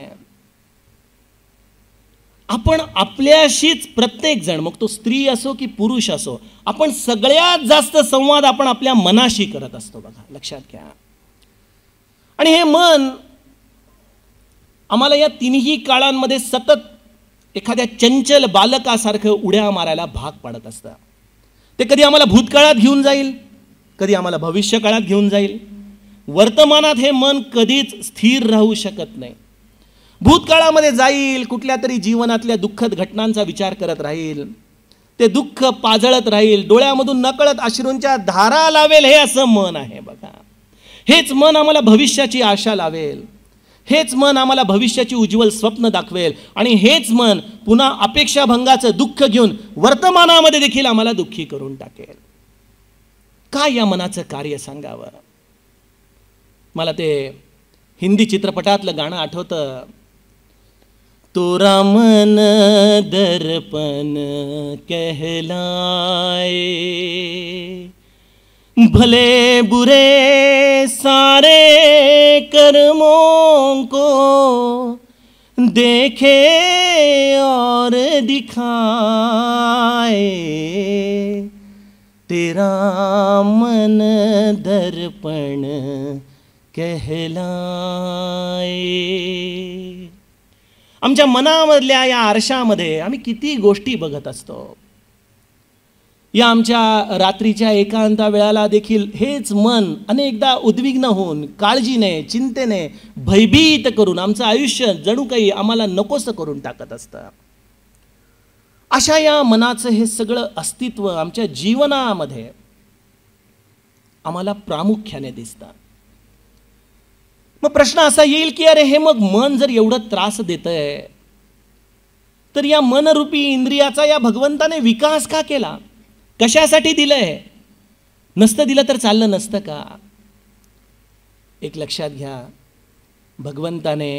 Speaker 3: आपण आपल्याशीच प्रत्येक जण, मग तो स्त्री असो की पुरुष असो, आपण सगळ्यात जास्त संवाद आपण आपल्या मनाशी करत असतो बघा, लक्षात घ्या. आणि हे मन आम्हाला या तिन्ही काळांमध्ये सतत एखाद्या चंचल बालकासारखं उड्या मारायला भाग पाडत असतं. ते कधी आम्हाला भूतकाळात घेऊन जाईल, कधी आम्हाला भविष्य काळात घेऊन जाईल. वर्तमानात हे मन कधीच स्थिर राहू शकत नाही. भूतकाळामध्ये जाईल, कुठल्या तरी जीवनातल्या दुःखद घटनांचा विचार करत राहील, ते दुःख पाजळत राहील, डोळ्यामधून नकळत अश्रूंच्या धारा लावेल. हे असं मन आहे बघा. हेच मन आम्हाला भविष्याची आशा लावेल, हेच मन आम्हाला भविष्याची उज्ज्वल स्वप्न दाखवेल, आणि हेच मन पुन्हा अपेक्षाभंगाचं दुःख घेऊन वर्तमानामध्ये देखील आम्हाला दुःखी करून टाकेल. काय या मनाचं कार्य सांगावं? मला ते हिंदी चित्रपटातलं गाणं आठवतं, तोरा मन दर्पण कहलाए, भले बुरे सारे कर्मों को देखे और दिखाए, तेरा मन दर्पण कहलाए. आमच्या मनामधल्या या आरशामध्ये आम्ही किती गोष्टी बघत असतो. या आमच्या रात्रीच्या एकांता वेळाला देखील हेच मन अनेकदा उद्विग्न होऊन, काळजीने, चिंतेने भयभीत करून आमचं आयुष्य जणू काही आम्हाला नकोसं करून टाकत असतं. अशा या मनाचं हे सगळं अस्तित्व आमच्या जीवनामध्ये आम्हाला प्रामुख्याने दिसतं. मग प्रश्न असा येईल की अरे हे मग मन जर एवढं त्रास देतंय, तर या मनरूपी इंद्रियाचा या भगवंताने विकास का केला? कशासाठी दिलंय? नसतं दिलं तर चाललं नसतं का? एक लक्षात घ्या, भगवंताने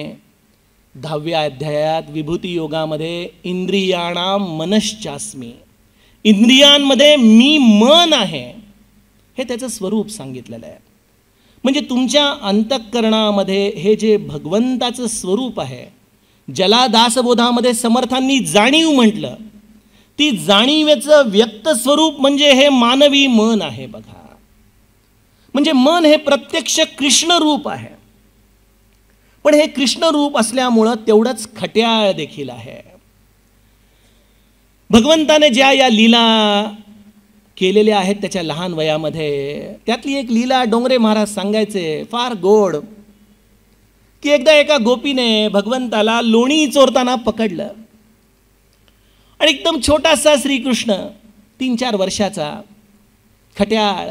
Speaker 3: 10व्या अध्यायात विभूती योगामध्ये इंद्रियाणाम मनश्चास्मी, इंद्रियांमध्ये मी मन आहे, हे त्याचं स्वरूप सांगितलेलं आहे. म्हणजे तुमच्या अंतःकरणामध्ये हे जे भगवंताचं स्वरूप आहे, ज्याला दासबोधामध्ये समर्थांनी जाणीव म्हटलं, ती जाणीवेचं व्यक्त स्वरूप म्हणजे हे मानवी मन आहे बघा. म्हणजे मन हे प्रत्यक्ष कृष्ण रूप आहे, पण हे कृष्ण रूप असल्यामुळं तेवढंच खट्याळ देखील आहे. भगवंताने ज्या या लीला केलेल्या आहेत त्याच्या लहान वयामध्ये, त्यातली एक लीला डोंगरे महाराज सांगायचे, फार गोड, की एकदा एका गोपीने भगवंताला लोणी चोरताना पकडलं आणि एकदम छोटासा श्रीकृष्ण 3-4 वर्षाचा खट्याळ,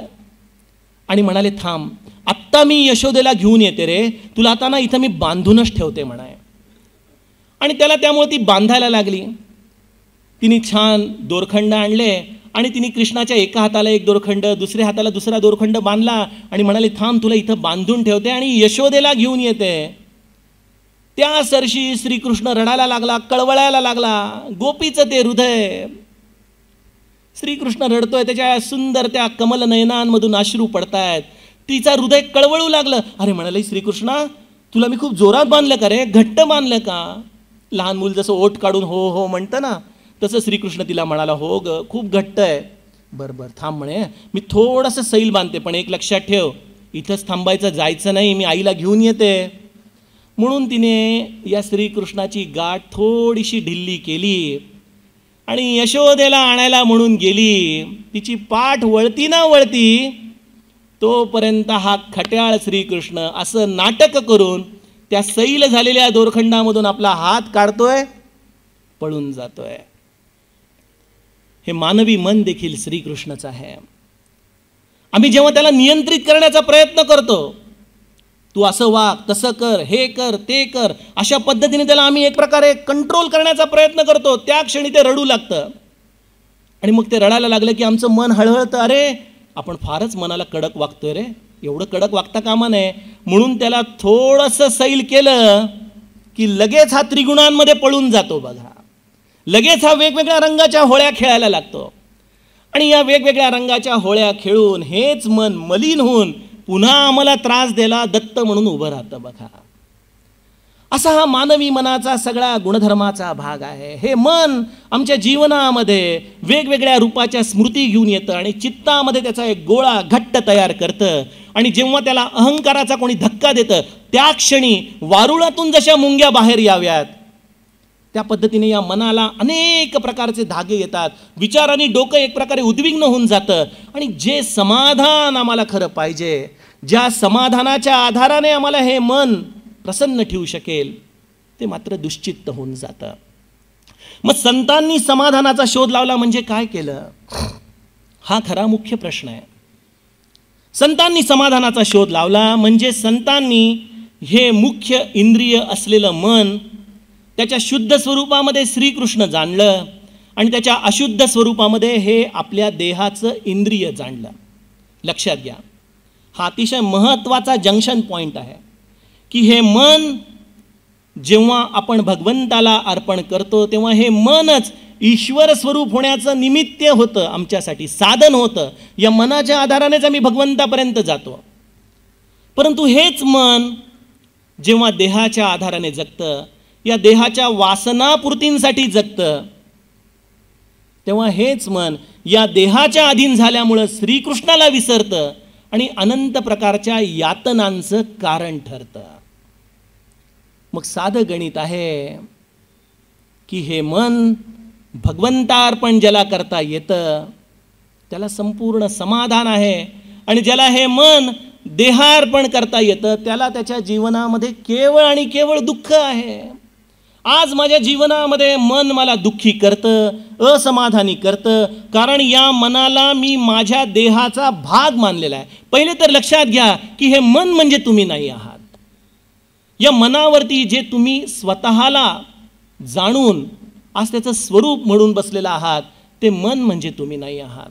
Speaker 3: आणि म्हणाले थांब, आत्ता मी यशोदेला घेऊन येते रे, तुला आता ना इथं मी बांधूनच ठेवते म्हणाय. आणि त्याला त्यामुळे ती बांधायला लागली. तिने छान दोरखंड आणले आणि तिने कृष्णाच्या एका हाताला एक दोरखंड, दुसऱ्या हाताला दुसरा दोरखंड बांधला आणि म्हणाले थांब, तुला इथं बांधून ठेवते आणि यशोदेला घेऊन येते. त्या सरशी श्रीकृष्ण रडायला लागला, कळवळायला लागला. गोपीचं ते हृदय, श्रीकृष्ण रडतोय, त्याच्या सुंदर त्या कमल नयनांमधून अश्रू पडतायत, तिचा हृदय कळवळू लागलं. अरे म्हणाले श्रीकृष्णा, तुला मी खूप जोरात बांधलं का रे, घट्ट बांधलं का? लहान मूल जसं ओठ काढून हो हो म्हणतं ना, तसं श्रीकृष्ण तिला म्हणाला, हो ग खूप घट्ट आहे. बरं बरं थांब म्हणे, मी थोडंसं सैल बांधते, पण एक लक्षात ठेव, इथंच थांबायचं, जायचं नाही, मी आईला घेऊन येते. म्हणून तिने या श्रीकृष्णाची गाठ थोडीशी ढिल्ली केली आणि यशोदेला आणायला म्हणून गेली. तिची पाठ वळती ना वळती, तोपर्यंत हा खट्याळ श्रीकृष्ण असं नाटक करून त्या सैल झालेल्या दोरखंडामधून आपला हात काढतोय, पळून जातोय. हे मानवी मन देखील श्रीकृष्णच आहे. आम्ही जेव्हा त्याला नियंत्रित करण्याचा प्रयत्न करतो, तू असं वाग, तसं कर, हे कर, ते कर, अशा पद्धतीने त्याला आम्ही एक प्रकारे कंट्रोल करण्याचा प्रयत्न करतो, त्या क्षणी ते रडू लागतं. आणि मग ते रडायला लागलं की आमचं मन हळहळतं, अरे आपण फारच मनाला कडक वागतोय रे, एवढं कडक वागता कामा नये. म्हणून त्याला थोडंसं सैल केलं की लगेच हा त्रिगुणांमध्ये पळून जातो बघा. लगेच हा वेगवेगळ्या रंगाच्या होळ्या खेळायला लागतो. आणि या वेगवेगळ्या रंगाच्या होळ्या खेळून हेच मन मलिन होऊन पुन्हा आम्हाला त्रास द्यायला दत्त म्हणून उभं राहतं बघा. असा हा मानवी मनाचा सगळा गुणधर्माचा भाग आहे. हे मन आमच्या जीवनामध्ये वेगवेगळ्या रूपाच्या स्मृती घेऊन येतं आणि चित्तामध्ये त्याचा एक गोळा घट्ट तयार करतं. आणि जेव्हा त्याला अहंकाराचा कोणी धक्का देतं, त्या क्षणी वारुळातून जशा मुंग्या बाहेर याव्यात त्या पद्धतीने या मनाला अनेक प्रकारचे धागे येतात. विचारांनी डोकं एक प्रकारे उद्विग्न होऊन जातं. आणि जे समाधान आम्हाला खरं पाहिजे, ज्या समाधानाच्या आधाराने आम्हाला हे मन प्रसन्न ठेवू शकेल, ते मात्र दुश्चित्त होऊन जातं. मग संतांनी समाधानाचा शोध लावला म्हणजे काय केलं, हा खरा मुख्य प्रश्न आहे. संतांनी समाधानाचा शोध लावला म्हणजे संतांनी हे मुख्य इंद्रिय असलेलं मन त्याच्या शुद्ध स्वरूपामध्ये श्रीकृष्ण जाणलं आणि त्याच्या अशुद्ध स्वरूपामध्ये हे आपल्या देहाचं इंद्रिय जाणलं. लक्षात घ्या, हा अतिशय महत्त्वाचा जंक्शन पॉईंट आहे की हे मन जेव्हा आपण भगवंताला अर्पण करतो तेव्हा हे मनच ईश्वर स्वरूप होण्याचं निमित्त होतं, आमच्यासाठी साधन होतं. या मनाच्या आधारानेच आम्ही भगवंतापर्यंत जातो. परंतु हेच मन जेव्हा देहाच्या आधाराने जगतं, या देहाच्या वासनापूर्तींसाठी जगतं, तेव्हा हेच मन या देहाच्या अधीन झाल्यामुळं श्रीकृष्णाला विसरतं आणि अनंत प्रकारच्या यातनांचं कारण ठरतं. मग साधं गणित आहे की हे मन भगवंतार्पण ज्याला करता येतं त्याला संपूर्ण समाधान आहे. आणि ज्याला हे मन देहार्पण करता येतं त्याला त्याच्या जीवनामध्ये केवळ आणि केवळ दुःख आहे. आज माझ्या जीवनामध्ये मन मला दुःखी करतं, असमाधानी करतं, कारण या मनाला मी माझ्या देहाचा भाग मानलेला आहे. पहिले तर लक्षात घ्या की हे मन म्हणजे तुम्ही नाही आहात. या मनावरती जे तुम्ही स्वतःला जाणून आज त्याचं स्वरूप म्हणून बसलेलं आहात, ते मन म्हणजे तुम्ही नाही आहात.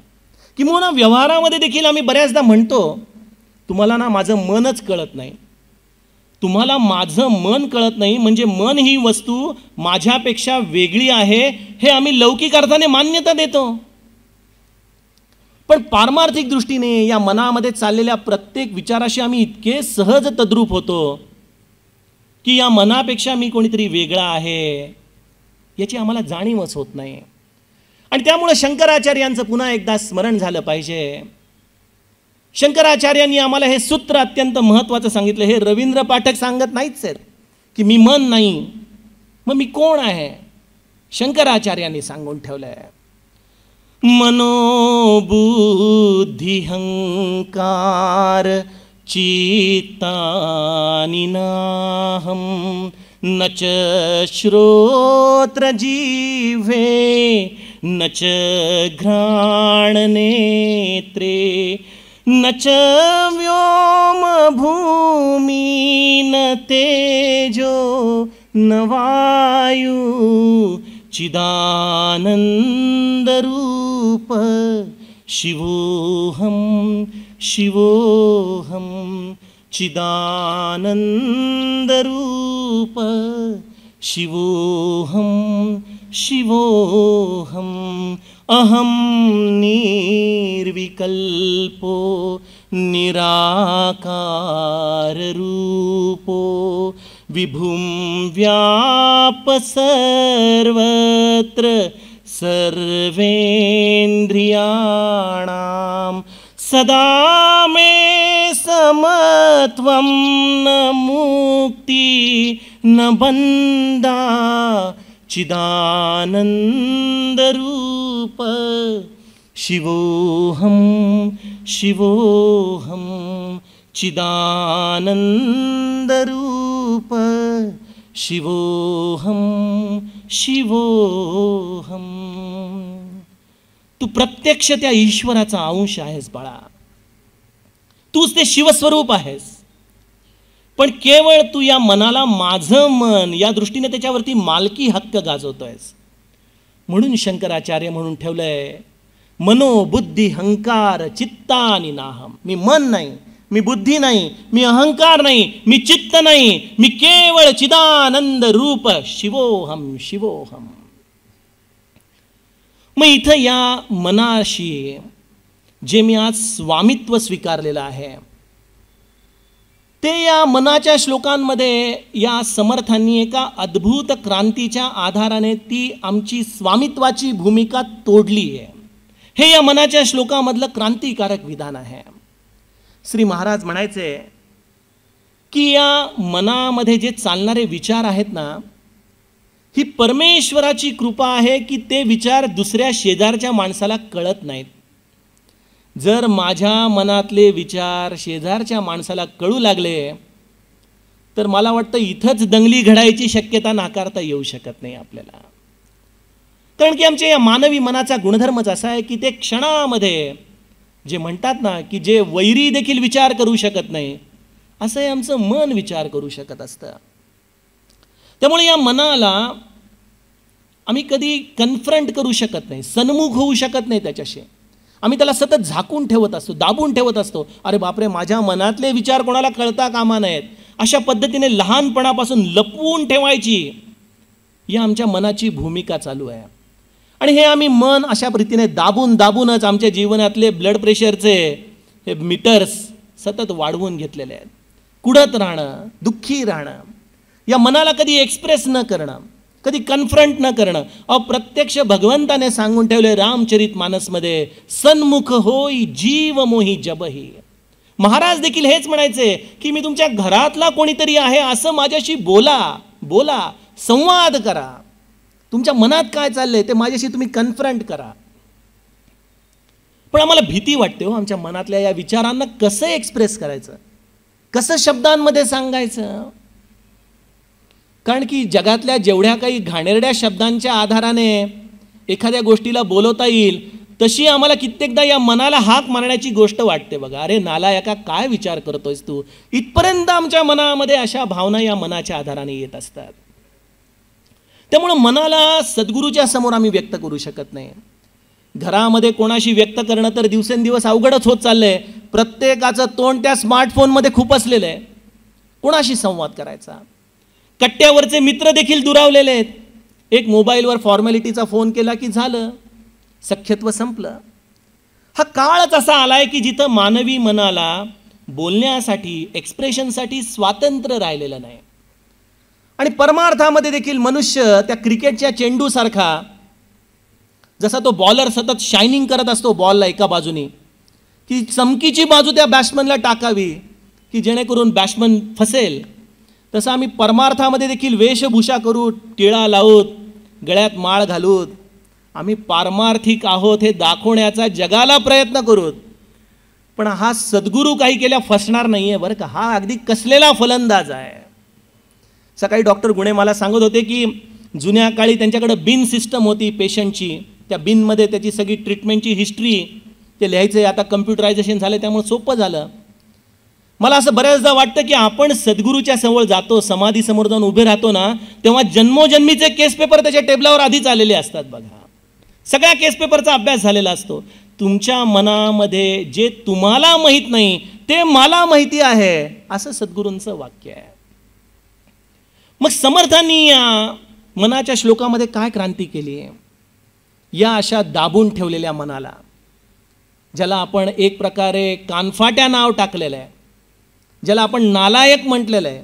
Speaker 3: किंवा व्यवहारामध्ये देखील आम्ही बऱ्याचदा म्हणतो, तुम्हाला ना माझं मनच कळत नाही, तुम्हाला माझं मन कळत नाही, म्हणजे मन ही वस्तू माझ्यापेक्षा वेगळी आहे हे आम्ही लौकिक अर्थाने मान्यता देतो. पण पारमार्थिक दृष्टीने या मनामध्ये चाललेल्या प्रत्येक विचाराशी आम्ही इतके सहज तद्रूप होतो की या मनापेक्षा मी कोणीतरी वेगळा आहे याची आम्हाला जाणीवच होत नाही. आणि त्यामुळे शंकराचार्यांचं पुन्हा एकदा स्मरण झालं पाहिजे. शंकराचार्यांनी आम्हाला हे सूत्र अत्यंत महत्त्वाचं सांगितलं. हे रवींद्र पाठक सांगत नाहीच आहेत की मी मन नाही, मग मी कोण आहे. शंकराचार्यांनी सांगून ठेवलं आहे, मनोबुद्धी हंकार चित्तानि नाहं न च श्रोत्र जिह्वे न च घ्राणनेत्रे न च व्योम भूमि न तेजो न वायु चिदानन्दरूप शिवोऽहं शिवोऽहं चिदानन्दरूप शिवोऽहं शिवोऽहं अहं निर्विकल्पो निराकाररूपो विभुं व्याप सर्वत्र सर्वेन्द्रियाणां सदा मे समत्वं न मुक्ति न बन्धा चिदानन्दरूप शिवोहम शिवोहम चिदानंदरूप शिवोहम शिवोहम. तू प्रत्यक्ष त्या ईश्वराचा अंश आहेस बाळा. तूच ते शिवस्वरूप आहेस. पण केवळ तू या मनाला माझं मन या दृष्टीने त्याच्यावरती मालकी हक्क गाजवतोयस. म्हणून शंकराचार्य म्हणून ठेवलंय मनो बुद्धी हंकार चित्तानि नाहम. मी मन नाही, मी बुद्धी नाही, मी अहंकार नाही, मी चित्त नाही, मी केवळ चिदानंद रूप शिवोहम शिवोहम. मग इथं या मनाशी जे मी आज स्वामित्व स्वीकारलेलं आहे ते या मनाच्या श्लोकांमध्ये या समर्थांनी एका अद्भुत क्रांतीच्या आधाराने ती आमची स्वामित्वाची भूमिका तोडली आहे. हे या मनाच्या श्लोकामधलं क्रांतिकारक विधान आहे. श्री महाराज म्हणायचे की या मनामध्ये जे चालणारे विचार आहेत ना, ही परमेश्वराची कृपा आहे की ते विचार दुसऱ्या शेजारच्या माणसाला कळत नाहीत. जर माझ्या मनातले विचार शेजारच्या माणसाला कळू लागले तर मला वाटतं इथंच दंगली घडायची शक्यता नाकारता येऊ शकत नाही आपल्याला. कारण की आमच्या या मानवी मनाचा गुणधर्मच असा आहे की ते क्षणामध्ये जे म्हणतात ना की जे वैरी देखील विचार करू शकत नाही असं हे आमचं मन विचार करू शकत असतं. त्यामुळे या मनाला आम्ही कधी कन्फ्रंट करू शकत नाही, सन्मुख होऊ शकत नाही त्याच्याशी. आम्ही त्याला सतत झाकून ठेवत असतो, दाबून ठेवत असतो. अरे बापरे, माझ्या मनातले विचार कोणाला कळता कामा नयेत अशा पद्धतीने लहानपणापासून लपवून ठेवायची या आमच्या मनाची भूमिका चालू आहे. आणि हे आम्ही मन अशा रीतीने दाबून दाबूनच आमच्या जीवनातले ब्लड प्रेशरचे हे मीटर्स सतत वाढवून घेतलेले आहेत. कुढत राहणं, दुःखी राहणं, या मनाला कधी एक्सप्रेस न करणं, कधी कन्फ्रंट न करणं. प्रत्यक्ष भगवंताने सांगून ठेवले रामचरित मानसमध्ये, सन्मुख होई जीव मोही जबही. महाराज देखील हेच म्हणायचे की मी तुमच्या घरातला कोणीतरी आहे असं माझ्याशी बोला, बोला, संवाद करा. तुमच्या मनात काय चाललंय ते माझ्याशी तुम्ही कन्फ्रंट करा. पण आम्हाला भीती वाटते हो आमच्या मनातल्या या विचारांना कसं एक्सप्रेस करायचं, कसं शब्दांमध्ये सांगायचं. कारण की जगातल्या जेवढ्या काही घाणेरड्या शब्दांच्या आधाराने एखाद्या गोष्टीला बोलवता येईल तशी आम्हाला कित्येकदा या मनाला हाक मारण्याची गोष्ट वाटते बघा. अरे नालायका, काय विचार करतोयस तू. इथपर्यंत आमच्या मनामध्ये अशा भावना या मनाच्या आधाराने येत असतात. त्यामुळं मनाला सद्गुरूच्या समोर आम्ही व्यक्त करू शकत नाही. घरामध्ये कोणाशी व्यक्त करणं तर दिवसेंदिवस अवघडच होत चाललंय. प्रत्येकाचं तोंड त्या स्मार्टफोनमध्ये खूप असलेलं आहे. कोणाशी संवाद करायचा. कट्ट्यावरचे मित्र देखील दुरावलेले आहेत. एक मोबाईलवर फॉर्मॅलिटीचा फोन केला की झालं, सख्यत्व संपलं. हा काळच असा आलाय की जिथं मानवी मनाला बोलण्यासाठी, एक्सप्रेशनसाठी स्वातंत्र्य राहिलेलं नाही. आणि परमार्थामध्ये देखील मनुष्य त्या क्रिकेटच्या चेंडूसारखा जसा तो बॉलर सतत शायनिंग करत असतो बॉलला एका बाजूनी, की चमकीची बाजू त्या बॅट्समनला टाकावी की जेणेकरून बॅट्समन फसेल, तसं आम्ही परमार्थामध्ये देखील वेशभूषा करू, टिळा लावूत, गळ्यात माळ घालूत आम्ही पारमार्थिक आहोत हे दाखवण्याचा जगाला प्रयत्न करूत. पण हा सद्गुरू काही केल्या फसणार नाही आहे बरं का. हा अगदी कसलेला फलंदाज आहे. सकाळी डॉक्टर गुणे मला सांगत होते की जुन्या काळी त्यांच्याकडे बिन सिस्टम होती पेशंटची. त्या बिनमध्ये त्याची सगळी ट्रीटमेंटची हिस्ट्री ते लिहायचं. आता कम्प्युटरायझेशन झालं त्यामुळे सोपं झालं. मला असं बऱ्याचदा वाटतं की आपण सद्गुरूच्या समोर जातो, समाधीसमोर जाऊन उभे राहतो ना, तेव्हा जन्मोजन्मीचे केस पेपर त्याच्या टेबलावर आधीच आलेले असतात बघा. सगळ्या केस पेपरचा अभ्यास झालेला असतो. तुमच्या मनामध्ये जे तुम्हाला माहीत नाही ते मला माहिती आहे असं सद्गुरूंचं वाक्य आहे. मग समर्थांनी या मनाच्या श्लोकामध्ये काय क्रांती केली आहे. या अशा दाबून ठेवलेल्या मनाला, ज्याला आपण एक प्रकारे कानफाट्या नाव टाकलेलं आहे, ज्याला आपण नालायक म्हटलेलं आहे,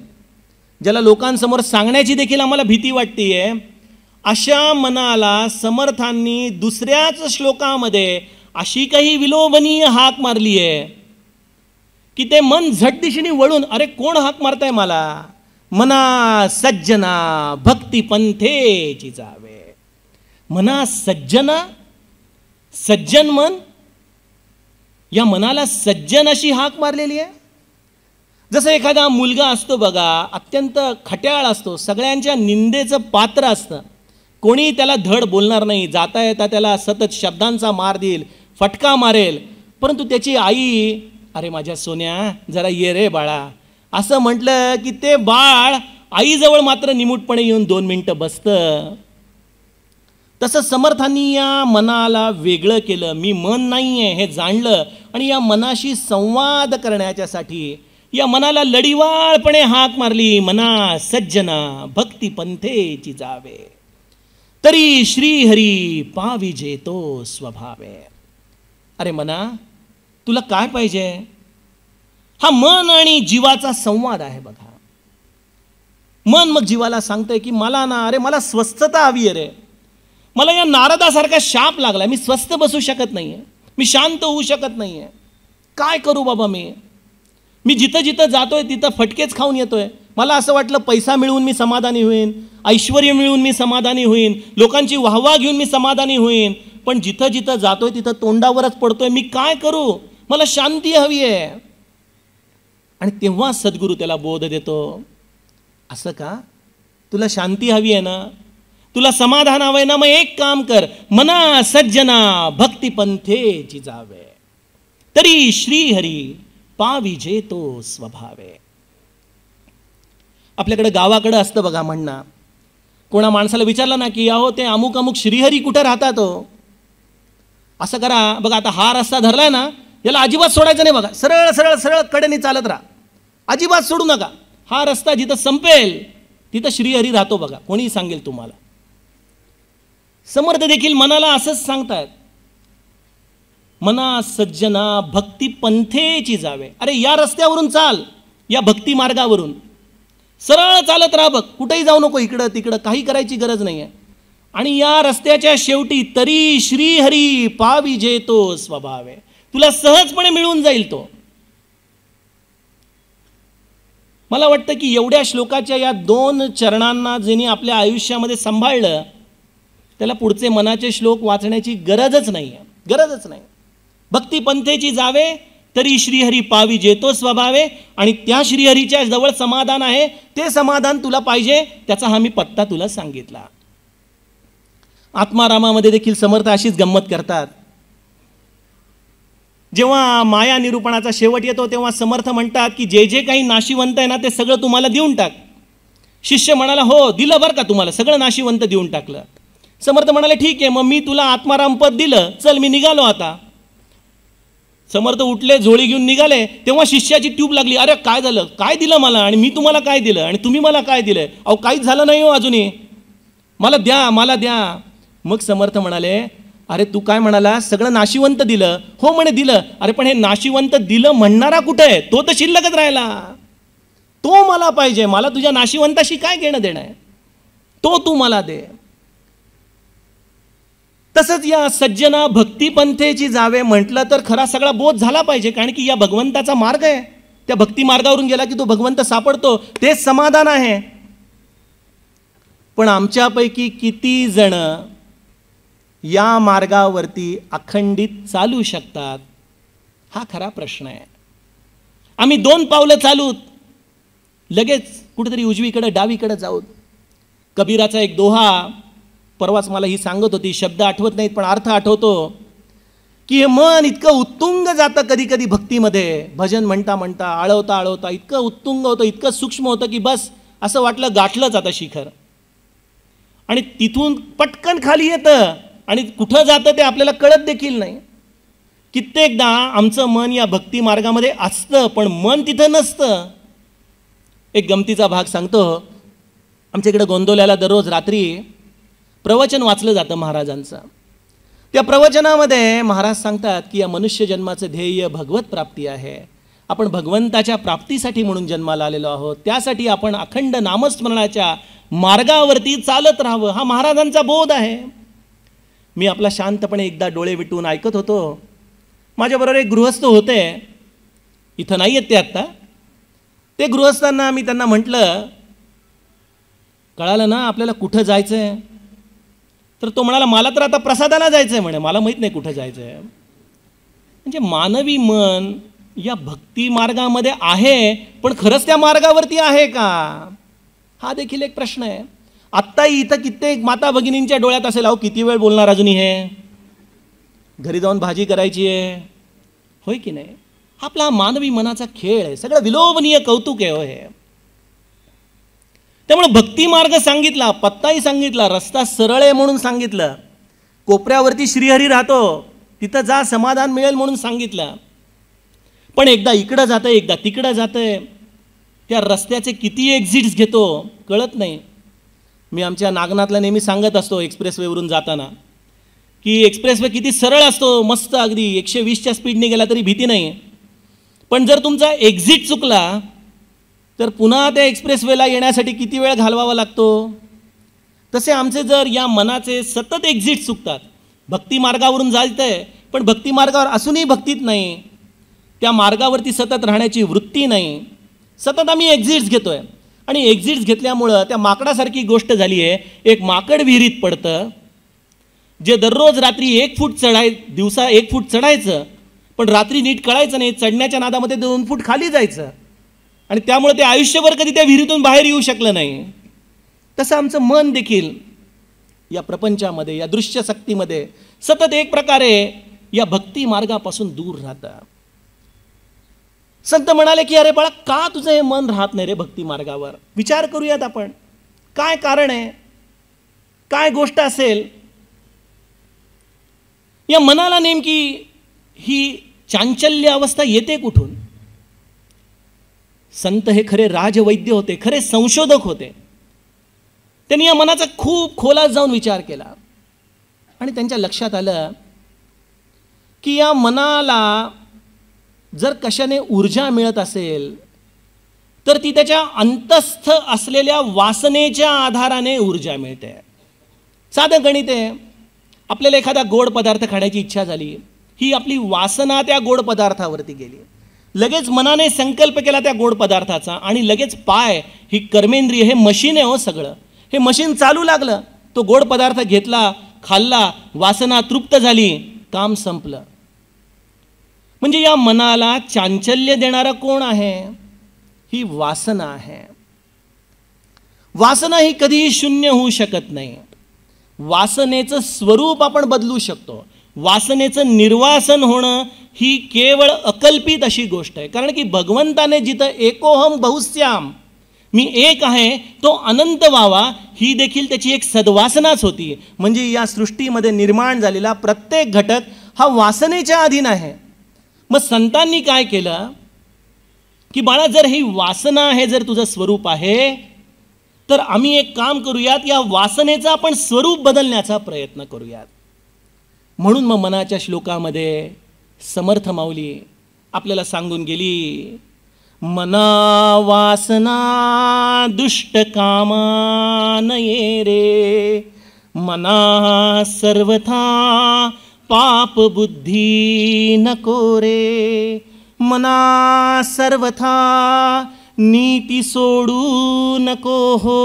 Speaker 3: ज्याला लोकांसमोर सांगण्याची देखील आम्हाला भीती वाटते, अशा मनाला समर्थांनी दुसऱ्याच श्लोकामध्ये अशी काही विलोभनीय हाक मारली आहे की ते मन झटदिशीने वळून, अरे कोण हाक मारताय मला, मना सज्जना भक्ती पंथेची जावे. मना सज्जना सज्जन मन, या मनाला सज्जन अशी हाक मारलेली आहे. जसं एखादा मुलगा असतो बघा, अत्यंत खट्याळ असतो, सगळ्यांच्या निंदेचं पात्र असतं, कोणी त्याला धड बोलणार नाही, जाता येता त्याला सतत शब्दांचा मार देईल, फटका मारेल, परंतु त्याची आई, अरे माझ्या सोन्या जरा ये रे बाळा असं म्हटलं की ते बाळ आईजवळ मात्र निमूटपणे येऊन 2 मिनिटं बसतं. तसं समर्थांनी या मनाला वेगळं केलं. मी मन नाही आहे हे जाणलं आणि या मनाशी संवाद करण्याच्यासाठी या मनाला लढीवाळपणे हाक मारली. मना सज्जना भक्ती पंथेची जावे, तरी श्रीहरी पाविजे तो स्वभावे. अरे मना, तुला काय पाहिजे? हा मन आणि जीवाचा संवाद आहे बघा. मन मग जीवाला सांगतंय की मला ना, अरे मला स्वस्थता हवी आहे रे, मला या नारदासारखा शाप लागला, मी स्वस्थ बसू शकत नाहीये, मी शांत होऊ शकत नाहीये, काय करू बाबा? मी जिथं जिथं जातोय तिथं फटकेच खाऊन येतोय. मला असं वाटलं पैसा मिळवून मी समाधानी होईन, ऐश्वर्य मिळवून मी समाधानी होईन, लोकांची वाहवा घेऊन मी समाधानी होईन, पण जिथं जिथं जातोय तिथं तोंडावरच पडतोय, मी काय करू? मला शांती हवी आहे. आणि तेव्हा सद्गुरू त्याला बोध देतो, असं का? तुला शांती हवी आहे ना, तुला समाधान हवंय ना, मग एक काम कर, मना सज्जना भक्ती पंथेची जावे, तरी श्रीहरी पाविजे तो स्वभावे. आपल्याकडे गावाकडे असतं बघा म्हणणं, कोणा माणसाला विचारलं ना की अहो ते अमुक अमुक श्रीहरी कुठं राहतात हो, असं करा बघा, आता हा रस्ता धरलाय ना, याला अजिबात सोडायचं नाही बघा, सरळ सरळ सरळ कडेने चालत राहा, अजिबात सोडू नका. हा रस्ता जिथं संपेल तिथं श्रीहरी राहतो बघा, कोणीही सांगेल तुम्हाला. समर्थ देखील मनाला असंच सांगतायत, मना सज्जना भक्ती पंथेची जावे. अरे या रस्त्यावरून चाल, या भक्ती मार्गावरून सरळ चालत राहा बघ, कुठेही जाऊ नको, इकडं तिकडं काही करायची गरज नाही आहे. आणि या रस्त्याच्या शेवटी तरी श्रीहरी पाविजे तो स्वभावे, तुला सहजपणे मिळून जाईल तो. मला वाटतं की एवढ्या श्लोकाच्या या 2 चरणांना ज्यांनी आपल्या आयुष्यामध्ये सांभाळलं त्याला पुढचे मनाचे श्लोक वाचण्याची गरजच नाही आहे, गरजच नाही. भक्ती पंथेची जावे, तरी श्रीहरी पाविजे तो स्वभावे. आणि त्या श्रीहरीच्या जवळ समाधान आहे, ते समाधान तुला पाहिजे, त्याचा हा मी पत्ता तुला सांगितला. आत्मारामामध्ये देखील समर्थ अशीच गंमत करतात. जेव्हा माया निरूपणाचा शेवट येतो तेव्हा समर्थ म्हणतात की जे जे काही नाशिवंत आहे ना ते सगळं तुम्हाला देऊन टाक. शिष्य म्हणाला हो दिलं बरं का, तुम्हाला सगळं नाशिवंत देऊन टाकलं. समर्थ म्हणाले ठीक आहे, मग मी तुला आत्माराम पद दिलं, चल मी निघालो आता. समर्थ उठले, झोळी घेऊन निघाले, तेव्हा शिष्याची ट्यूब लागली, अरे काय झालं, काय दिलं मला आणि मी तुम्हाला काय दिलं आणि तुम्ही मला काय दिलं? अहो काहीच झालं नाही हो अजूनही, मला द्या मला द्या. मग समर्थ म्हणाले अरे तू काय म्हणाला, सगळं नाशिवंत दिलं? हो म्हणे दिलं. अरे पण हे नाशिवंत दिलं म्हणणारा कुठे आहे? तो तर शिल्लकच राहिला, तो मला पाहिजे, मला तुझ्या नाशिवंताशी काय घेणं देणं आहे, तो तू मला दे. तसंच या सज्जना भक्ती पंथेची जावे म्हटलं तर खरा सगळा बोध झाला पाहिजे, कारण की या भगवंताचा मार्ग आहे, त्या भक्ती मार्गावरून गेला की तो भगवंत सापडतो, तेच समाधान आहे. पण आमच्यापैकी किती जण या मार्गावरती अखंडित चालू शकतात, हा खरा प्रश्न आहे. आम्ही 2 पावलं चालूत लगेच कुठेतरी उजवीकडे डावीकडे जाऊत. कबीराचा एक दोहा परवाच मला ही सांगत होती, शब्द आठवत नाहीत पण अर्थ आठवतो, की हे मन इतकं उत्तुंग जातं कधी कधी भक्तीमध्ये, भजन म्हणता म्हणता आळवता आळवता इतकं उत्तुंग होतं, इतकं सूक्ष्म होतं की बस असं वाटलं गाठलंच आता शिखर, आणि तिथून पटकन खाली येतं आणि कुठं जातं ते आपल्याला कळत देखील नाही. कित्येकदा आमचं मन या भक्ती मार्गामध्ये असतं पण मन तिथं नसतं. एक गमतीचा भाग सांगतो. आमच्याकडे गोंदवल्याला दररोज रात्री प्रवचन वाचलं जातं महाराजांचं. त्या प्रवचनामध्ये महाराज सांगतात की या मनुष्य जन्माचं ध्येय भगवत प्राप्ती आहे, आपण भगवंताच्या प्राप्तीसाठी म्हणून जन्माला आलेलो आहोत, त्यासाठी आपण अखंड नामस्मरणाच्या मार्गावरती चालत राहावं, हा महाराजांचा बोध आहे. मी आपला शांतपणे एकदा डोळे विटून ऐकत होतो. माझ्याबरोबर एक गृहस्थ होते, इथं नाही आहेत ते आत्ता. ते गृहस्थांना मी त्यांना म्हटलं, कळालं ना आपल्याला कुठं जायचं आहे? तर तो म्हणाला, मला तर आता प्रसादाला जायचं आहे म्हणे, मला माहीत नाही कुठं जायचं आहे. म्हणजे मानवी मन या भक्ती मार्गामध्ये आहे, पण खरंच त्या मार्गावरती आहे का, हा देखील एक प्रश्न आहे. आत्ताही इथं कित्येक माता भगिनींच्या डोळ्यात असेल, अहो किती वेळ बोलणार अजूनही, हे घरी जाऊन भाजी करायची आहे, होय की नाही. आपला मानवी मनाचा खेळ आहे, सगळं विलोभनीय कौतुक आहे हो हे. त्यामुळे भक्ती मार्ग सांगितला, पत्ताही सांगितला, रस्ता सरळ आहे म्हणून सांगितलं, कोपऱ्यावरती श्रीहरी राहतो तिथं जा समाधान मिळेल म्हणून सांगितलं. पण एकदा इकडं जातंय, एकदा तिकडं जातंय, त्या रस्त्याचे किती एक्झिट्स घेतो कळत नाही. मी आमच्या नागनाथला नेहमी सांगत असतो एक्सप्रेसवेवरून जाताना की एक्सप्रेसवे किती सरळ असतो, मस्त, अगदी 120च्या स्पीडने गेला तरी भीती नाही. पण जर तुमचा एक्झिट चुकला तर पुन्हा त्या एक्सप्रेसवेला येण्यासाठी किती वेळ घालवावा लागतो. तसे आमचे जर या मनाचे सतत एक्झिट चुकतात, भक्ती मार्गावरून जायचं आहे पण भक्ती मार्गावर असूनही भक्तीत नाही, त्या मार्गावरती सतत राहण्याची वृत्ती नाही, सतत आम्ही एक्झिट्स घेतो आहे. आणि एक्झिट्स घेतल्यामुळं त्या माकडासारखी गोष्ट झाली आहे, एक माकड विहिरीत पडतं जे दररोज रात्री 1 फूट दिवसा 1 फूट चढायचं, पण रात्री नीट कळायचं नाही, चढण्याच्या नादामध्ये 2 फूट खाली जायचं, आणि त्यामुळे ते आयुष्यभर कधी त्या विहिरीतून बाहेर येऊ शकलं नाही. तसं आमचं मन देखील या प्रपंचामध्ये, या दृश्य शक्तीमध्ये सतत एक प्रकारे या भक्ती मार्गापासून दूर राहतं. संत म्हणाले की अरे बाळा, का तुझं हे मन राहत नाही रे भक्ती मार्गावर, विचार करूयात आपण, काय कारण आहे, काय गोष्ट असेल. या मनाला नेमकी ही चांचल्य अवस्था येते कुठून. संत हे खरे राजवैद्य होते, खरे संशोधक होते. त्यांनी या मनाचा खूप खोलात जाऊन विचार केला आणि त्यांच्या लक्षात आलं की या मनाला जर कशाने ऊर्जा मिळत असेल तर ती त्याच्या अंतस्थ असलेल्या वासनेच्या आधाराने ऊर्जा मिळते. साधं गणित आहे. आपल्याला एखादा गोड पदार्थ खाण्याची इच्छा झाली, ही आपली वासना त्या गोड पदार्थावरती गेली, लगेच मनाने संकल्प केला त्या गोड पदार्थाचा, आणि लगेच पाय, ही कर्मेंद्रिय, हे मशीन आहे हो सगळं, हे मशीन चालू लागलं, तो गोड पदार्थ घेतला, खाल्ला, वासना तृप्त झाली, काम संपलं. म्हणजे या मनाला चांचल्य देणारं कोण आहे, ही वासना आहे. वासना ही कधीही शून्य होऊ शकत नाही. वासनेचं स्वरूप आपण बदलू शकतो. वासनेचं निर्वासन होणं ही केवळ अकल्पित अशी गोष्ट आहे. कारण की भगवंताने जिथं एकोहम बहुश्याम, मी एक आहे तो अनंत व्हावा, ही देखील त्याची एक सद्वासनाच होती. म्हणजे या सृष्टीमध्ये निर्माण झालेला प्रत्येक घटक हा वासनेच्या अधीन आहे. मग संतांनी काय केलं की बाळा, जर ही वासना आहे, जर तुझं स्वरूप आहे, तर आम्ही एक काम करूयात, या वासनेचं आपण स्वरूप बदलण्याचा प्रयत्न करूयात. म्हणून मग मनाच्या श्लोकामध्ये समर्थ माऊली आपल्याला सांगून गेली, मना वासना दुष्ट कामा नये रे, मना सर्वथा पाप बुद्धी नको रे, मना सर्वथा नीती सोडू नको हो,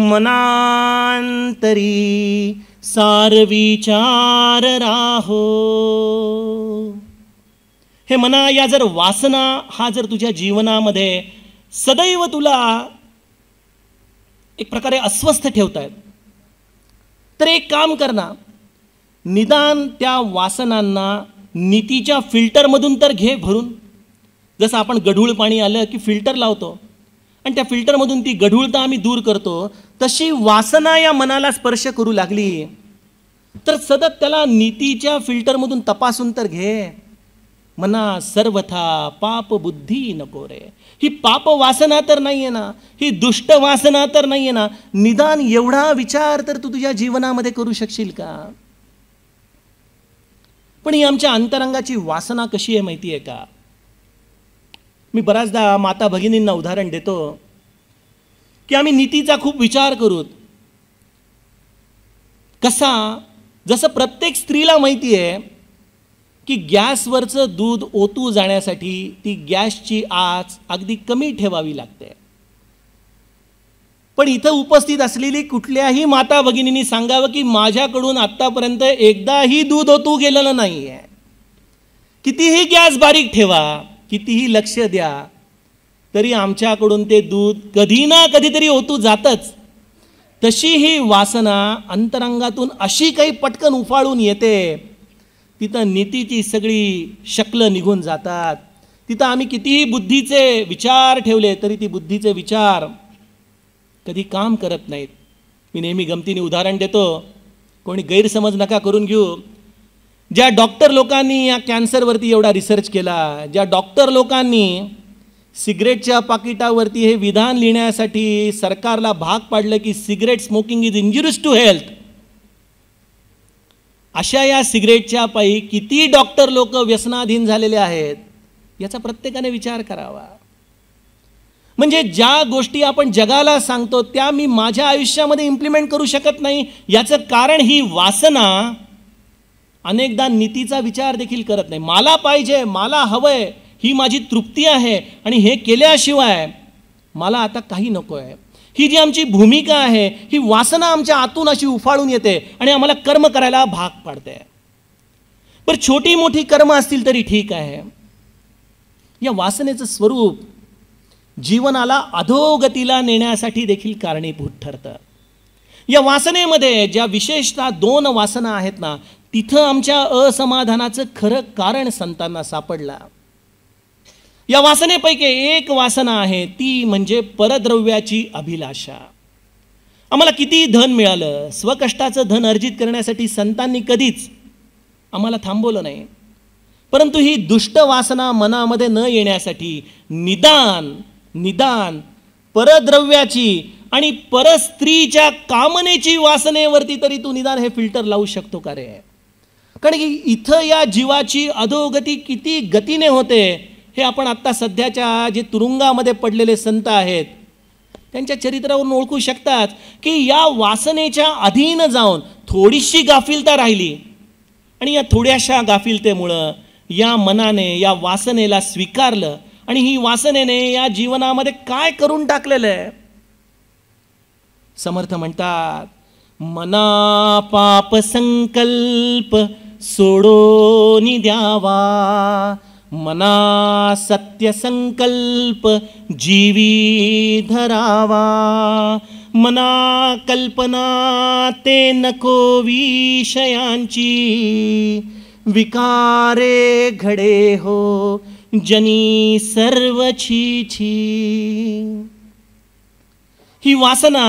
Speaker 3: मनांतरी सार विचार राहो. हे मना, या जर वासना हा जर तुझ्या जीवनामध्ये सदैव तुला एक प्रकारे अस्वस्थ ठेवतायत, तर एक काम कर ना, निदान त्या वासनांना नीतीच्या फिल्टरमधून तर घे भरून. जसं आपण गढूळ पाणी आलं की फिल्टर लावतो आणि त्या फिल्टरमधून ती गढूळता आम्ही दूर करतो, तशी वासना या मनाला स्पर्श करू लागली तर सतत त्याला नीतीच्या फिल्टरमधून तपासून तर घे. मना सर्वथा पाप बुद्धी नको रे. ही पाप वासना तर नाही आहे ना, ही दुष्ट वासना तर नाही आहे ना, निदान एवढा विचार तर तू तुझ्या जीवनामध्ये करू शकशील का. पण ही आमच्या अंतरंगाची वासना कशी आहे माहिती आहे का. मी बऱ्याचदा माता भगिनींना उदाहरण देतो की आम्ही नीतीचा खूप विचार करू. कसा, जसं प्रत्येक स्त्रीला माहिती आहे की गॅसवरचं दूध ओतू जाण्यासाठी ती गॅसची आच अगदी कमी ठेवावी लागते. पण इथं उपस्थित असलेली कुठल्याही माता भगिनींनी सांगावं की माझ्याकडून आत्तापर्यंत एकदाही दूध ओतू गेलेलं नाही आहे. कितीही गॅस बारीक ठेवा, कितीही लक्ष द्या, तरी आमच्याकडून ते दूध कधी ना कधीतरी ओतू जातच. तशी ही वासना अंतरंगातून अशी काही पटकन उफाळून येते, तिथं नीतीची सगळी शक्ल निघून जातात. तिथं आम्ही कितीही बुद्धीचे विचार ठेवले तरी ती बुद्धीचे विचार कधी काम करत नाहीत. मी नेहमी गमतीने उदाहरण देतो, कोणी गैरसमज नका करून घेऊ. ज्या डॉक्टर लोकांनी या कॅन्सरवरती एवढा रिसर्च केला, ज्या डॉक्टर लोकांनी सिगरेटच्या पाकिटावरती हे विधान लिहिण्यासाठी सरकारला भाग पाडलं की cigarette smoking is injurious to health, अशा या सिगरेटच्या पायी किती डॉक्टर लोक व्यसनाधीन झालेले आहेत याचा प्रत्येकाने विचार करावा. म्हणजे ज्या गोष्टी आपण जगाला सांगतो त्या मी माझ्या आयुष्यामध्ये इम्प्लिमेंट करू शकत नाही, याचं कारण ही वासना अनेकदा नीतीचा विचार देखील करत नाही. मला पाहिजे, मला हवंय, ही माझी तृप्ती आहे आणि हे केल्याशिवाय मला आता काही नको आहे. ही जी आमची भूमिका आहे, ही वासना आमच्या आतून अशी उफाळून येते आणि आम्हाला कर्म करायला भाग पाडते. पण छोटी मोठी कर्म असतील तरी ठीक आहे. या वासनेचं स्वरूप जीवनाला अधोगतीला नेण्यासाठी देखील कारणीभूत ठरतं. या वासनेमध्ये ज्या विशेषतः 2 वासना आहेत ना, तिथं आमच्या असमाधानाचं खरं कारण संतांना सापडला. या वासनेपैकी एक वासना आहे ती म्हणजे परद्रव्याची अभिलाषा. आम्हाला किती धन मिळालं, स्वकष्टाचं धन अर्जित करण्यासाठी संतांनी कधीच आम्हाला थांबवलं नाही. परंतु ही दुष्ट वासना मनामध्ये न येण्यासाठी निदान परद्रव्याची आणि परस्त्रीच्या कामनेची वासनेवरती तरी तू निदान हे फिल्टर लावू शकतो का रे? कारण की इथं या जीवाची अधोगती किती गतीने होते हे आपण आत्ता सध्याच्या जे तुरुंगामध्ये पडलेले संत आहेत त्यांच्या चरित्रावरून ओळखू शकतात की या वासनेच्या अधीन जाऊन थोडीशी गाफिलता राहिली आणि या थोड्याशा गाफिलतेमुळं या मनाने या वासनेला स्वीकारलं आणि ही वासनेने या जीवनामध्ये काय करून टाकलेलं आहे. समर्थ म्हणतात, मना पाप संकल्प सोडोनी द्यावा, मना सत्य संकल्प जीवी धरावा, मना कल्पना ते नको विषयांची, विकारे घडे हो जनी सर्व छी. ही वासना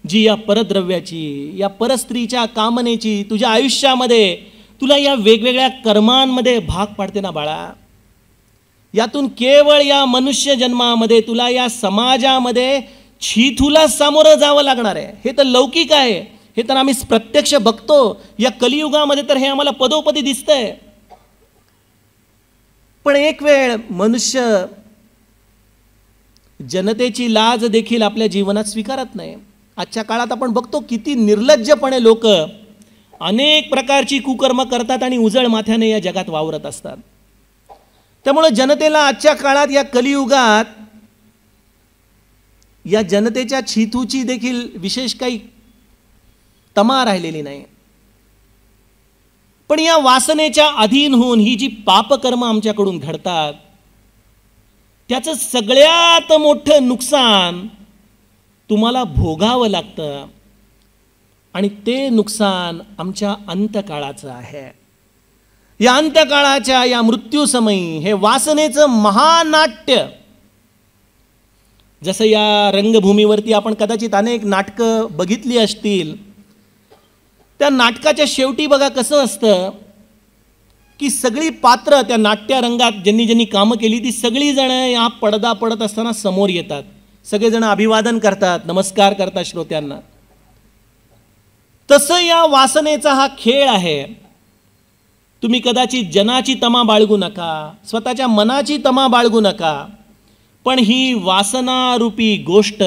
Speaker 3: जी या परद्रव्याची, या परस्त्रीच्या कामनेची तुझ्या आयुष्यामध्ये तुला या वेगवेगळ्या कर्मांमध्ये भाग पाडते ना बाळा, यातून केवळ या मनुष्य जन्मामध्ये तुला या समाजामध्ये छिथूला सामोरं जावं लागणार आहे. हे तर लौकिक आहे, हे तर आम्ही प्रत्यक्ष बघतो. या कलियुगामध्ये तर हे आम्हाला पदोपदी दिसतंय. पण एक वेळ मनुष्य जनतेची लाज देखील आपल्या जीवनात स्वीकारत नाही. आजच्या काळात आपण बघतो किती निर्लज्जपणे लोक अनेक प्रकारची कुकर्म करतात आणि उजळ माथ्याने या जगात वावरत असतात. त्यामुळे जनतेला आजच्या काळात या कलियुगात या जनतेच्या छिथूची देखील विशेष काही तमा राहिलेली नाही. पण या वासनेच्या अधीन होऊन ही जी पापकर्म आमच्याकडून घडतात त्याचं सगळ्यात मोठं नुकसान तुम्हाला भोगावं लागतं आणि ते नुकसान आमच्या अंतकाळाचं आहे. या अंतकाळाच्या या मृत्यूसमयी हे वासनेचं महानाट्य, जसं या रंगभूमीवरती आपण कदाचित अनेक नाटकं बघितली असतील, त्या नाटकाच्या शेवटी बघा कसं असतं की सगळी पात्र त्या नाट्यरंगात ज्यांनी ज्यांनी कामं केली ती सगळी जण या पडदा पडत असताना समोर येतात. सगळेजण अभिवादन करतात, नमस्कार करतात श्रोत्यांना. तसं या वासनेचा हा खेळ आहे. तुम्ही कदाचित जनाची तमा बाळगू नका, स्वतःच्या मनाची तमा बाळगू नका, पण ही वासनारूपी गोष्ट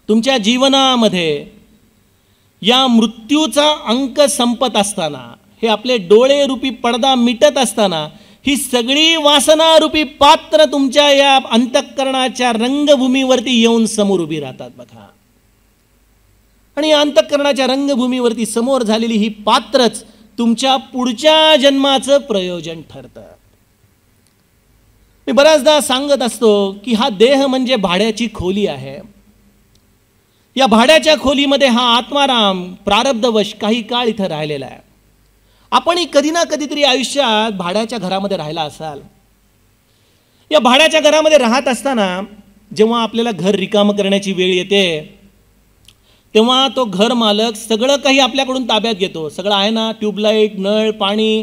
Speaker 3: तुमच्या जीवनामध्ये या मृत्यूचा अंक संपत असताना, हे आपले डोळे रूपी पडदा मिटत असताना ही सगळी वासनारूपी पात्र तुमच्या या अंतःकरणाच्या रंगभूमीवरती येऊन समोर उभी राहतात बघा. आणि या अंतःकरणाच्या रंगभूमीवरती समोर झालेली ही पात्रच तुमच्या पुढच्या जन्माचं प्रयोजन ठरतं. मी बऱ्याचदा सांगत असतो की हा देह म्हणजे भाड्याची खोली आहे. या भाड्याच्या खोलीमध्ये हा आत्माराम प्रारब्धवश काही काळ इथं राहिलेला आहे. आपणही कधी ना कधीतरी आयुष्यात भाड्याच्या घरामध्ये राहिला असाल. या भाड्याच्या घरामध्ये राहत असताना जेव्हा आपल्याला घर रिकामं करण्याची वेळ येते तेव्हा तो घर मालक सगळं काही आपल्याकडून ताब्यात घेतो. सगळं आहे ना, ट्यूबलाईट, नळ, पाणी,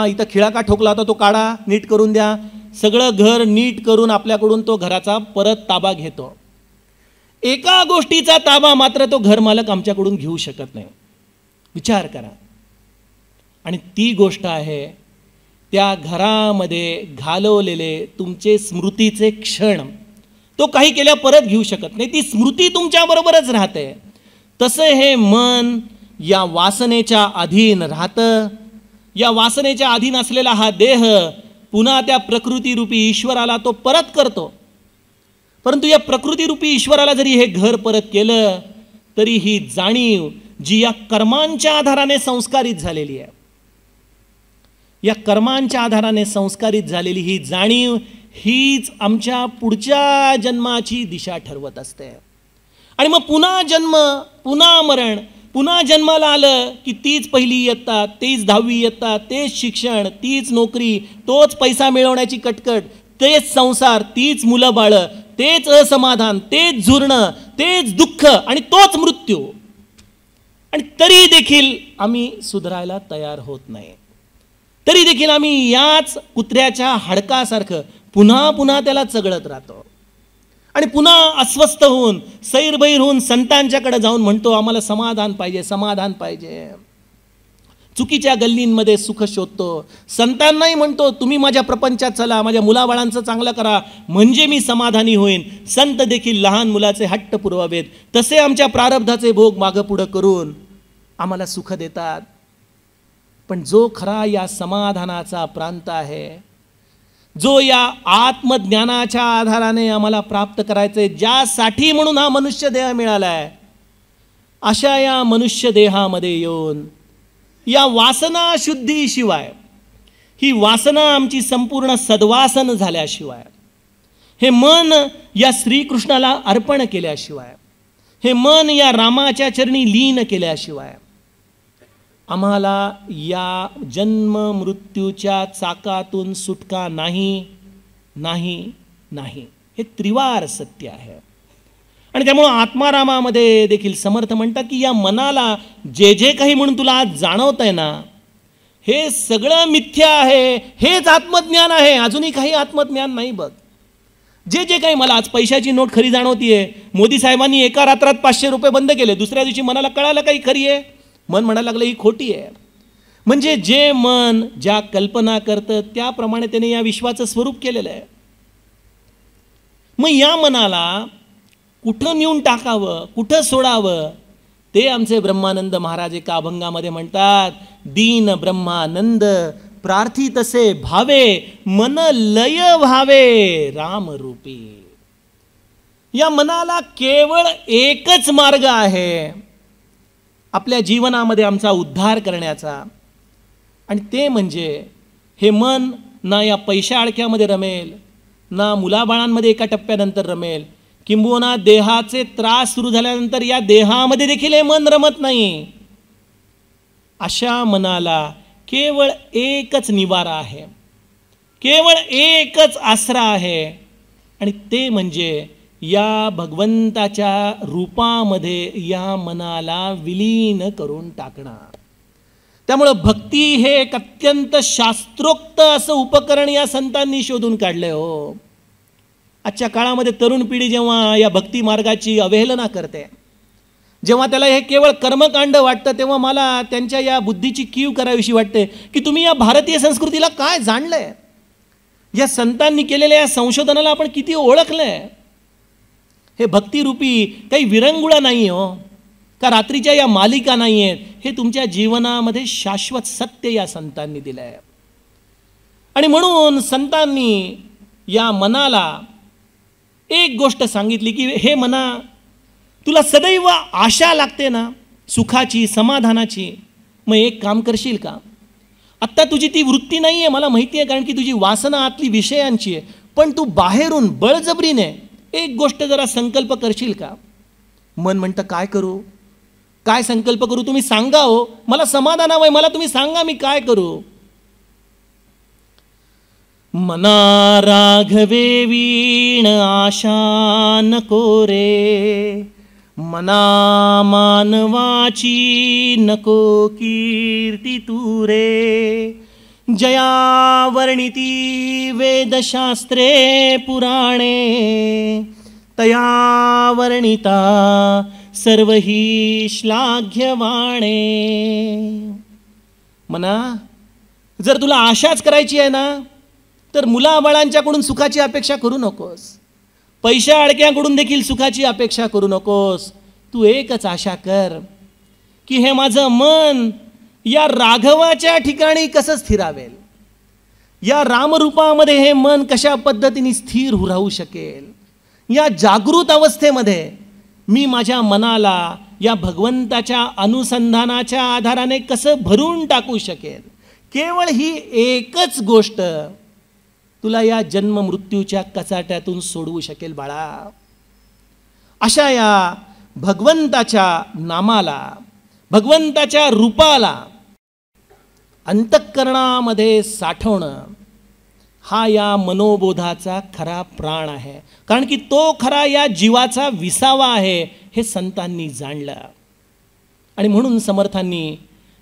Speaker 3: इथं खिळा का ठोकला होता तो काढा, नीट करून द्या. सगळं घर नीट करून आपल्याकडून तो घराचा परत ताबा घेतो. एका गोष्टीचा ताबा मात्र तो घर मालक आमच्याकडून घेऊ शकत नाही. विचार करा. आणि ती गोष्ट आहे त्या घरामध्ये घालवलेले तुमचे स्मृतीचे क्षण. तो काही केल्या परत घेऊ शकत नाही. ती स्मृती तुमच्याबरोबरच राहते. तसं हे मन या वासनेच्या अधीन राहतं. या वासनेच्या अधीन असलेला हा देह पुन्हा त्या प्रकृतीरूपी ईश्वराला तो परत करतो. परंतु या प्रकृतीरूपी ईश्वराला जरी हे घर परत केलं तरी ही जाणीव जी या कर्मांच्या आधाराने संस्कारित झालेली आहे, या कर्मांच्या आधाराने संस्कारित झालेली ही जाणीव हीच आमच्या पुढच्या जन्माची दिशा ठरवत असते. आणि मग पुन्हा जन्म, पुन्हा मरण, पुन्हा जन्माला आलं की तीच पहिली इयत्ता, तीच 10वी इयत्ता, तेच शिक्षण, तीच नोकरी, तोच पैसा मिळवण्याची कटकट, तेच संसार, तीच मुलं बाळं, तेच असमाधान, तेच झुरणं, तेच दुःख आणि तोच मृत्यू. आणि तरी देखील आम्ही सुधारायला तयार होत नाही. तरी देखील आम्ही याच कुत्र्याच्या हाडकासारखं पुन्हा पुन्हा त्याला चघळत राहतो. आणि पुन्हा अस्वस्थ होऊन सैरभैर होऊन संतांच्याकडे जाऊन म्हणतो आम्हाला समाधान पाहिजे, समाधान पाहिजे. चुकीच्या गल्लींमध्ये सुख शोधतो. संतांनाही म्हणतो तुम्ही माझ्या प्रपंचात चला, माझ्या मुलाबाळांचं चांगलं करा म्हणजे मी समाधानी होईन. संत देखील लहान मुलाचे हट्ट पुरवावेत तसे आमच्या प्रारब्धाचे भोग मागं पुढं करून आम्हाला सुख देतात. पण जो खरा या समाधानाचा प्रांत आहे, जो या आत्मज्ञानाच्या आधाराने आम्हाला प्राप्त करायचे, ज्यासाठी म्हणून हा मनुष्य देह मिळाला आहे, अशा या मनुष्य देहामध्ये येऊन या वासना शुद्धीशिवाय, ही वासना आमची संपूर्ण सद्वासन झाल्याशिवाय, हे मन या श्रीकृष्णाला अर्पण केल्याशिवाय, हे मन या रामाच्या चरणी लीन केल्याशिवाय आम्हाला या जन्म मृत्यूच्या चाकातून सुटका नाही, नाही, नाही. हे त्रिवार सत्य आहे. आणि त्यामुळं आत्मारामामध्ये देखील समर्थ म्हणतात की या मनाला जे जे काही म्हणून तुला आज जाणवत आहे ना, हे सगळं मिथ्या आहे, हेच आत्मज्ञान आहे, अजूनही काही आत्मज्ञान नाही. बघ, जे जे काही मला आज पैशाची नोट खरी जाणवतीये, मोदी साहेबांनी एका रात्रात 500 रुपये बंद केले, दुसऱ्या दिवशी मनाला कळालं काही खरी आहे, मन म्हणायला लागलं ही खोटी आहे. म्हणजे जे मन ज्या कल्पना करतं त्याप्रमाणे त्याने या विश्वाचं स्वरूप केलेलं आहे. मग या मनाला कुठं नेऊन टाकावं, कुठं सोडावं, ते आमचे ब्रह्मानंद महाराज एका अभंगामध्ये म्हणतात. दीन ब्रह्मानंद प्रार्थी तसे भावे, मन लय व्हावे रामरूपी. या मनाला केवळ एकच मार्ग आहे आपल्या जीवनामध्ये आमचा उद्धार करण्याचा, आणि ते म्हणजे हे मन ना या पैशा अडक्यामध्ये रमेल, ना मुलाबाळांमध्ये एका टप्प्यानंतर रमेल, किंबहुना देहाचे त्रास सुरू झाल्यानंतर या देहामध्ये देखील हे मन रमत नाही. अशा मनाला केवळ एकच निवारा आहे, केवळ एकच आसरा आहे, आणि ते म्हणजे या भगवंताच्या रूपामध्ये या मनाला विलीन करून टाकणार. त्यामुळं भक्ती हे एक अत्यंत शास्त्रोक्त असं उपकरण या संतांनी शोधून काढलंय. हो, आजच्या काळामध्ये तरुण पिढी जेव्हा या भक्ती मार्गाची अवहेलना करते, जेव्हा त्याला हे केवळ कर्मकांड वाटतं, तेव्हा मला त्यांच्या या बुद्धीची कीव करावीशी वाटते की तुम्ही या भारतीय संस्कृतीला काय जाणलंय, या संतांनी केलेल्या या संशोधनाला आपण किती ओळखलंय. हे भक्तिरूपी काही विरंगुळा नाही हो, का रात्रीच्या या मालिका नाही आहेत, हे तुमच्या जीवनामध्ये शाश्वत सत्य या संतांनी दिलं आहे. आणि म्हणून संतांनी या मनाला एक गोष्ट सांगितली की हे मना, तुला सदैव आशा लागते ना सुखाची, समाधानाची, मग एक काम करशील का? आत्ता तुझी ती वृत्ती नाही आहे, मला माहिती आहे, कारण की तुझी वासना आतली विषयांची आहे, पण तू बाहेरून बळजबरीने एक गोष्ट जरा संकल्प करशील का? मन म्हणतं काय करू, काय संकल्प करू, तुम्ही सांगा हो, मला समाधान हवंय, मला तुम्ही सांगा मी काय करू. मना राघवे वीण आशा नको रे, मना मानवाची नको कीर्ती तू रे, जया वर्णिती वेदशास्त्रे पुराणे, तया वर्णिता सर्व ही श्लाघ्यवाणे. मना, जर तुला आशाच करायची आहे ना, तर मुलाबाळांच्याकडून सुखाची अपेक्षा करू नकोस, पैशा अडक्यांकडून देखील सुखाची अपेक्षा करू नकोस. तू एकच आशा कर की हे माझं मन या राघवाच्या ठिकाणी कसं स्थिरावेल, या रामरूपामध्ये हे मन कशा पद्धतीने स्थिर राहू शकेल, या जागृत अवस्थेमध्ये मी माझ्या मनाला या भगवंताच्या अनुसंधानाच्या आधाराने कसं भरून टाकू शकेल. केवळ ही एकच गोष्ट तुला या जन्म मृत्यूच्या कचाट्यातून सोडवू शकेल बाळा. अशा या भगवंताच्या नामाला, भगवंताच्या रूपाला अंतःकरणामध्ये साठवणं हा या मनोबोधाचा खरा प्राण आहे, कारण की तो खरा या जीवाचा विसावा आहे हे संतांनी जाणलं. आणि म्हणून समर्थांनी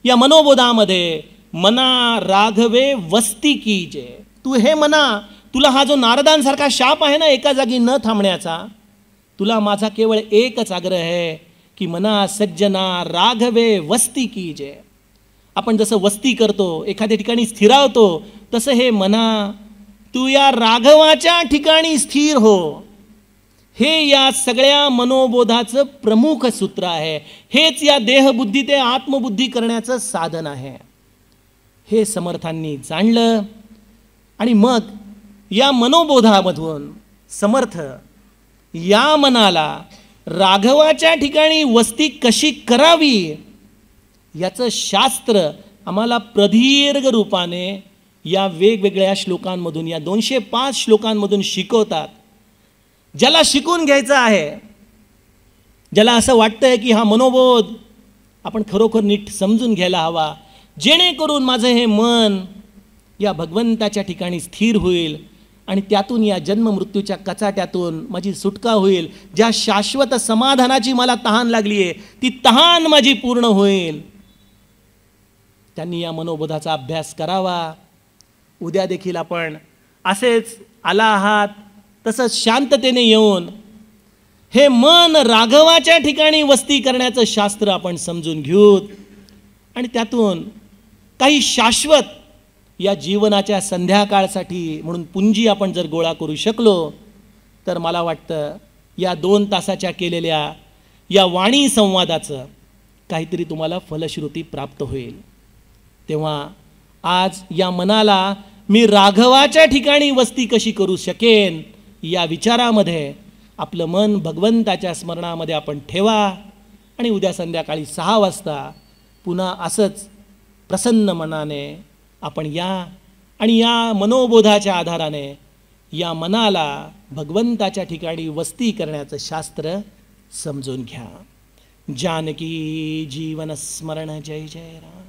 Speaker 3: या मनोबोधामध्ये मना राघवे वस्ती कीजे, तू हे मना, तुला हा जो नारदांसारखा शाप आहे ना एका जागी न थांबण्याचा, तुला माझा केवळ एकच आग्रह आहे की मना सज्जना राघवे वस्ती कीजे. आपण जसं वस्ती करतो, एखाद्या ठिकाणी स्थिरावतो, तसं हे मना तू या राघवाच्या ठिकाणी स्थिर हो. हे या सगळ्या मनोबोधाचं प्रमुख सूत्र आहे. हेच या देहबुद्धी ते आत्मबुद्धी करण्याचं साधन आहे. हे समर्थांनी जाणलं. आणि मग या मनोबोधामधून समर्थ या मनाला राघवाच्या ठिकाणी वस्ती कशी करावी याचं शास्त्र आम्हाला प्रदीर्घ रूपाने या वेगवेगळ्या श्लोकांमधून, या 205 श्लोकांमधून शिकवतात. ज्याला शिकून घ्यायचं आहे, ज्याला असं वाटतंय की हा मनोबोध आपण खरोखर नीट समजून घ्यायला हवा, जेणेकरून माझं हे मन या भगवंताच्या ठिकाणी स्थिर होईल आणि त्यातून या जन्म मृत्यूच्या कचाट्यातून माझी सुटका होईल, ज्या शाश्वत समाधानाची मला तहान लागली आहे ती तहान माझी पूर्ण होईल. त्यांनी या मनोबोधाचा अभ्यास करावा. उद्या देखील आपण असेच आला आहात तसंच शांततेने येऊन हे मन राघवाच्या ठिकाणी वस्ती करण्याचं शास्त्र आपण समजून घेऊ आणि त्यातून काही शाश्वत या जीवनाच्या संध्याकाळसाठी म्हणून पुंजी आपण जर गोळा करू शकलो तर मला वाटतं या 2 तासाच्या केलेल्या या वाणी संवादाचं काहीतरी तुम्हाला फलश्रुती प्राप्त होईल. तेव्हा आज या मनाला मी राघवाच्या ठिकाणी वस्ती कशी करू शकेन या विचारामध्ये आपलं मन भगवंताच्या स्मरणामध्ये आपण ठेवा आणि उद्या संध्याकाळी 6 वाजता पुन्हा असंच प्रसन्न मनाने आपण या आणि या मनोबोधाच्या आधाराने या मनाला भगवंताच्या ठिकाणी वस्ती करण्याचं शास्त्र समजून घ्या. जानकी जीवन स्मरण. जय जय राम.